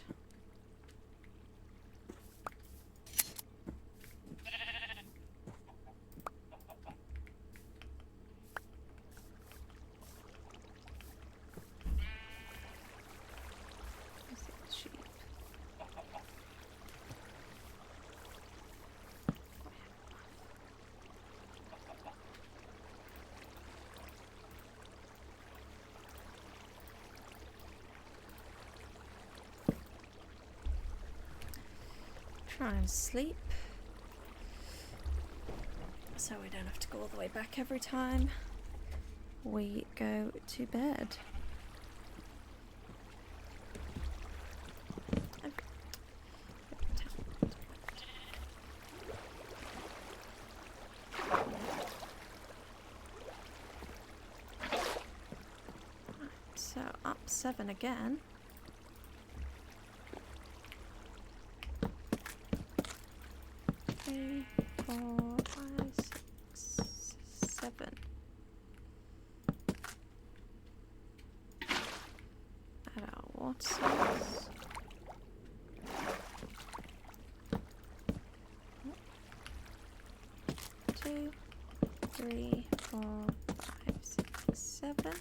Speaker 1: Try and sleep so we don't have to go all the way back every time we go to bed. Right, so up 7 again. 3, 4, 5, 6, 7. Add our water source. 2, 3, 4, 5, 6, 7.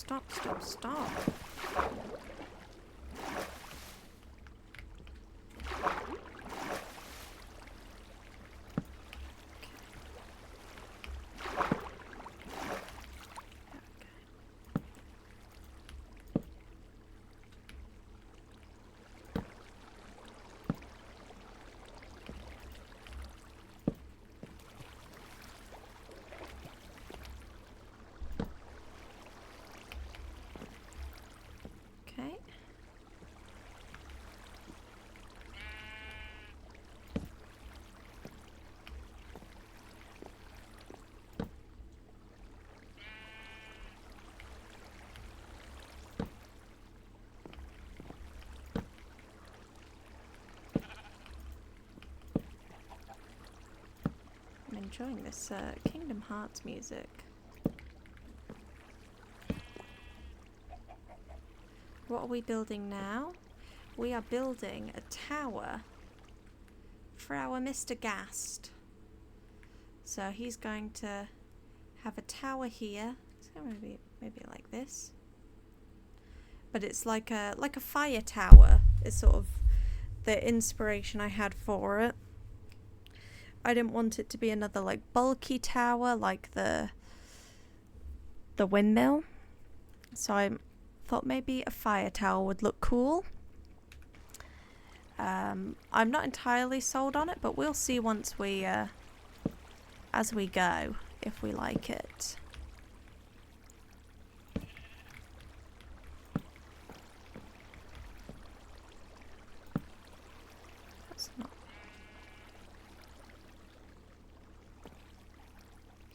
Speaker 1: stop, stop, stop. Okay. I'm enjoying this Kingdom Hearts music. What are we building now? We are building a tower for our Mr. Ghast. So he's going to have a tower here. So maybe like this. But it's like a fire tower. It's sort of the inspiration I had for it. I didn't want it to be another like bulky tower like the windmill. So I thought maybe a fire tower would look cool. I'm not entirely sold on it, but we'll see once we as we go if we like it. That's not.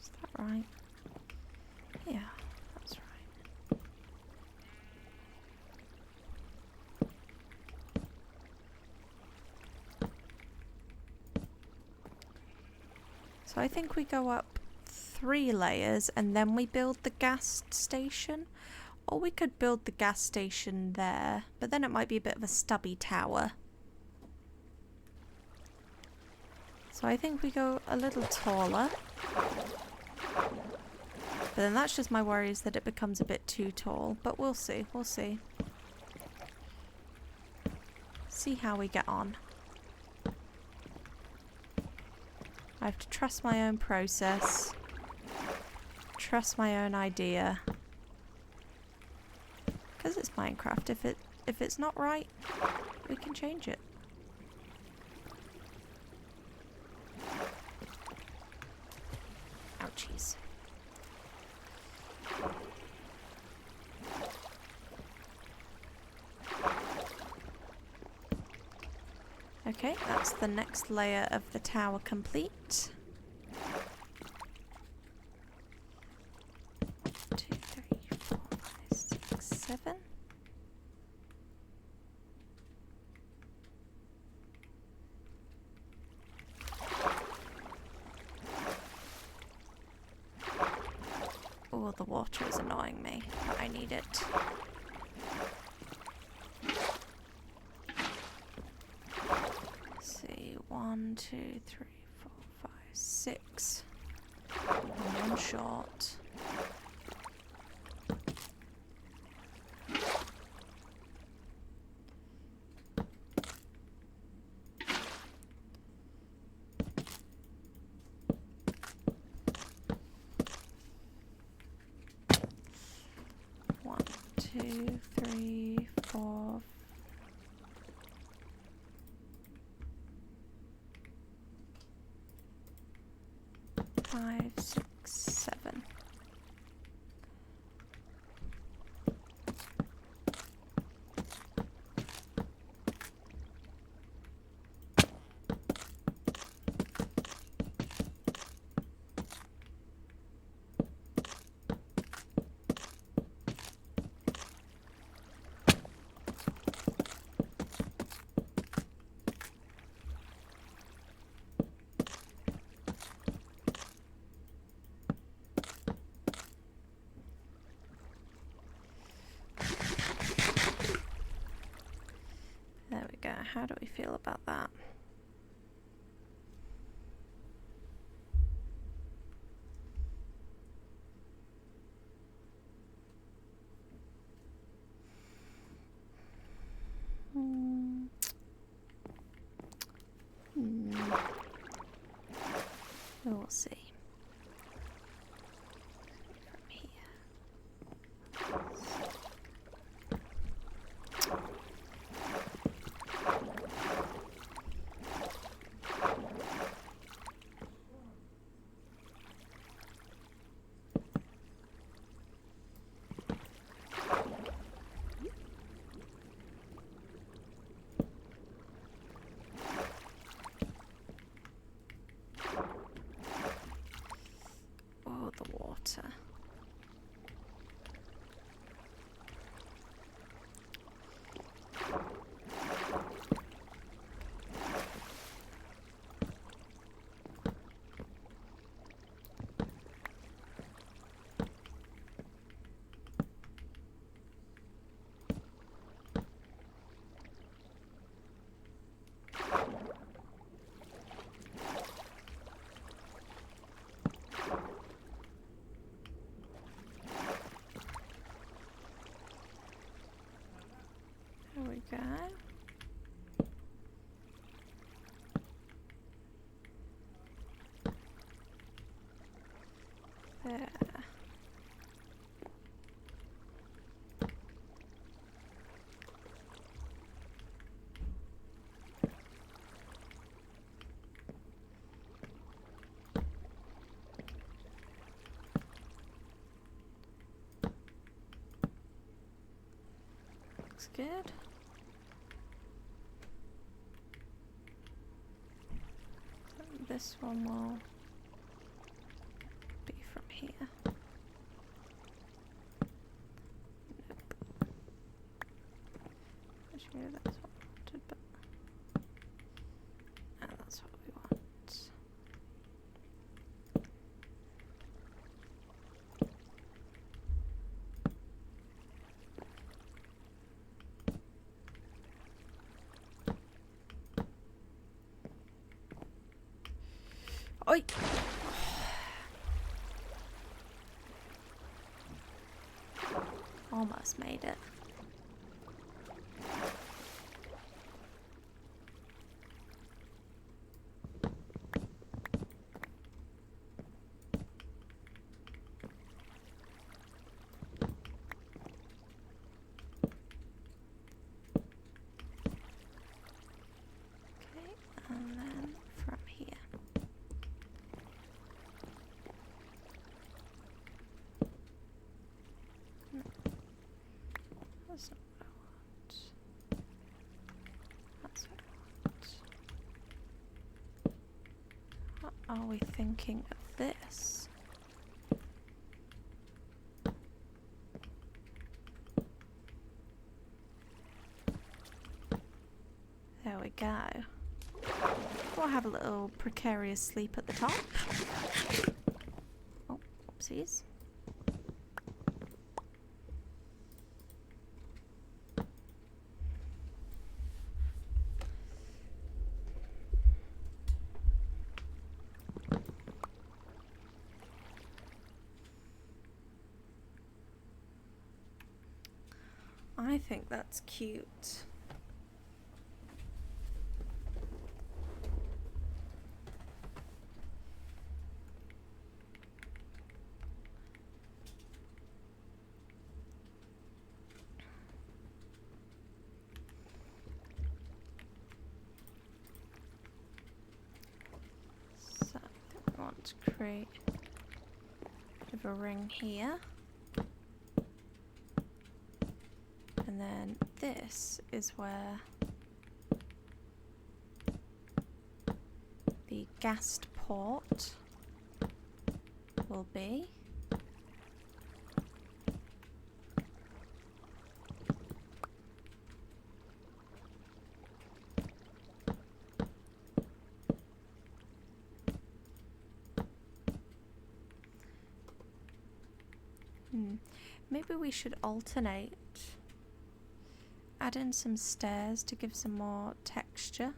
Speaker 1: Is that right? Yeah, that's right. So I think we go up 3 layers and then we build the gas station. Or we could build the gas station there, but then it might be a bit of a stubby tower. So I think we go a little taller. But then that's just my worry, is that it becomes a bit too tall. But we'll see, we'll see. See how we get on. I have to trust my own process. Trust my own idea. Because it's Minecraft, if it's not right, we can change it. Ouchies. Okay, that's the next layer of the tower complete. 2, 3, 4, 5, 6, 7. Oh, the water is annoying me, but I need it. See, 1, 2, 3, 4, 5, 6. I'm one short. One, 2, 3, 4. 5, 6, 7. There we go. How do we feel about that? see. From here. Oh, the water. There we go. There. Looks good. This one will be from here. Nope. Actually, that's what I wanted, but no, that's what we want. Oi! Almost made it. Okay, and then from here. That's not what I want. That's what I want. What are we thinking of this? There we go. We'll have a little precarious sleep at the top. Oh, oopsies. I think that's cute. So we want to create a bit of a ring here. And then this is where the Ghast port will be. Maybe we should alternate. Add in some stairs to give some more texture.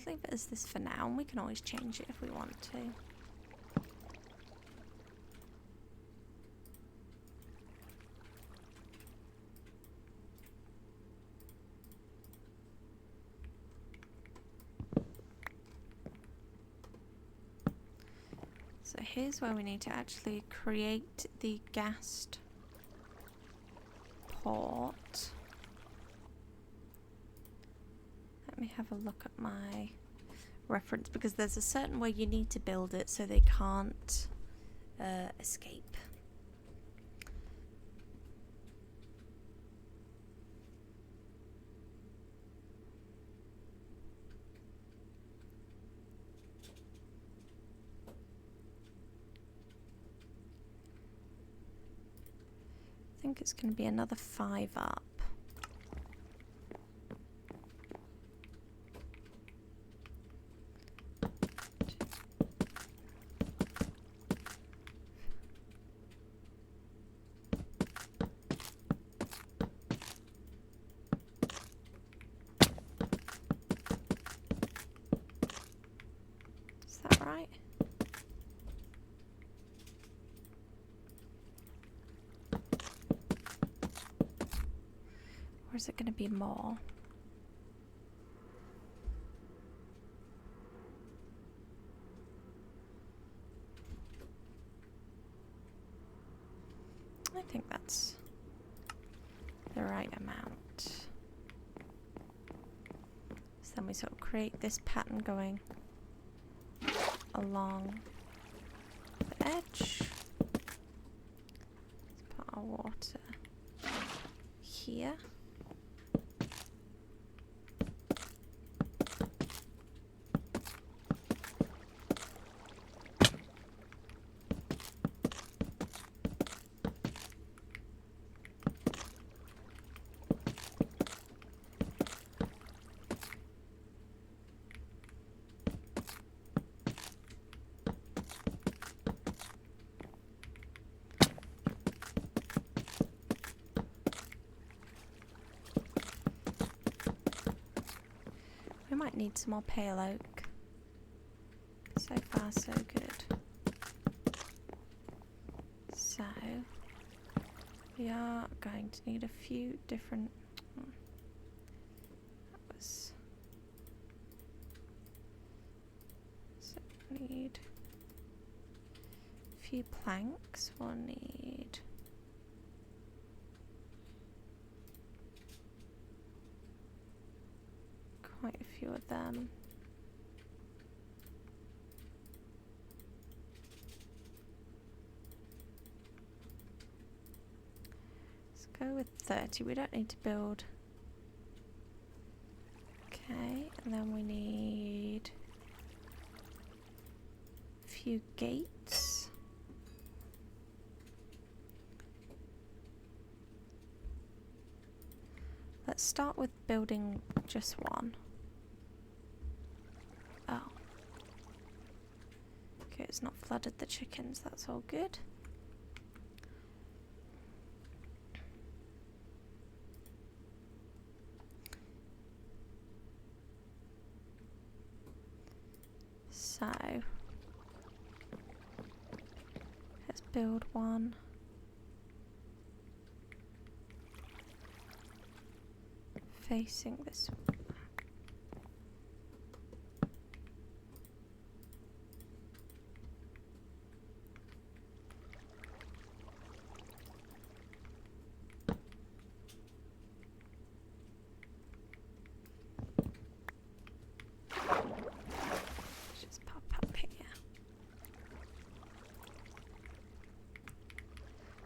Speaker 1: just leave it as this for now, and we can always change it if we want to. So here's where we need to actually create the Ghast port. Let me have a look at my reference, because there's a certain way you need to build it so they can't escape. I think it's going to be another 5 up. Is that right? Or is it going to be more? I think that's the right amount. So then we sort of create this pattern going along the edge. Let's put our water here. We might need some more pale oak. So far, so good. So, we are going to need a few different... That was... So, we need a few planks. We'll need... quite a few of them. Let's go with 30. We don't need to build. Okay, and then we need a few gates. Let's start with building just one. Oh. Okay, it's not flooded the chickens, that's all good. So, let's build one. Facing this way. Just pop up here.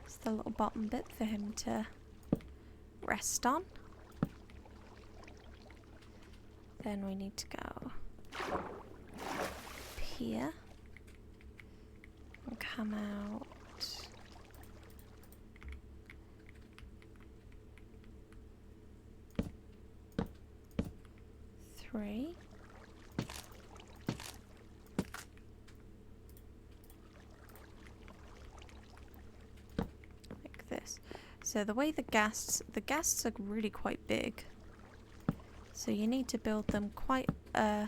Speaker 1: It's the little bottom bit for him to rest on. Then we need to go here and come out three. Like this. So the way the ghasts are really quite big. So you need to build them quite a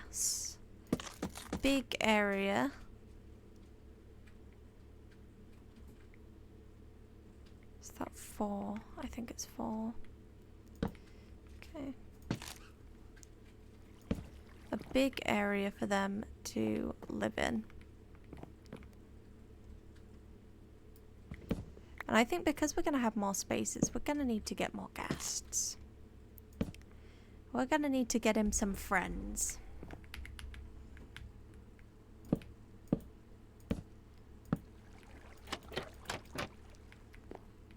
Speaker 1: big area. Is that 4? I think it's 4. Okay. A big area for them to live in. And I think because we're going to have more spaces, we're going to need to get more ghasts. We're going to need to get him some friends.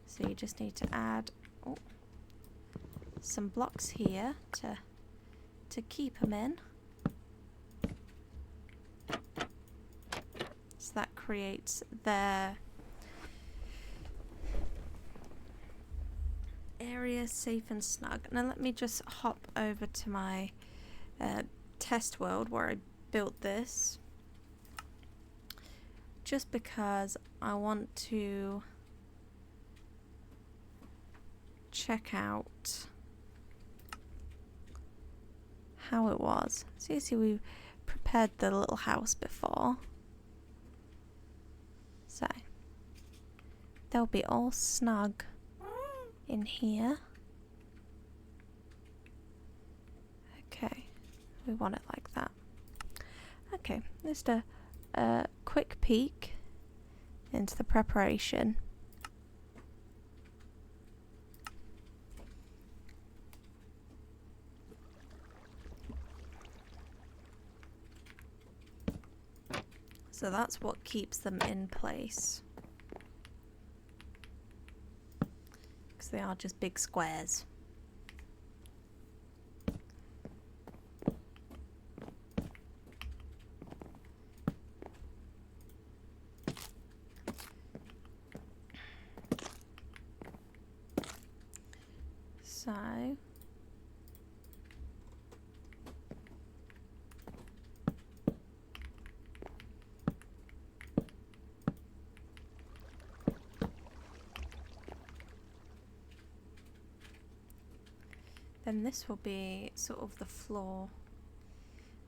Speaker 1: So you just need to add some blocks here to keep him in. So that creates their area safe and snug. Now let me just hop over to my test world where I built this, just because I want to check out how it was. So you see we prepared the little house before, so they'll be all snug in here. Okay, we want it like that. Okay, just a quick peek into the preparation. So that's what keeps them in place. Because they are just big squares. So then this will be sort of the floor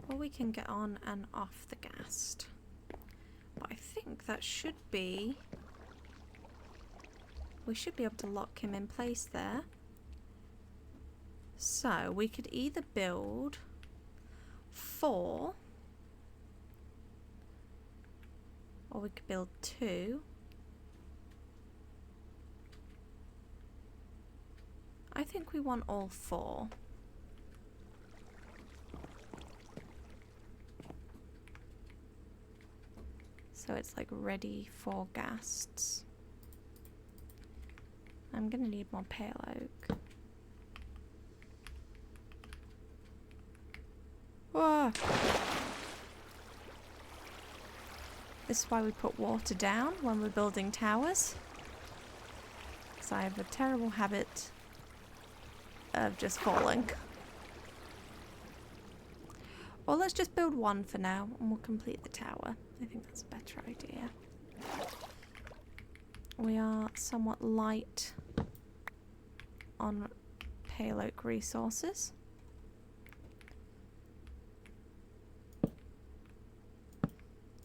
Speaker 1: where we can get on and off the ghast. But I think that should be, we should be able to lock him in place there. So we could either build 4, or we could build 2. I think we want all 4. So it's like ready for ghasts. I'm gonna need more pale oak. Whoa. This is why we put water down when we're building towers. Because I have a terrible habit of just falling. Or let's just build 1 for now and we'll complete the tower. I think that's a better idea. We are somewhat light on pale oak resources.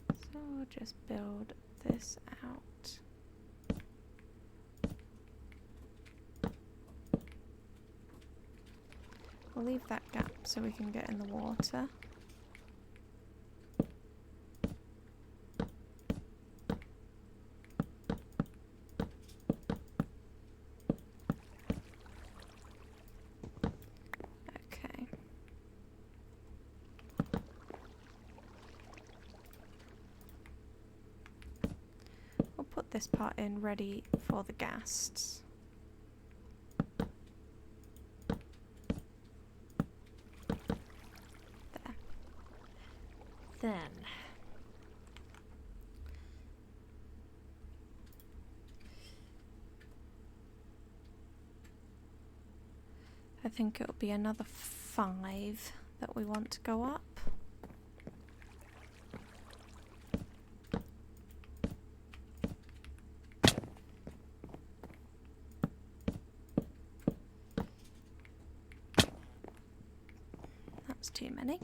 Speaker 1: So we'll just build this out. We'll leave that gap so we can get in the water. Okay. We'll put this part in ready for the ghasts. Then I think it'll be another 5 that we want to go up. too many.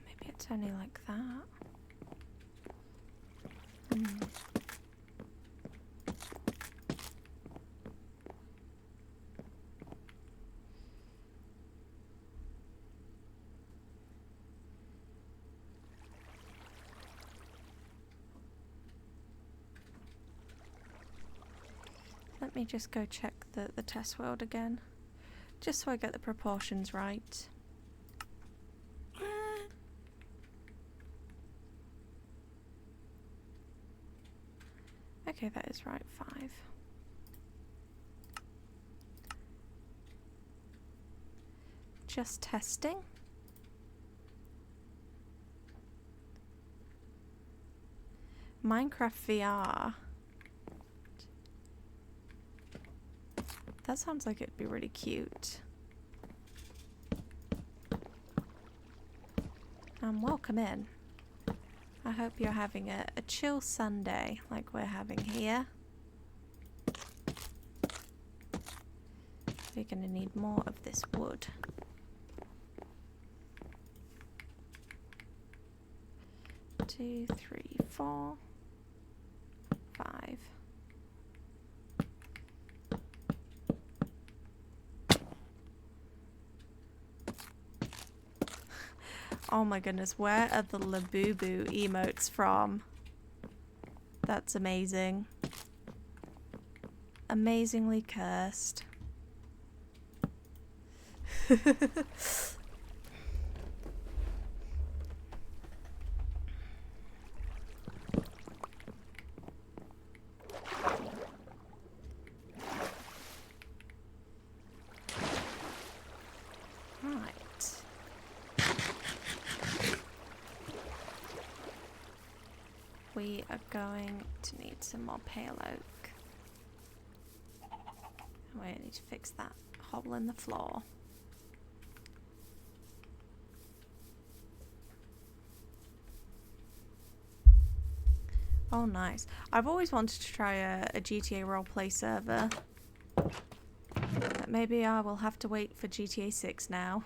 Speaker 1: Maybe it's only like that. Let me just go check the test world again, just so I get the proportions right. Okay, that is right, 5. Just testing. Minecraft VR. That sounds like it'd be really cute. Welcome in. I hope you're having a chill Sunday like we're having here. We're gonna need more of this wood. Two, 3, 4, 5. Oh my goodness, where are the Labubu emotes from? That's amazing. Amazingly cursed. We are going to need some more pale oak. We need to fix that hole in the floor. Oh, nice. I've always wanted to try a GTA roleplay server. But maybe I will have to wait for GTA 6 now.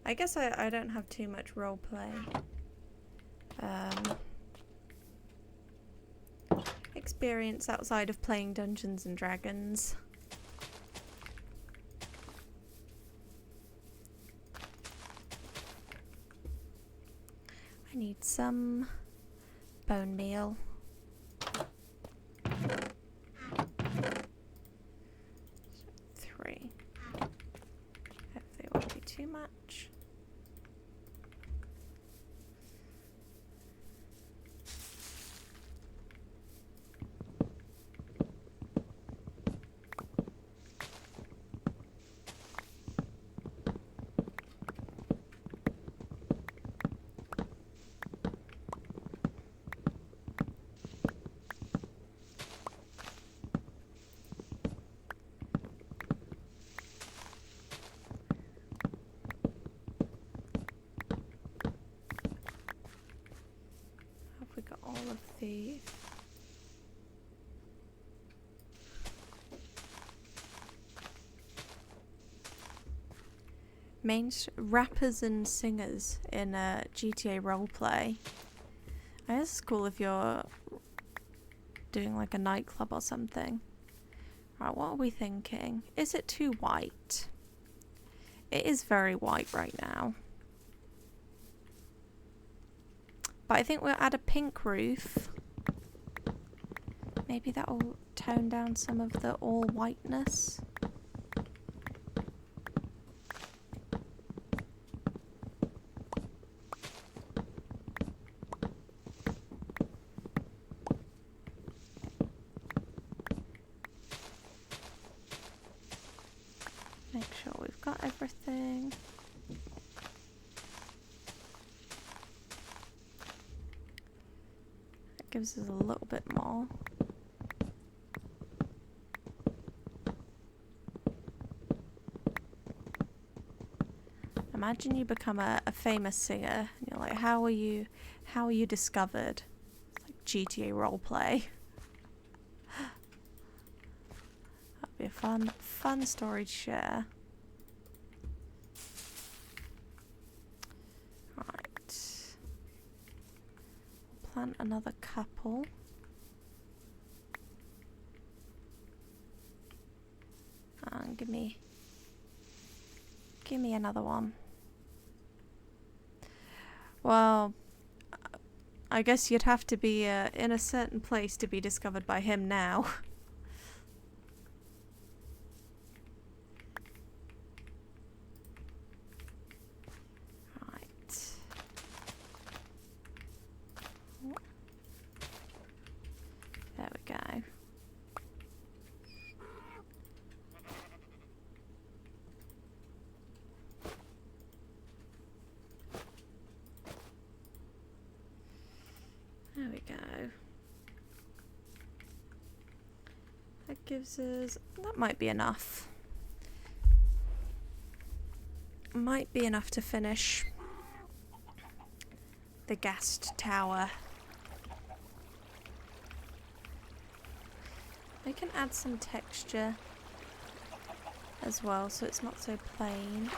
Speaker 1: I guess I don't have too much roleplay experience outside of playing Dungeons and Dragons. I need some bone meal. Three. Hopefully it won't be too much. All of the main rappers and singers in a GTA roleplay. I guess it's cool if you're doing like a nightclub or something. Right, what are we thinking? Is it too white? It is very white right now. But I think we'll add a pink roof. Maybe that will tone down some of the all whiteness. Make sure we've got everything. That gives us a little bit more. Imagine you become a famous singer and you're like, how are you discovered? It's like GTA roleplay. That'd be a fun story to share. Right. Plant another couple. And give me another one. Well, I guess you'd have to be in a certain place to be discovered by him now. Right. There we go. There we go. That gives us... that might be enough. Might be enough to finish the Ghast tower. I can add some texture as well so it's not so plain.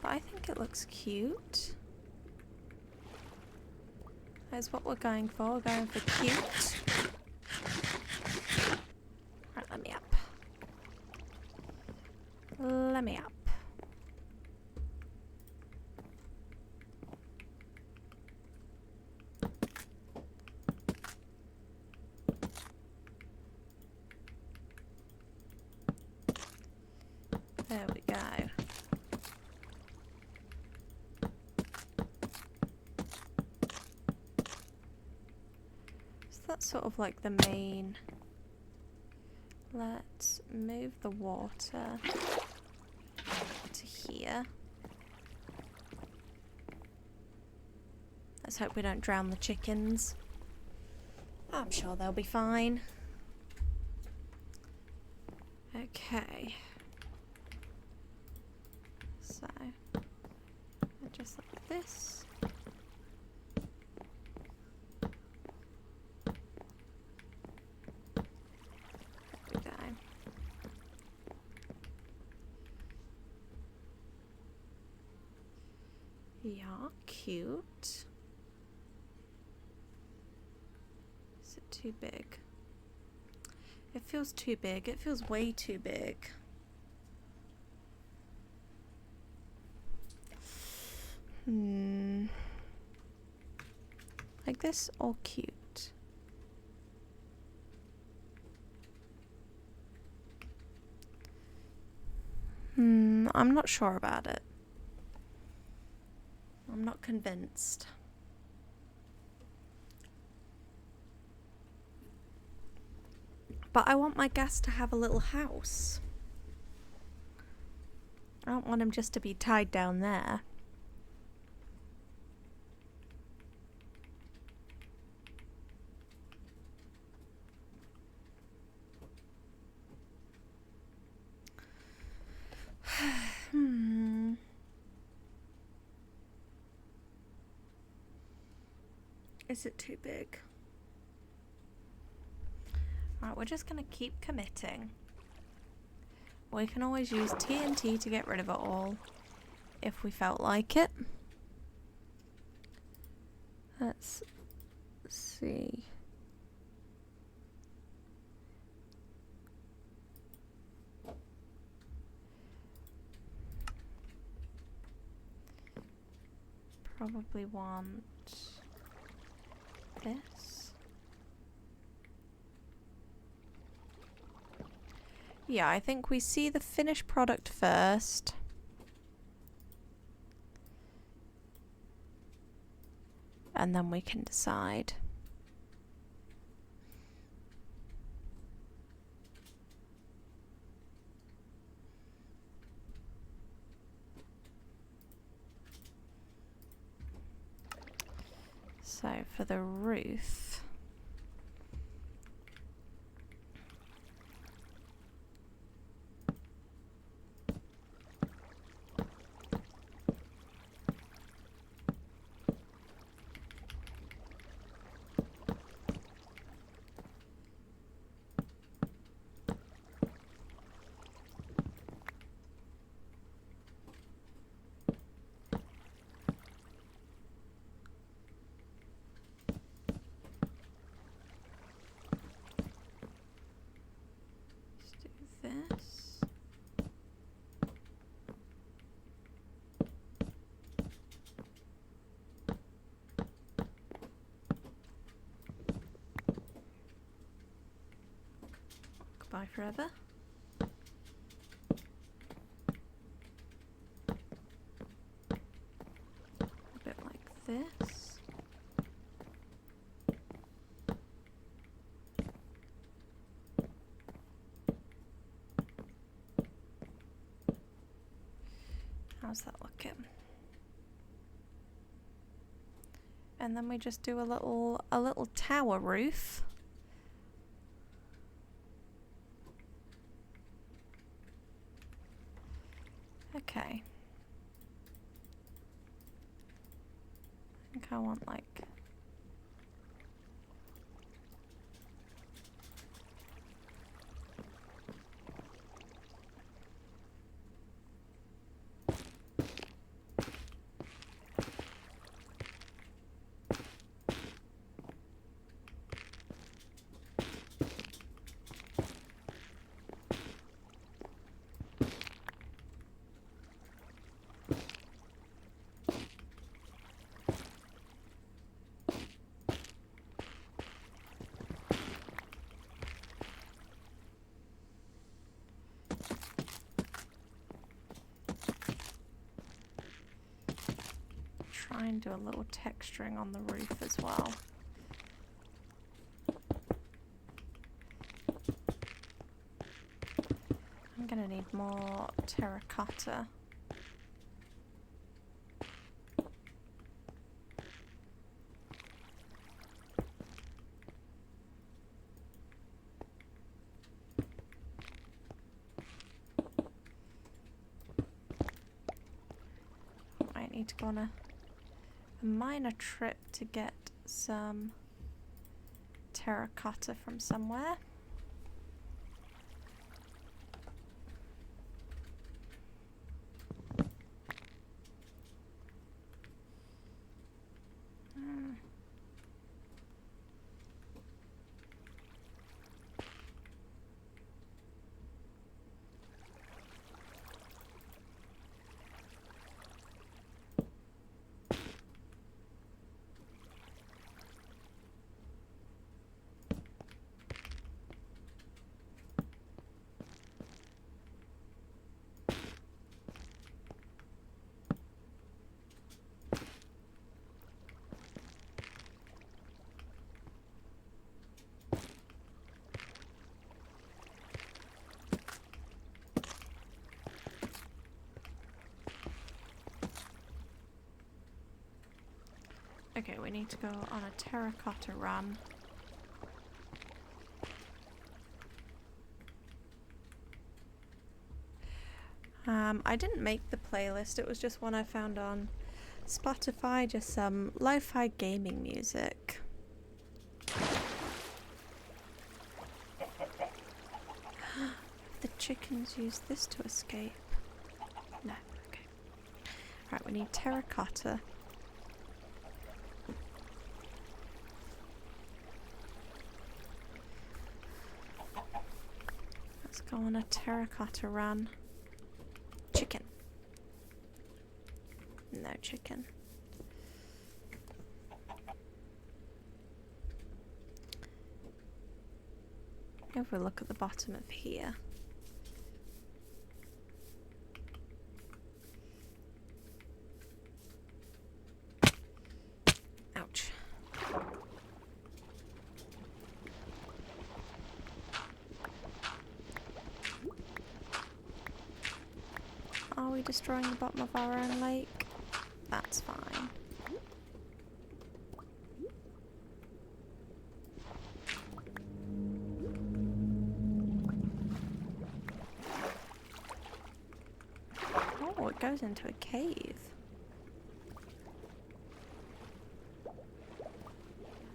Speaker 1: But I think it looks cute. That's what we're going for. We're going for cute. Right, let me up. Let me up. There we go. So that's sort of like the main. Let's move the water to here. Let's hope we don't drown the chickens. I'm sure they'll be fine. Okay. So, just like this. There we go. Yeah, cute. Is it too big? It feels too big. It feels way too big. Like this or cute? I'm not sure about it. I'm not convinced. But I want my Ghast to have a little house. I don't want him just to be tied down there. Is it too big? Alright, we're just gonna keep committing. We can always use TNT to get rid of it all if we felt like it. Let's see. Probably want this. Yeah, I think we see the finished product first. And then we can decide. So for the roof, this. Goodbye forever. A bit like this. How's that looking? And then we just do a little tower roof. Okay. I think I want like try and do a little texturing on the roof as well. I'm gonna need more terracotta. Might need to go on a minor trip to get some terracotta from somewhere. Okay, we need to go on a terracotta run. I didn't make the playlist, it was just one I found on Spotify, just some lo-fi gaming music. The chickens use this to escape. No, okay. Right, we need terracotta. Let's go on a terracotta run. Chicken. No chicken. If we look at the bottom of here. destroying the bottom of our own lake. That's fine. Oh, it goes into a cave.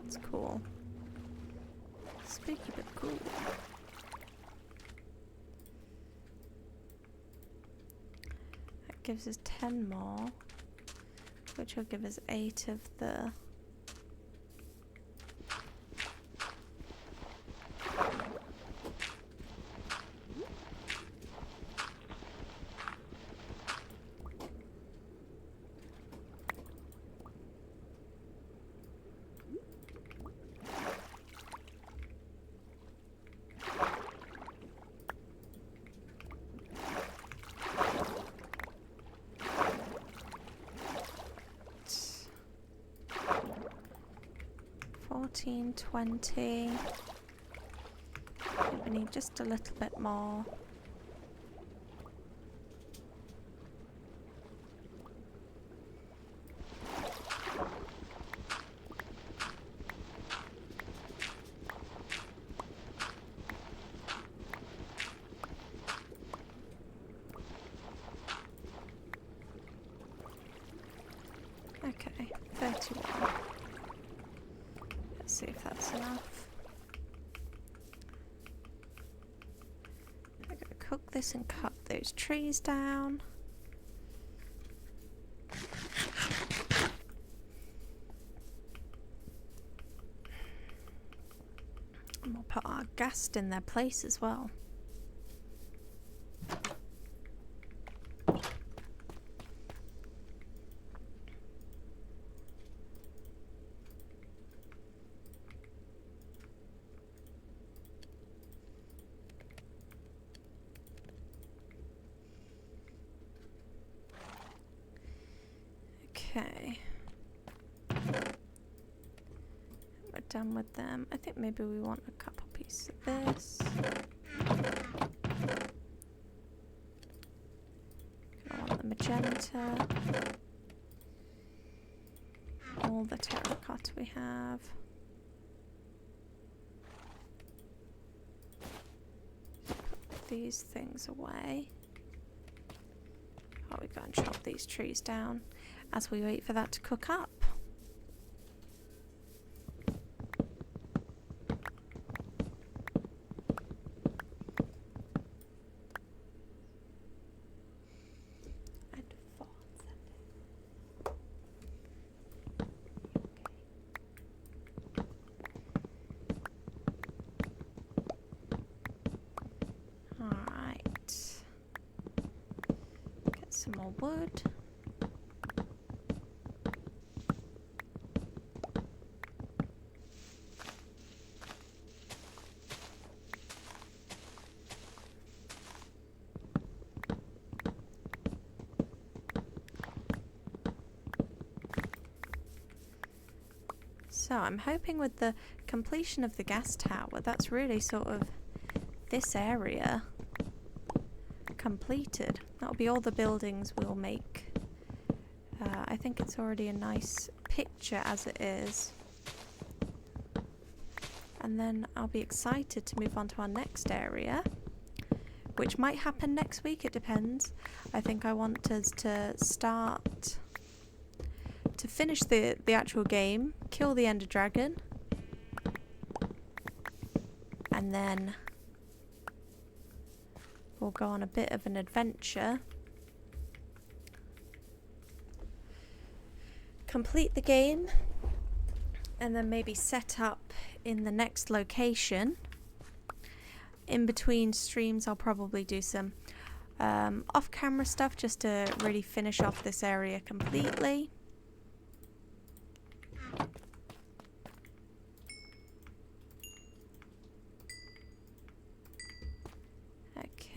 Speaker 1: That's cool. Spooky but cool. That gives us 10 more, which will give us 8 of the... $14.20. We need just a little bit more. Okay, 31. Let's see if that's enough. I'm gonna cook this and cut those trees down. And we'll put our ghast in their place as well. Okay. We're done with them. I think maybe we want a couple pieces of this. I want the magenta. All the terracotta we have. Put these things away. Oh, we go and chop these trees down as we wait for that to cook up. Alright. Get some more wood. So I'm hoping with the completion of the gas tower, that's really sort of this area completed. That'll be all the buildings we'll make. I think it's already a nice picture as it is. And then I'll be excited to move on to our next area, which might happen next week, it depends. I think I want us to start... to finish the actual game, kill the Ender Dragon, and then we'll go on a bit of an adventure, complete the game, and then maybe set up in the next location. In between streams I'll probably do some off-camera stuff just to really finish off this area completely.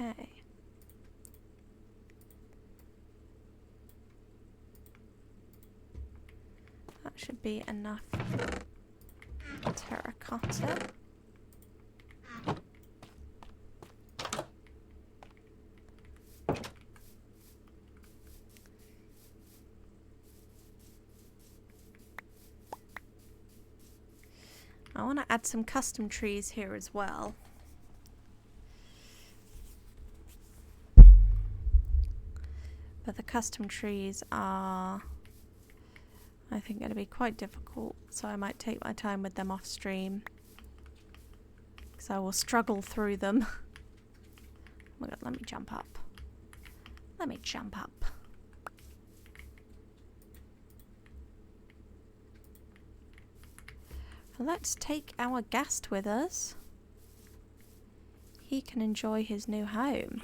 Speaker 1: Okay. That should be enough terracotta. I want to add some custom trees here as well. But the custom trees are, I think, going to be quite difficult, so I might take my time with them off stream. Because I will struggle through them. Oh my god, let me jump up. Let me jump up. Let's take our Ghast with us. He can enjoy his new home.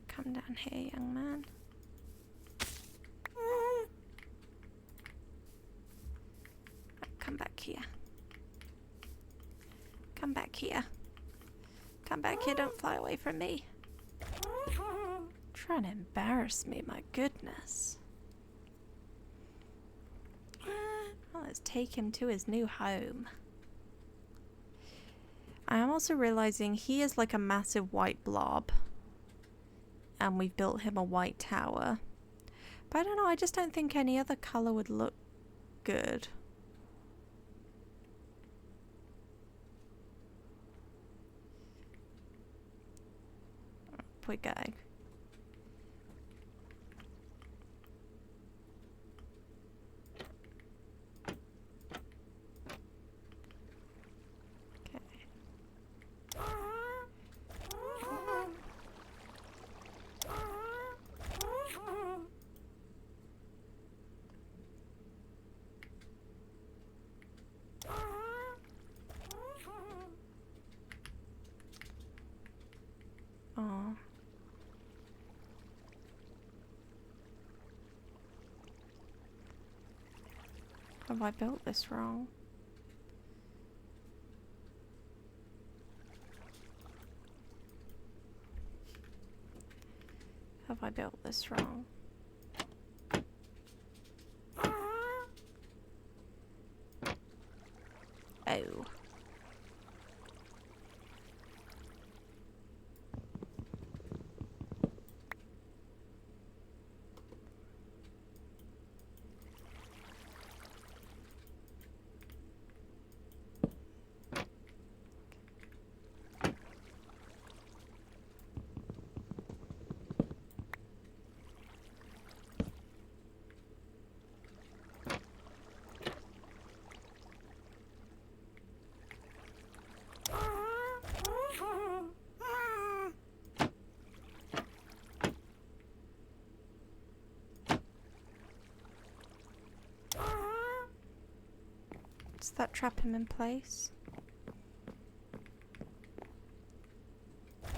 Speaker 1: Come down here, young man. Come back here. Come back here. Come back here, don't fly away from me. Trying to embarrass me, my goodness. Well, let's take him to his new home. I am also realizing he is like a massive white blob. And we've built him a white tower. But I don't know, I just don't think any other colour would look good. Up we go. Oh. Have I built this wrong? Have I built this wrong? Oh. Does that trap him in place?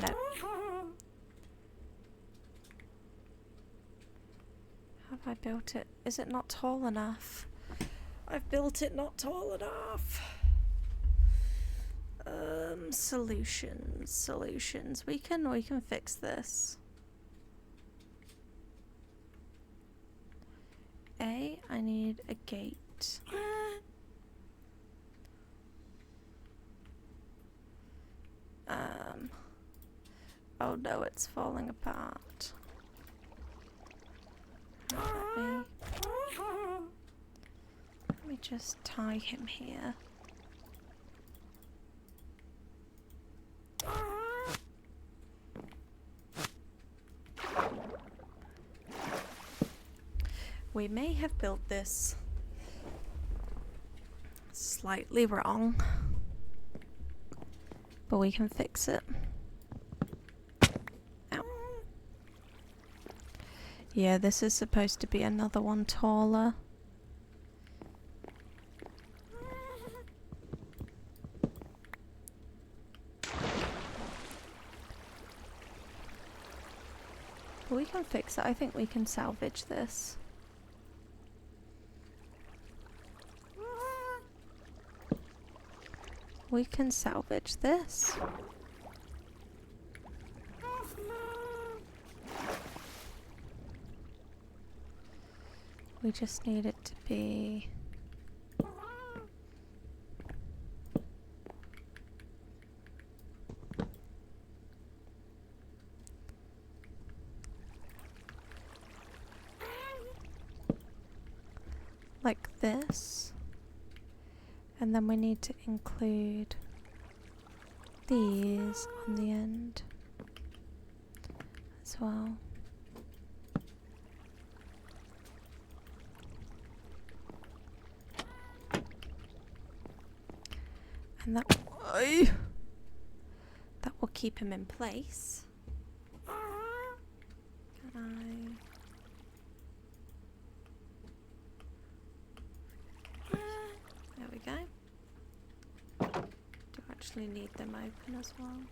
Speaker 1: No. Have I built it? Is it not tall enough? I've built it not tall enough. Solutions. We can fix this. I need a gate. Oh no, it's falling apart. Let me just tie him here. We may have built this slightly wrong, but we can fix it. Ow. Yeah, this is supposed to be another one taller. But we can fix it. I think we can salvage this. We can salvage this. We just need it to be... this. And then we need to include these on the end as well. And that will keep him in place. Can I? There we go. Do actually need them open as well.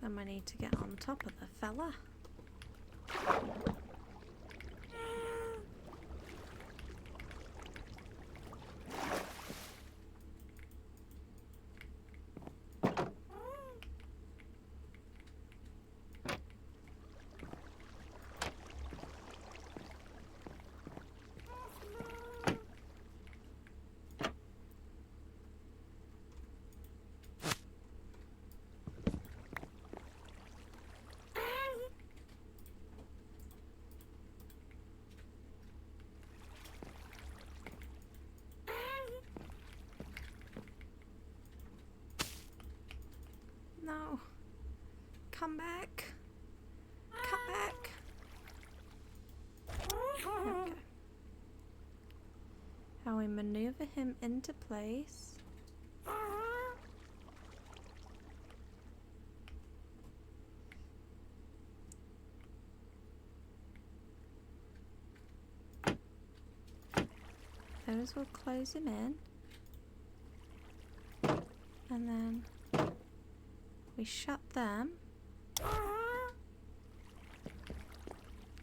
Speaker 1: Then we need to get on top of the fella. No. Come back. Come back. Okay. How we maneuver him into place. Those will close him in. And then we shut them.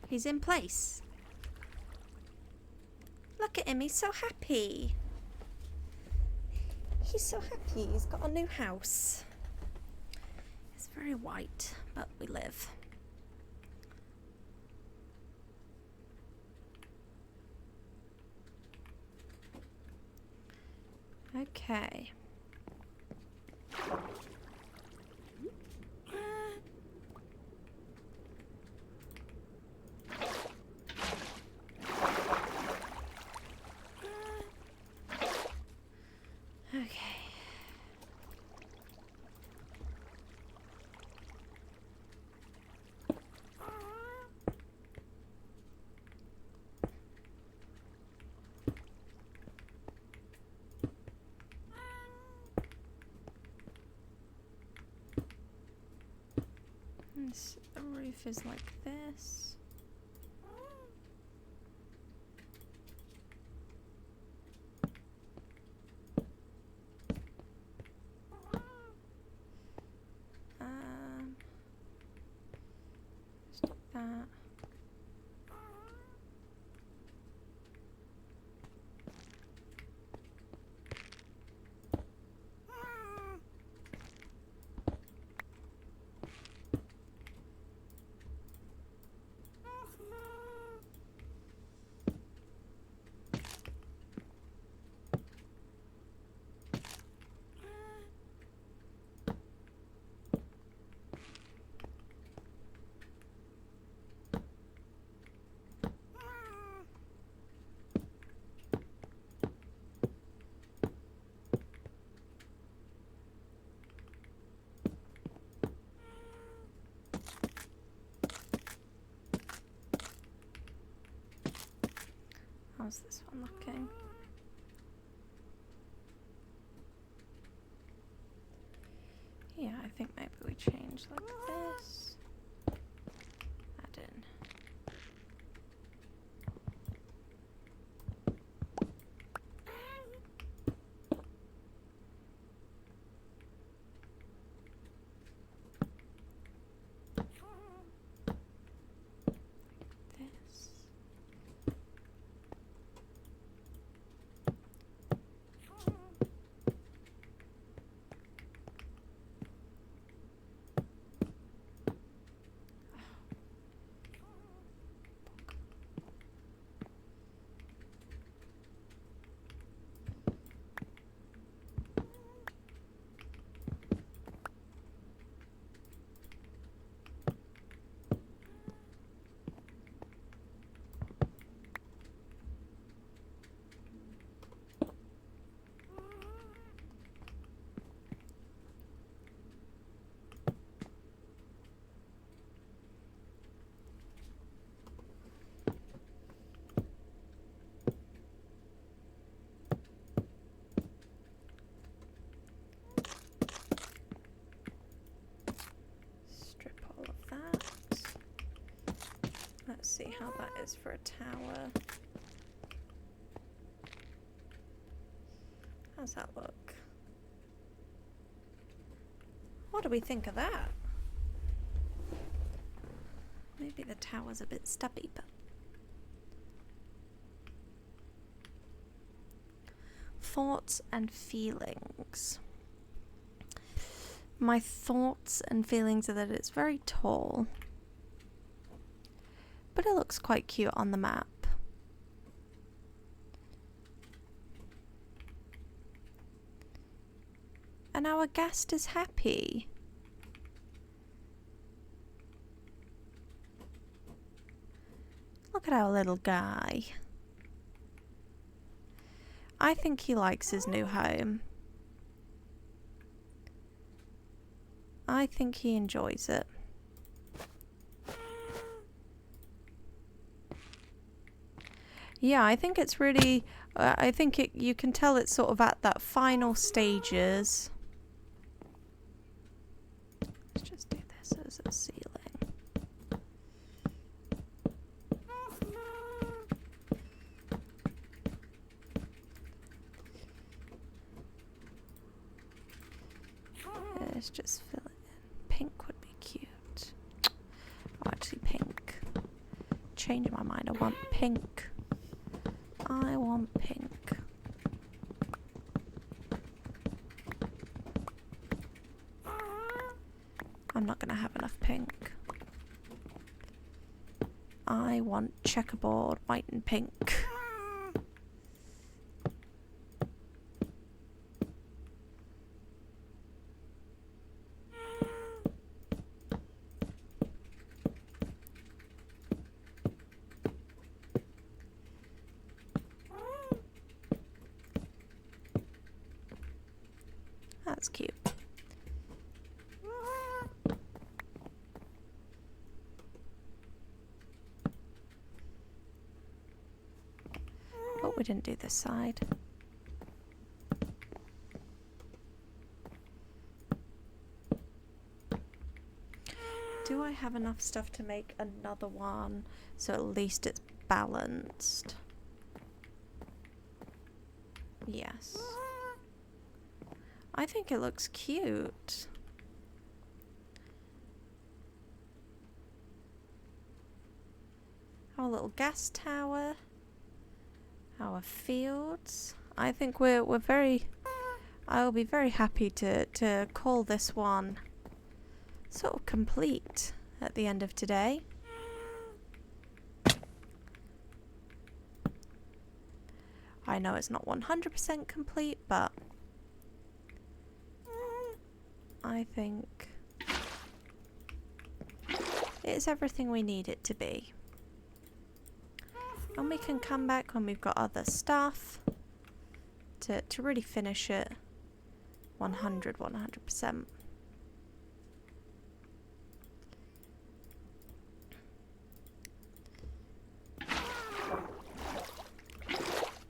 Speaker 1: He's in place. Look at him, he's so happy. He's so happy, he's got a new house. It's very white, but we live. Okay. The roof is like this. Just like that. How's this one looking? Yeah, I think maybe we change like this. Add in. this for a tower. How's that look? What do we think of that? Maybe the tower's a bit stubby, but... Thoughts and feelings. My thoughts and feelings are that it's very tall, but it looks quite cute on the map. And our Ghast is happy. Look at our little guy. I think he likes his new home. I think he enjoys it. Yeah, I think it's really... I think you can tell it's sort of at that final stages. Let's just do this as a ceiling. Let's just fill it in. Pink would be cute. Oh, actually pink. Changing my mind. I want pink. I want pink. I'm not going to have enough pink. I want checkerboard, white and pink. That's cute. Oh, we didn't do this side. Do I have enough stuff to make another one so at least it's balanced? Yes. I think it looks cute. Our little gas tower. Our fields. I think we're very... I'll be very happy to call this one sort of complete at the end of today. I know it's not 100% complete, but I think it's everything we need it to be. And we can come back when we've got other stuff to really finish it 100%.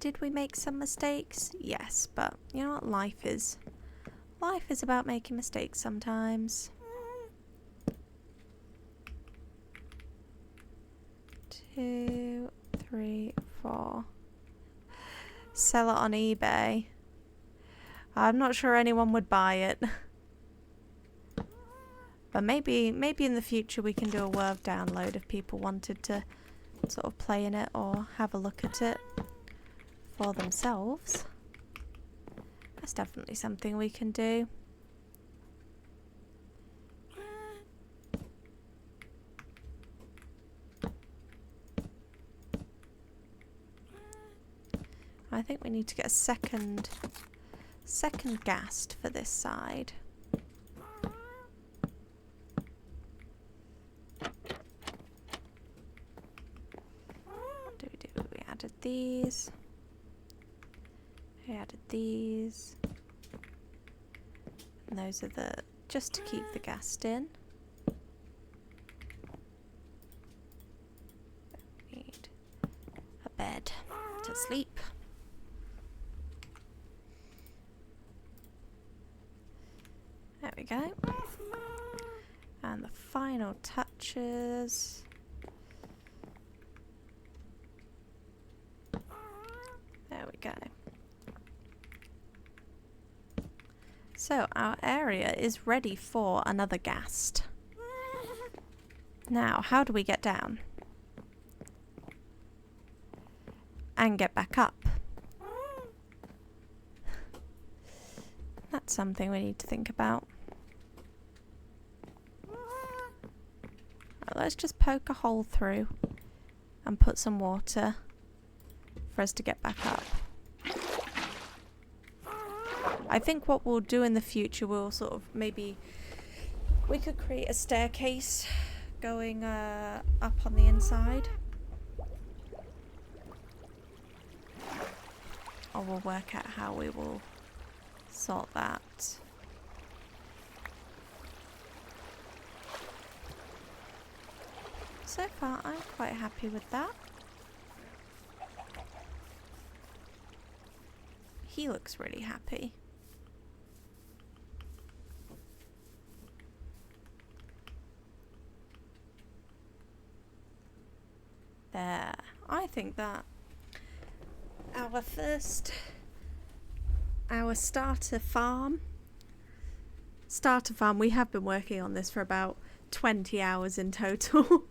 Speaker 1: Did we make some mistakes? Yes, but you know what life is? Life is about making mistakes sometimes. 2, 3, 4. Sell it on eBay. I'm not sure anyone would buy it. But maybe in the future we can do a Word download if people wanted to sort of play in it or have a look at it for themselves. That's definitely something we can do. I think we need to get a second Ghast for this side. What do we do? We added these. We added these. And those are the just to keep the Ghast in. We need a bed to sleep. There we go. And the final touches. So our area is ready for another ghast. Now, how do we get down? And get back up? That's something we need to think about. Right, let's just poke a hole through and put some water for us to get back up. I think what we'll do in the future, we'll sort of maybe, we could create a staircase going up on the inside. Or we'll work out how we will sort that. So far, I'm quite happy with that. He looks really happy. There. I think that our starter farm, we have been working on this for about 20 hours in total.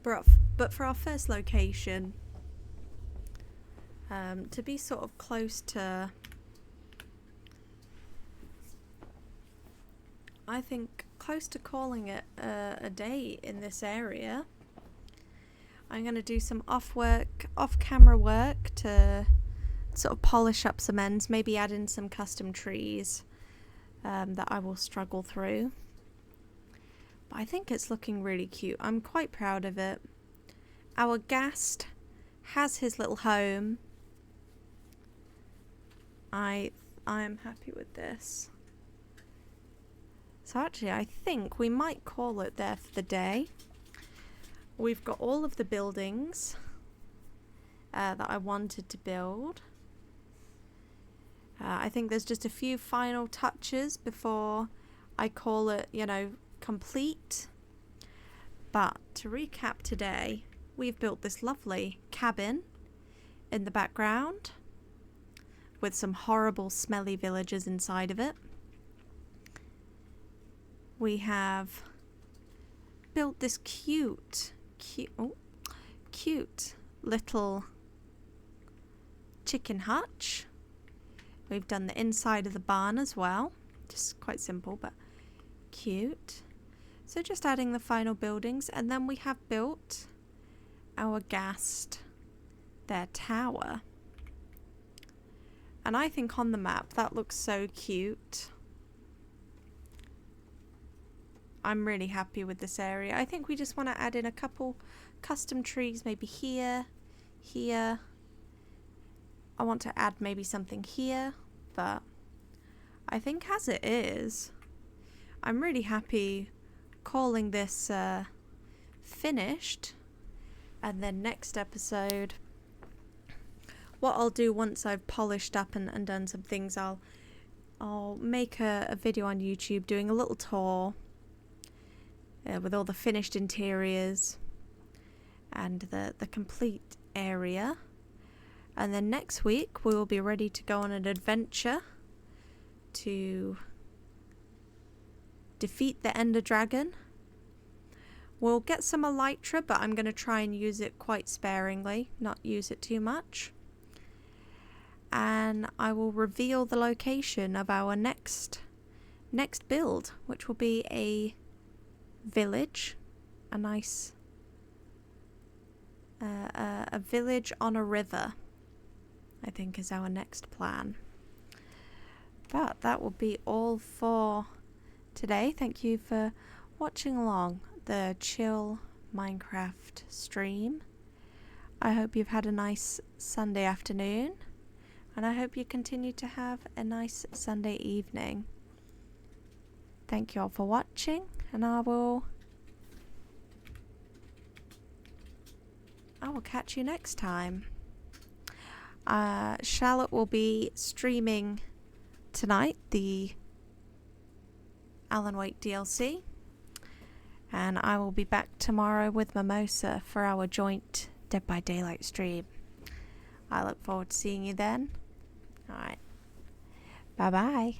Speaker 1: But for our first location, to be sort of close to, I think, close to calling it a day in this area, I'm going to do some off-camera work to sort of polish up some ends, maybe add in some custom trees that I will struggle through. But I think it's looking really cute. I'm quite proud of it. Our ghast has his little home. I am happy with this. So actually, I think we might call it there for the day. We've got all of the buildings that I wanted to build. I think there's just a few final touches before I call it, you know, complete. But to recap today, we've built this lovely cabin in the background with some horrible smelly villagers inside of it. We have built this cute little chicken hutch. We've done the inside of the barn as well. Just quite simple, but cute. So just adding the final buildings, and then we have built our ghast, their tower. And I think on the map that looks so cute. I'm really happy with this area. I think we just want to add in a couple custom trees, maybe here. I want to add maybe something here, but I think as it is, I'm really happy calling this finished. And then next episode, what I'll do once I've polished up and done some things, I'll make a video on YouTube doing a little tour with all the finished interiors and the complete area. And then next week we will be ready to go on an adventure to defeat the Ender Dragon. We'll get some elytra, but I'm going to try and use it quite sparingly, not use it too much. And I will reveal the location of our next build, which will be a village, a nice a village on a river, I think is our next plan. But that will be all for today. Thank you for watching along the chill Minecraft stream. I hope you've had a nice Sunday afternoon, and I hope you continue to have a nice Sunday evening. Thank you all for watching, and I will catch you next time. Charlotte will be streaming tonight the Alan Wake DLC, and I will be back tomorrow with Mimosa for our joint Dead by Daylight stream. I look forward to seeing you then. Alright. Bye bye.